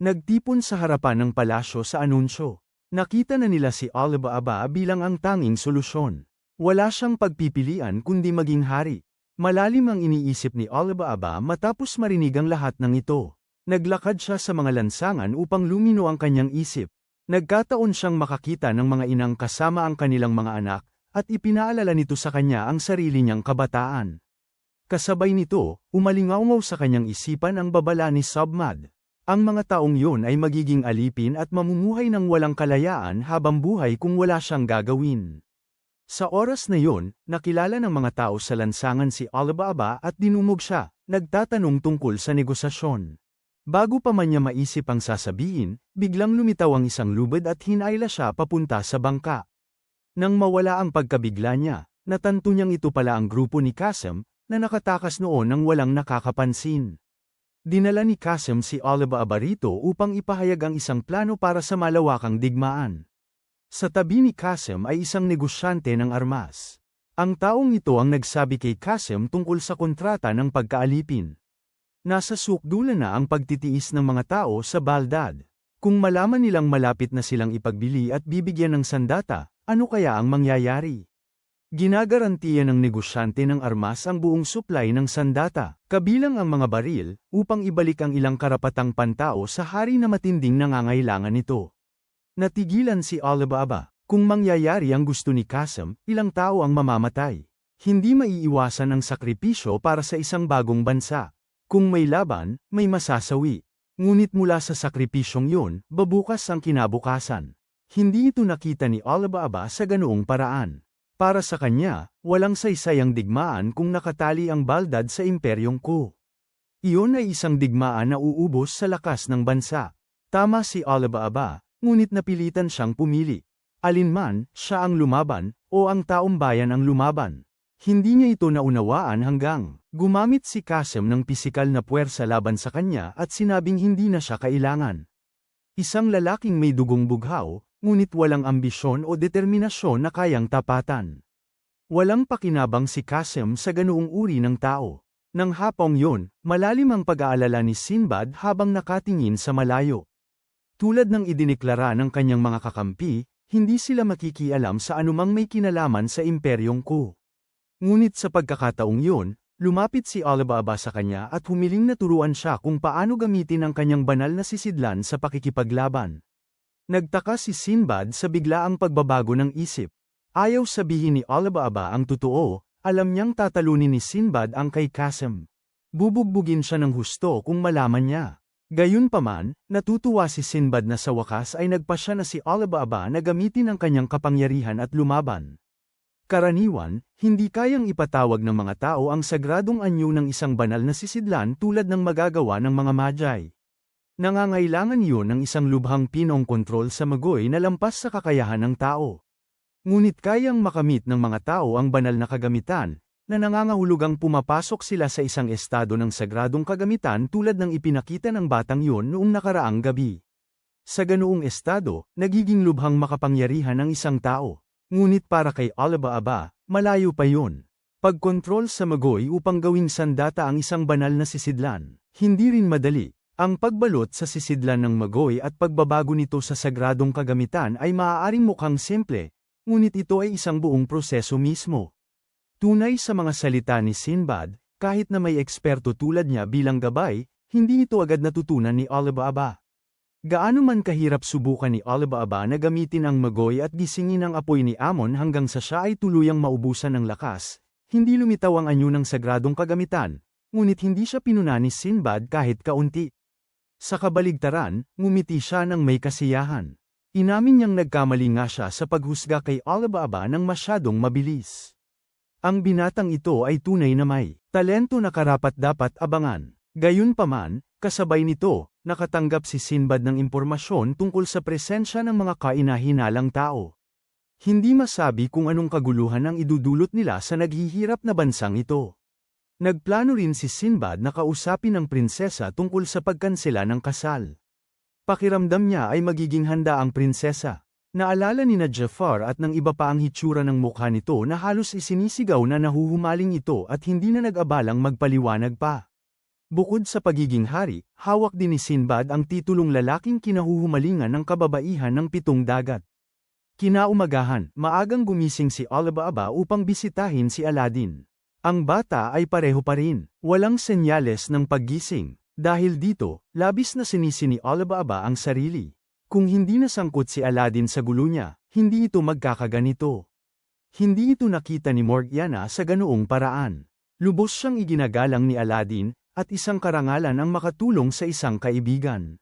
nagtipon sa harapan ng palasyo sa anunsyo? Nakita na nila si Alibaba bilang ang tanging solusyon. Wala siyang pagpipilian kundi maging hari. Malalim ang iniisip ni Alibaba matapos marinig ang lahat ng ito. Naglakad siya sa mga lansangan upang lumino ang kanyang isip. Nagkataon siyang makakita ng mga inang kasama ang kanilang mga anak, at ipinaalala nito sa kanya ang sarili niyang kabataan. Kasabay nito, umalingaw sa kanyang isipan ang babala ni Submad. Ang mga taong yun ay magiging alipin at mamumuhay ng walang kalayaan habang buhay kung wala siyang gagawin. Sa oras na yun, nakilala ng mga tao sa lansangan si Alibaba at dinumog siya, nagtatanong tungkol sa negosasyon. Bago pa man niya maisip ang sasabihin, biglang lumitaw ang isang lubid at hinayla siya papunta sa bangka. Nang mawala ang pagkabigla niya, natanto niyang ito pala ang grupo ni Qasim, na nakatakas noon ng walang nakakapansin. Dinala ni Qasim si Alibaba rito upang ipahayag ang isang plano para sa malawakang digmaan. Sa tabi ni Qasim ay isang negosyante ng armas. Ang taong ito ang nagsabi kay Qasim tungkol sa kontrata ng pagkaalipin. Nasa sukdulan na ang pagtitiis ng mga tao sa Baldad. Kung malaman nilang malapit na silang ipagbili at bibigyan ng sandata, ano kaya ang mangyayari? Ginagarantiya ng negosyante ng armas ang buong supply ng sandata, kabilang ang mga baril, upang ibalik ang ilang karapatang pantao sa hari na matinding nangangailangan nito. Natigilan si Alibaba. Kung mangyayari ang gusto ni Qasim, ilang tao ang mamamatay. Hindi maiiwasan ang sakripisyo para sa isang bagong bansa. Kung may laban, may masasawi. Ngunit mula sa sakripisyong yun, babukas ang kinabukasan. Hindi ito nakita ni Alibaba sa ganoong paraan. Para sa kanya, walang saysayang digmaan kung nakatali ang Baldad sa imperyong Qu. Iyon ay isang digmaan na uubos sa lakas ng bansa. Tama si Alibaba, ngunit napilitan siyang pumili. Alinman, siya ang lumaban, o ang taong bayan ang lumaban. Hindi niya ito naunawaan hanggang gumamit si Qasim ng pisikal na puwersa laban sa kanya at sinabing hindi na siya kailangan. Isang lalaking may dugong bughaw, ngunit walang ambisyon o determinasyon na kayang tapatan. Walang pakinabang si Qasim sa ganoong uri ng tao. Nang hapong yun, malalim ang pag-aalala ni Sinbad habang nakatingin sa malayo. Tulad ng idineklara ng kanyang mga kakampi, hindi sila makikialam sa anumang may kinalaman sa imperyong Qu. Ngunit sa pagkakataong yun, lumapit si Alibaba sa kanya at humiling na turuan siya kung paano gamitin ang kanyang banal na sisidlan sa pakikipaglaban. Nagtaka si Sinbad sa biglaang pagbabago ng isip. Ayaw sabihin ni Alibaba ang totoo, alam niyang tatalunin ni Sinbad ang kay Qasim. Bubugbugin siya ng husto kung malaman niya. Gayunpaman, natutuwa si Sinbad na sa wakas ay nagpasya na si Alibaba na gamitin ang kanyang kapangyarihan at lumaban. Karaniwan, hindi kayang ipatawag ng mga tao ang sagradong anyo ng isang banal na sisidlan tulad ng magagawa ng mga Magi. Nangangailangan iyon ng isang lubhang pinong kontrol sa magoy na lampas sa kakayahan ng tao. Ngunit kayang makamit ng mga tao ang banal na kagamitan, na nangangahulugang pumapasok sila sa isang estado ng sagradong kagamitan tulad ng ipinakita ng batang yun noong nakaraang gabi. Sa ganoong estado, nagiging lubhang makapangyarihan ang isang tao. Ngunit para kay Alibaba, malayo pa yun. Pagkontrol sa magoy upang gawing sandata ang isang banal na sisidlan. Hindi rin madali. Ang pagbalot sa sisidlan ng magoy at pagbabago nito sa sagradong kagamitan ay maaaring mukhang simple, ngunit ito ay isang buong proseso mismo. Tunay sa mga salita ni Sinbad, kahit na may eksperto tulad niya bilang gabay, hindi ito agad natutunan ni Alibaba. Gaano man kahirap subukan ni Alibaba na gamitin ang magoy at gisingin ang apoy ni Amon hanggang sa siya ay tuluyang maubusan ng lakas, hindi lumitaw ang anyo ng sagradong kagamitan, ngunit hindi siya pinuna ni Sinbad kahit kaunti. Sa kabaligtaran, ngumiti siya ng may kasiyahan. Inamin niyang nagkamali nga siya sa paghusga kay Alibaba ng masyadong mabilis. Ang binatang ito ay tunay na may talento na karapat-dapat abangan. Gayunpaman, kasabay nito, nakatanggap si Sinbad ng impormasyon tungkol sa presensya ng mga kaina-hinalang tao. Hindi masabi kung anong kaguluhan ang idudulot nila sa naghihirap na bansang ito. Nagplano rin si Sinbad na kausapin ang prinsesa tungkol sa pagkansela ng kasal. Pakiramdam niya ay magiging handa ang prinsesa. Naalala ni na Jafar at ng iba pa ang hitsura ng mukha nito na halos isinisigaw na nahuhumaling ito at hindi na nag-abalang magpaliwanag pa. Bukod sa pagiging hari, hawak din ni Sinbad ang titulong lalaking kinahuhumalingan ng kababaihan ng 7 dagat. Kinaumagahan, maagang gumising si Alibaba upang bisitahin si Aladdin. Ang bata ay pareho pa rin, walang senyales ng paggising. Dahil dito, labis na sinisi ni Alibaba ang sarili. Kung hindi nasangkot si Aladdin sa gulo niya, hindi ito magkakaganito. Hindi ito nakita ni Morgiana sa ganoong paraan. Lubos siyang iginagalang ni Aladdin, at isang karangalan ang makatulong sa isang kaibigan.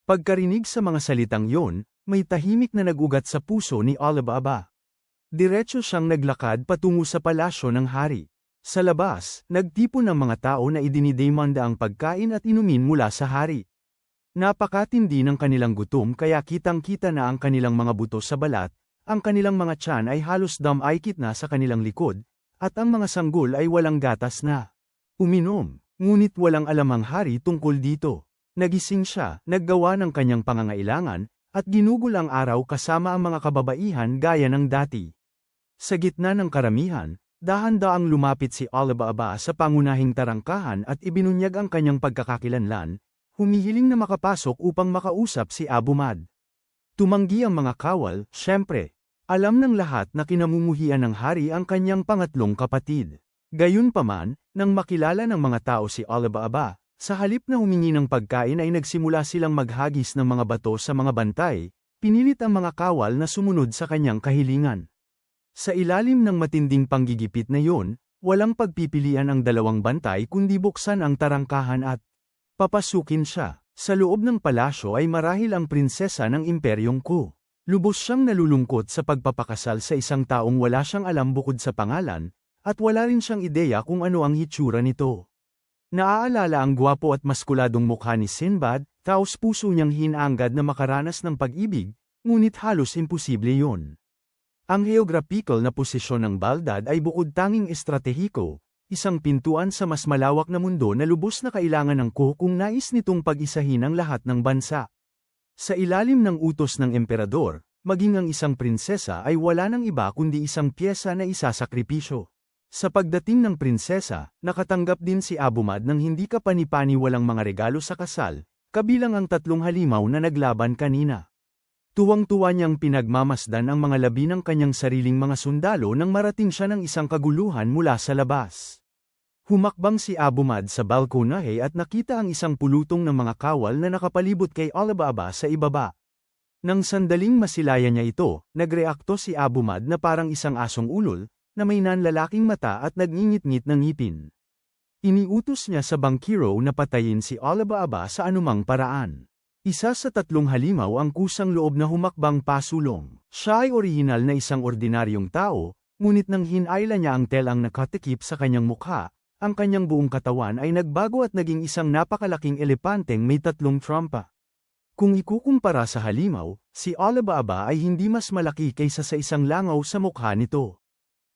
Pagkarinig sa mga salitang yon, may tahimik na nagugat sa puso ni Alibaba. Diretso siyang naglakad patungo sa palasyo ng hari. Sa labas, nagtipon ang mga tao na idinidemanda ang pagkain at inumin mula sa hari. Napakatindi ng kanilang gutom kaya kitang-kita na ang kanilang mga buto sa balat, ang kanilang mga tiyan ay halos dam-aikit na sa kanilang likod, at ang mga sanggol ay walang gatas na. Uminom, ngunit walang alam ang hari tungkol dito. Nagising siya, naggawa ng kanyang pangangailangan, at ginugol ang araw kasama ang mga kababaihan gaya ng dati. Sa gitna ng karamihan, dahan-daang lumapit si Alibaba sa pangunahing tarangkahan at ibinunyag ang kanyang pagkakakilanlan, humihiling na makapasok upang makausap si Abu Mad. Tumanggi ang mga kawal, syempre. Alam ng lahat na kinamumuhian ng hari ang kanyang pangatlong kapatid. Gayunpaman, nang makilala ng mga tao si Alibaba, sa halip na humingi ng pagkain ay nagsimula silang maghagis ng mga bato sa mga bantay, pinilit ang mga kawal na sumunod sa kanyang kahilingan. Sa ilalim ng matinding panggigipit na iyon, walang pagpipilian ang dalawang bantay kundi buksan ang tarangkahan at papasukin siya. Sa loob ng palasyo ay marahil ang prinsesa ng imperyong Qu. Lubos siyang nalulungkot sa pagpapakasal sa isang taong wala siyang alam bukod sa pangalan, at wala rin siyang ideya kung ano ang hitsura nito. Naaalala ang gwapo at maskuladong mukha ni Sinbad, taos puso niyang hinaanggad na makaranas ng pag-ibig, ngunit halos imposible yun. Ang geographical na posisyon ng Baghdad ay bukod tanging estratehiko, isang pintuan sa mas malawak na mundo na lubos na kailangan ng Qu kung nais nitong pag-isahin ang lahat ng bansa. Sa ilalim ng utos ng emperador, maging ang isang prinsesa ay wala ng iba kundi isang piyesa na isasakripisyo. Sa pagdating ng prinsesa, nakatanggap din si Abu Mad ng hindi kapani-paniwalang mga regalo sa kasal, kabilang ang 3 halimaw na naglaban kanina. Tuwang-tuwa niyang pinagmamasdan ang mga labi ng kanyang sariling mga sundalo nang marating siya ng isang kaguluhan mula sa labas. Humakbang si Abu Mad sa balkonahe at nakita ang isang pulutong ng mga kawal na nakapalibot kay Alibaba sa ibaba. Nang sandaling masilaya niya ito, nagreakto si Abu Mad na parang isang asong ulol, na may nanlalaking mata at nagngingit-ngit ng ngipin. Iniutos niya sa bangkiro na patayin si Alibaba sa anumang paraan. Isa sa 3 halimaw ang kusang loob na humakbang pasulong. Siya ay orihinal na isang ordinaryong tao, ngunit nang hinayla niya ang telang nakatikip sa kanyang mukha, ang kanyang buong katawan ay nagbago at naging isang napakalaking elepanteng may 3 trompa. Kung ikukumpara sa halimaw, si Alibaba ay hindi mas malaki kaysa sa isang langaw sa mukha nito.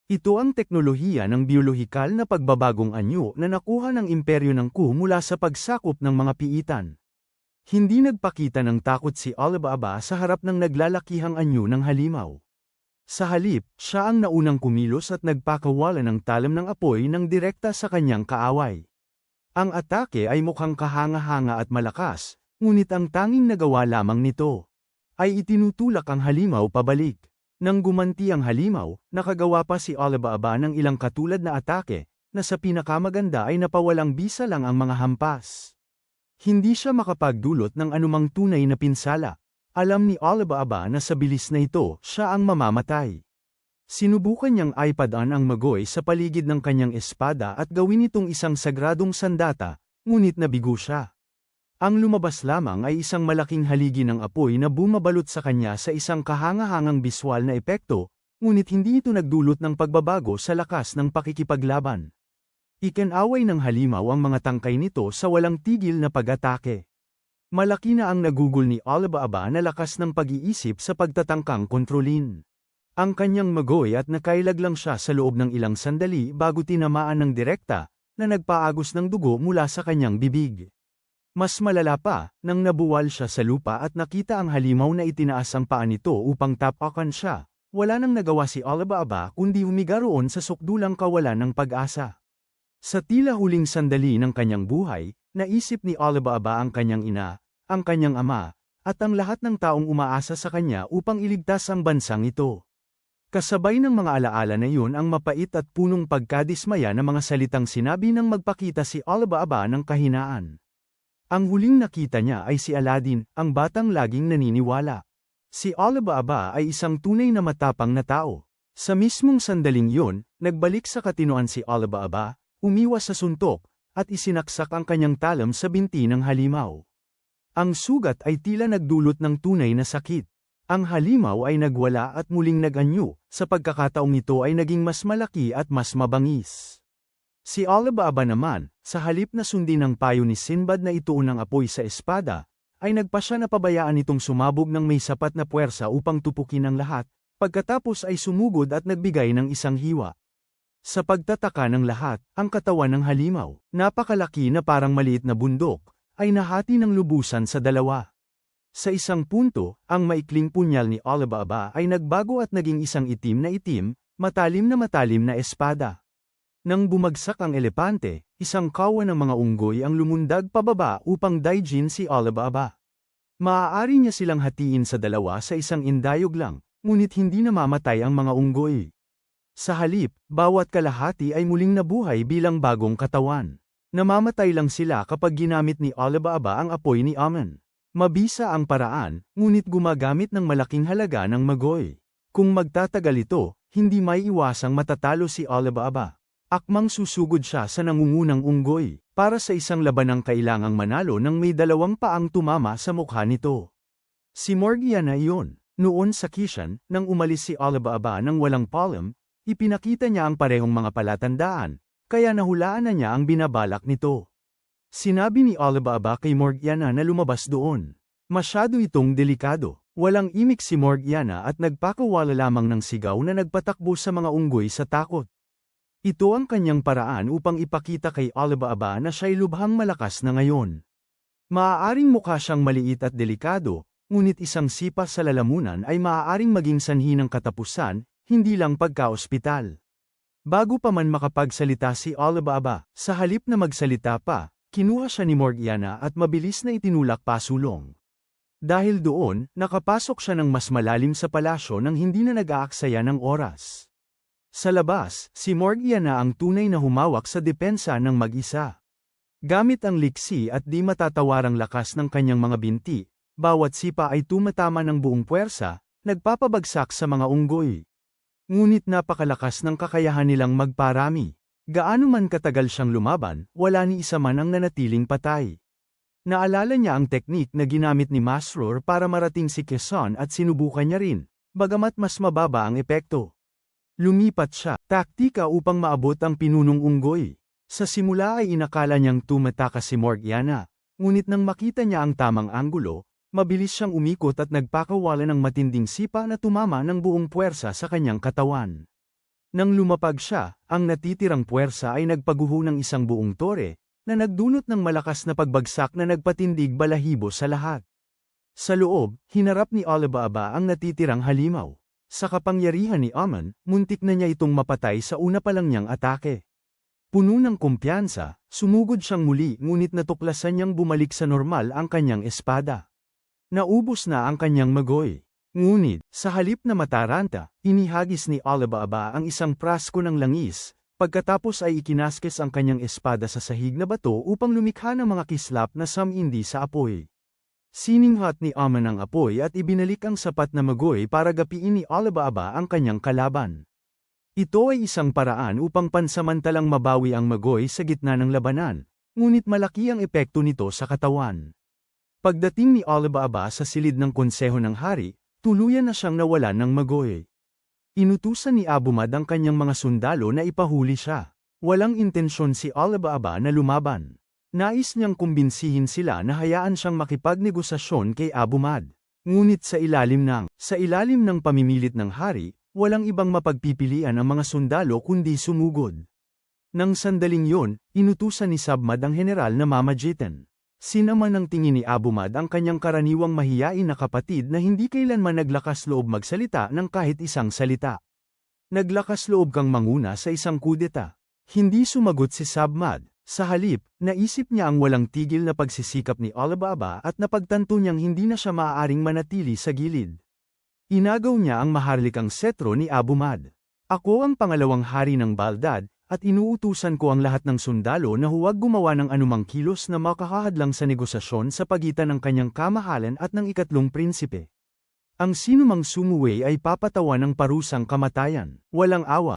Ito ang teknolohiya ng biolohikal na pagbabagong anyo na nakuha ng imperyo ng Qu mula sa pagsakop ng mga piitan. Hindi nagpakita ng takot si Alibaba sa harap ng naglalakihang anyo ng halimaw. Sa halip, siya ang naunang kumilos at nagpakawala ng talam ng apoy ng direkta sa kanyang kaaway. Ang atake ay mukhang kahanga-hanga at malakas, ngunit ang tanging nagawa lamang nito ay itinutulak ang halimaw pabalik. Nang gumanti ang halimaw, nakagawa pa si Alibaba ng ilang katulad na atake, na sa pinakamaganda ay napawalang bisa lang ang mga hampas. Hindi siya makapagdulot ng anumang tunay na pinsala. Alam ni Alibaba na sa bilis na ito, siya ang mamamatay. Sinubukan niyang ipadaan ang magoy sa paligid ng kanyang espada at gawin itong isang sagradong sandata, ngunit nabigo siya. Ang lumabas lamang ay isang malaking haligi ng apoy na bumabalot sa kanya sa isang kahanga-hangang biswal na epekto, ngunit hindi ito nagdulot ng pagbabago sa lakas ng pakikipaglaban. Ikinaway ng halimaw ang mga tangkay nito sa walang tigil na pag-atake. Malaki na ang nagugol ni Alibaba na lakas ng pag-iisip sa pagtatangkang kontrolin. Ang kanyang magoy at nakailag lang siya sa loob ng ilang sandali bago tinamaan ng direkta, na nagpaagos ng dugo mula sa kanyang bibig. Mas malala pa, nang nabuwal siya sa lupa at nakita ang halimaw na itinaas ang paa nito upang tapakan siya, wala nang nagawa si Alibaba kundi humiga roon sa sukdulang kawalan ng pag-asa. Sa tila huling sandali ng kanyang buhay, naisip ni Alibaba ang kanyang ina, ang kanyang ama, at ang lahat ng taong umaasa sa kanya upang iligtas ang bansang ito. Kasabay ng mga alaala na iyon ang mapait at punong pagkadismaya na mga salitang sinabi nang magpakita si Alibaba ng kahinaan. Ang huling nakita niya ay si Aladdin, ang batang laging naniniwala. Si Alibaba ay isang tunay na matapang na tao. Sa mismong sandaling iyon, nagbalik sa katinoan si Alibaba, umiwas sa suntok, at isinaksak ang kanyang talam sa binti ng halimaw. Ang sugat ay tila nagdulot ng tunay na sakit. Ang halimaw ay nagwala at muling nag-anyo, sa pagkakataong ito ay naging mas malaki at mas mabangis. Si Alibaba naman, sa halip na sundin ang payo ni Sinbad na ituon ang apoy sa espada, ay nagpasya na pabayaan itong sumabog ng may sapat na puwersa upang tupukin ang lahat, pagkatapos ay sumugod at nagbigay ng isang hiwa. Sa pagtataka ng lahat, ang katawan ng halimaw, napakalaki na parang maliit na bundok, ay nahati ng lubusan sa dalawa. Sa isang punto, ang maikling punyal ni Alibaba ay nagbago at naging isang itim, matalim na espada. Nang bumagsak ang elepante, isang kawan ng mga unggoy ang lumundag pababa upang daijin si Alibaba. Maaari niya silang hatiin sa dalawa sa isang indayog lang, ngunit hindi namamatay ang mga unggoy. Sa halip, bawat kalahati ay muling nabuhay bilang bagong katawan. Namamatay lang sila kapag ginamit ni Alibaba ang apoy ni Amen. Mabisa ang paraan, ngunit gumagamit ng malaking halaga ng magoy. Kung magtatagal ito, hindi may iwasang matatalo si Alibaba. Akmang susugod siya sa nangungunang unggoy. Para sa isang labanang kailangang manalo nang may dalawang paang tumama sa mukha nito. Si Morgiana iyon. Noon sa Kishan, nang umalis si Alibaba nang walang palm, ipinakita niya ang parehong mga palatandaan, kaya nahulaan na niya ang binabalak nito. Sinabi ni Alibaba kay Morgiana na lumabas doon. Masyado itong delikado. Walang imik si Morgiana at nagpakawala lamang ng sigaw na nagpatakbo sa mga unggoy sa takot. Ito ang kanyang paraan upang ipakita kay Alibaba na siya'y lubhang malakas na ngayon. Maaaring mukha siyang maliit at delikado, ngunit isang sipa sa lalamunan ay maaaring maging sanhi ng katapusan, hindi lang pagka-ospital. Bago pa man makapagsalita si Alibaba, sa halip na magsalita pa, kinuha siya ni Morgiana at mabilis na itinulak pasulong. Dahil doon, nakapasok siya ng mas malalim sa palasyo nang hindi na nag-aaksaya ng oras. Sa labas, si Morgiana ang tunay na humawak sa depensa ng mag-isa. Gamit ang liksi at di matatawarang lakas ng kanyang mga binti, bawat sipa ay tumatama ng buong puwersa, nagpapabagsak sa mga unggoy. Ngunit napakalakas ng kakayahan nilang magparami. Gaano man katagal siyang lumaban, wala ni isa man ang nanatiling patay. Naalala niya ang teknik na ginamit ni Masrur para marating si Quezon at sinubukan niya rin, bagamat mas mababa ang epekto. Lumipat siya, taktika upang maabot ang pinunong unggoy. Sa simula ay inakala niyang tumatakas si Morgiana, ngunit nang makita niya ang tamang anggulo, mabilis siyang umikot at nagpakawala ng matinding sipa na tumama ng buong puwersa sa kanyang katawan. Nang lumapag siya, ang natitirang puwersa ay nagpaguho ng isang buong tore, na nagdulot ng malakas na pagbagsak na nagpatindig balahibo sa lahat. Sa loob, hinarap ni Alibaba ang natitirang halimaw. Sa kapangyarihan ni Amen, muntik na niya itong mapatay sa una pa lang niyang atake. Puno ng kumpiyansa, sumugod siyang muli ngunit natuklasan niyang bumalik sa normal ang kanyang espada. Naubos na ang kanyang magoy. Ngunit, sa halip na mataranta, inihagis ni Alibaba ang isang prasko ng langis, pagkatapos ay ikinaskes ang kanyang espada sa sahig na bato upang lumikha ng mga kislap na samindi sa apoy. Sininghat ni Amen ang apoy at ibinalik ang sapat na magoy para gapiin ni Alibaba ang kanyang kalaban. Ito ay isang paraan upang pansamantalang mabawi ang magoy sa gitna ng labanan, ngunit malaki ang epekto nito sa katawan. Pagdating ni Alibaba sa silid ng konseho ng hari, tuluyan na siyang nawalan ng magoy. Inutusan ni Abumad ang kanyang mga sundalo na ipahuli siya. Walang intensyon si Alibaba na lumaban. Nais niyang kumbinsihin sila na hayaan siyang makipagnegosasyon kay Abumad. Ngunit sa ilalim ng pamimilit ng hari, walang ibang mapagpipilian ang mga sundalo kundi sumugod. Nang sandaling yon, inutusan ni Sabmad ang general na mamagitan. Sinama ng tingin ni Abumad ang kanyang karaniwang mahiyain na kapatid na hindi kailanman naglakas loob magsalita ng kahit isang salita. Naglakas loob kang manguna sa isang kudeta. Hindi sumagot si Sabmad. Sa halip, naisip niya ang walang tigil na pagsisikap ni Alibaba at napagtanto niyang hindi na siya maaaring manatili sa gilid. Inagaw niya ang maharlikang setro ni Abumad. Ako ang pangalawang hari ng Baldad, at inuutusan ko ang lahat ng sundalo na huwag gumawa ng anumang kilos na makakahadlang sa negosasyon sa pagitan ng kanyang kamahalan at ng ikatlong prinsipe. Ang sinumang sumuway ay papatawan ng parusang kamatayan, walang awa.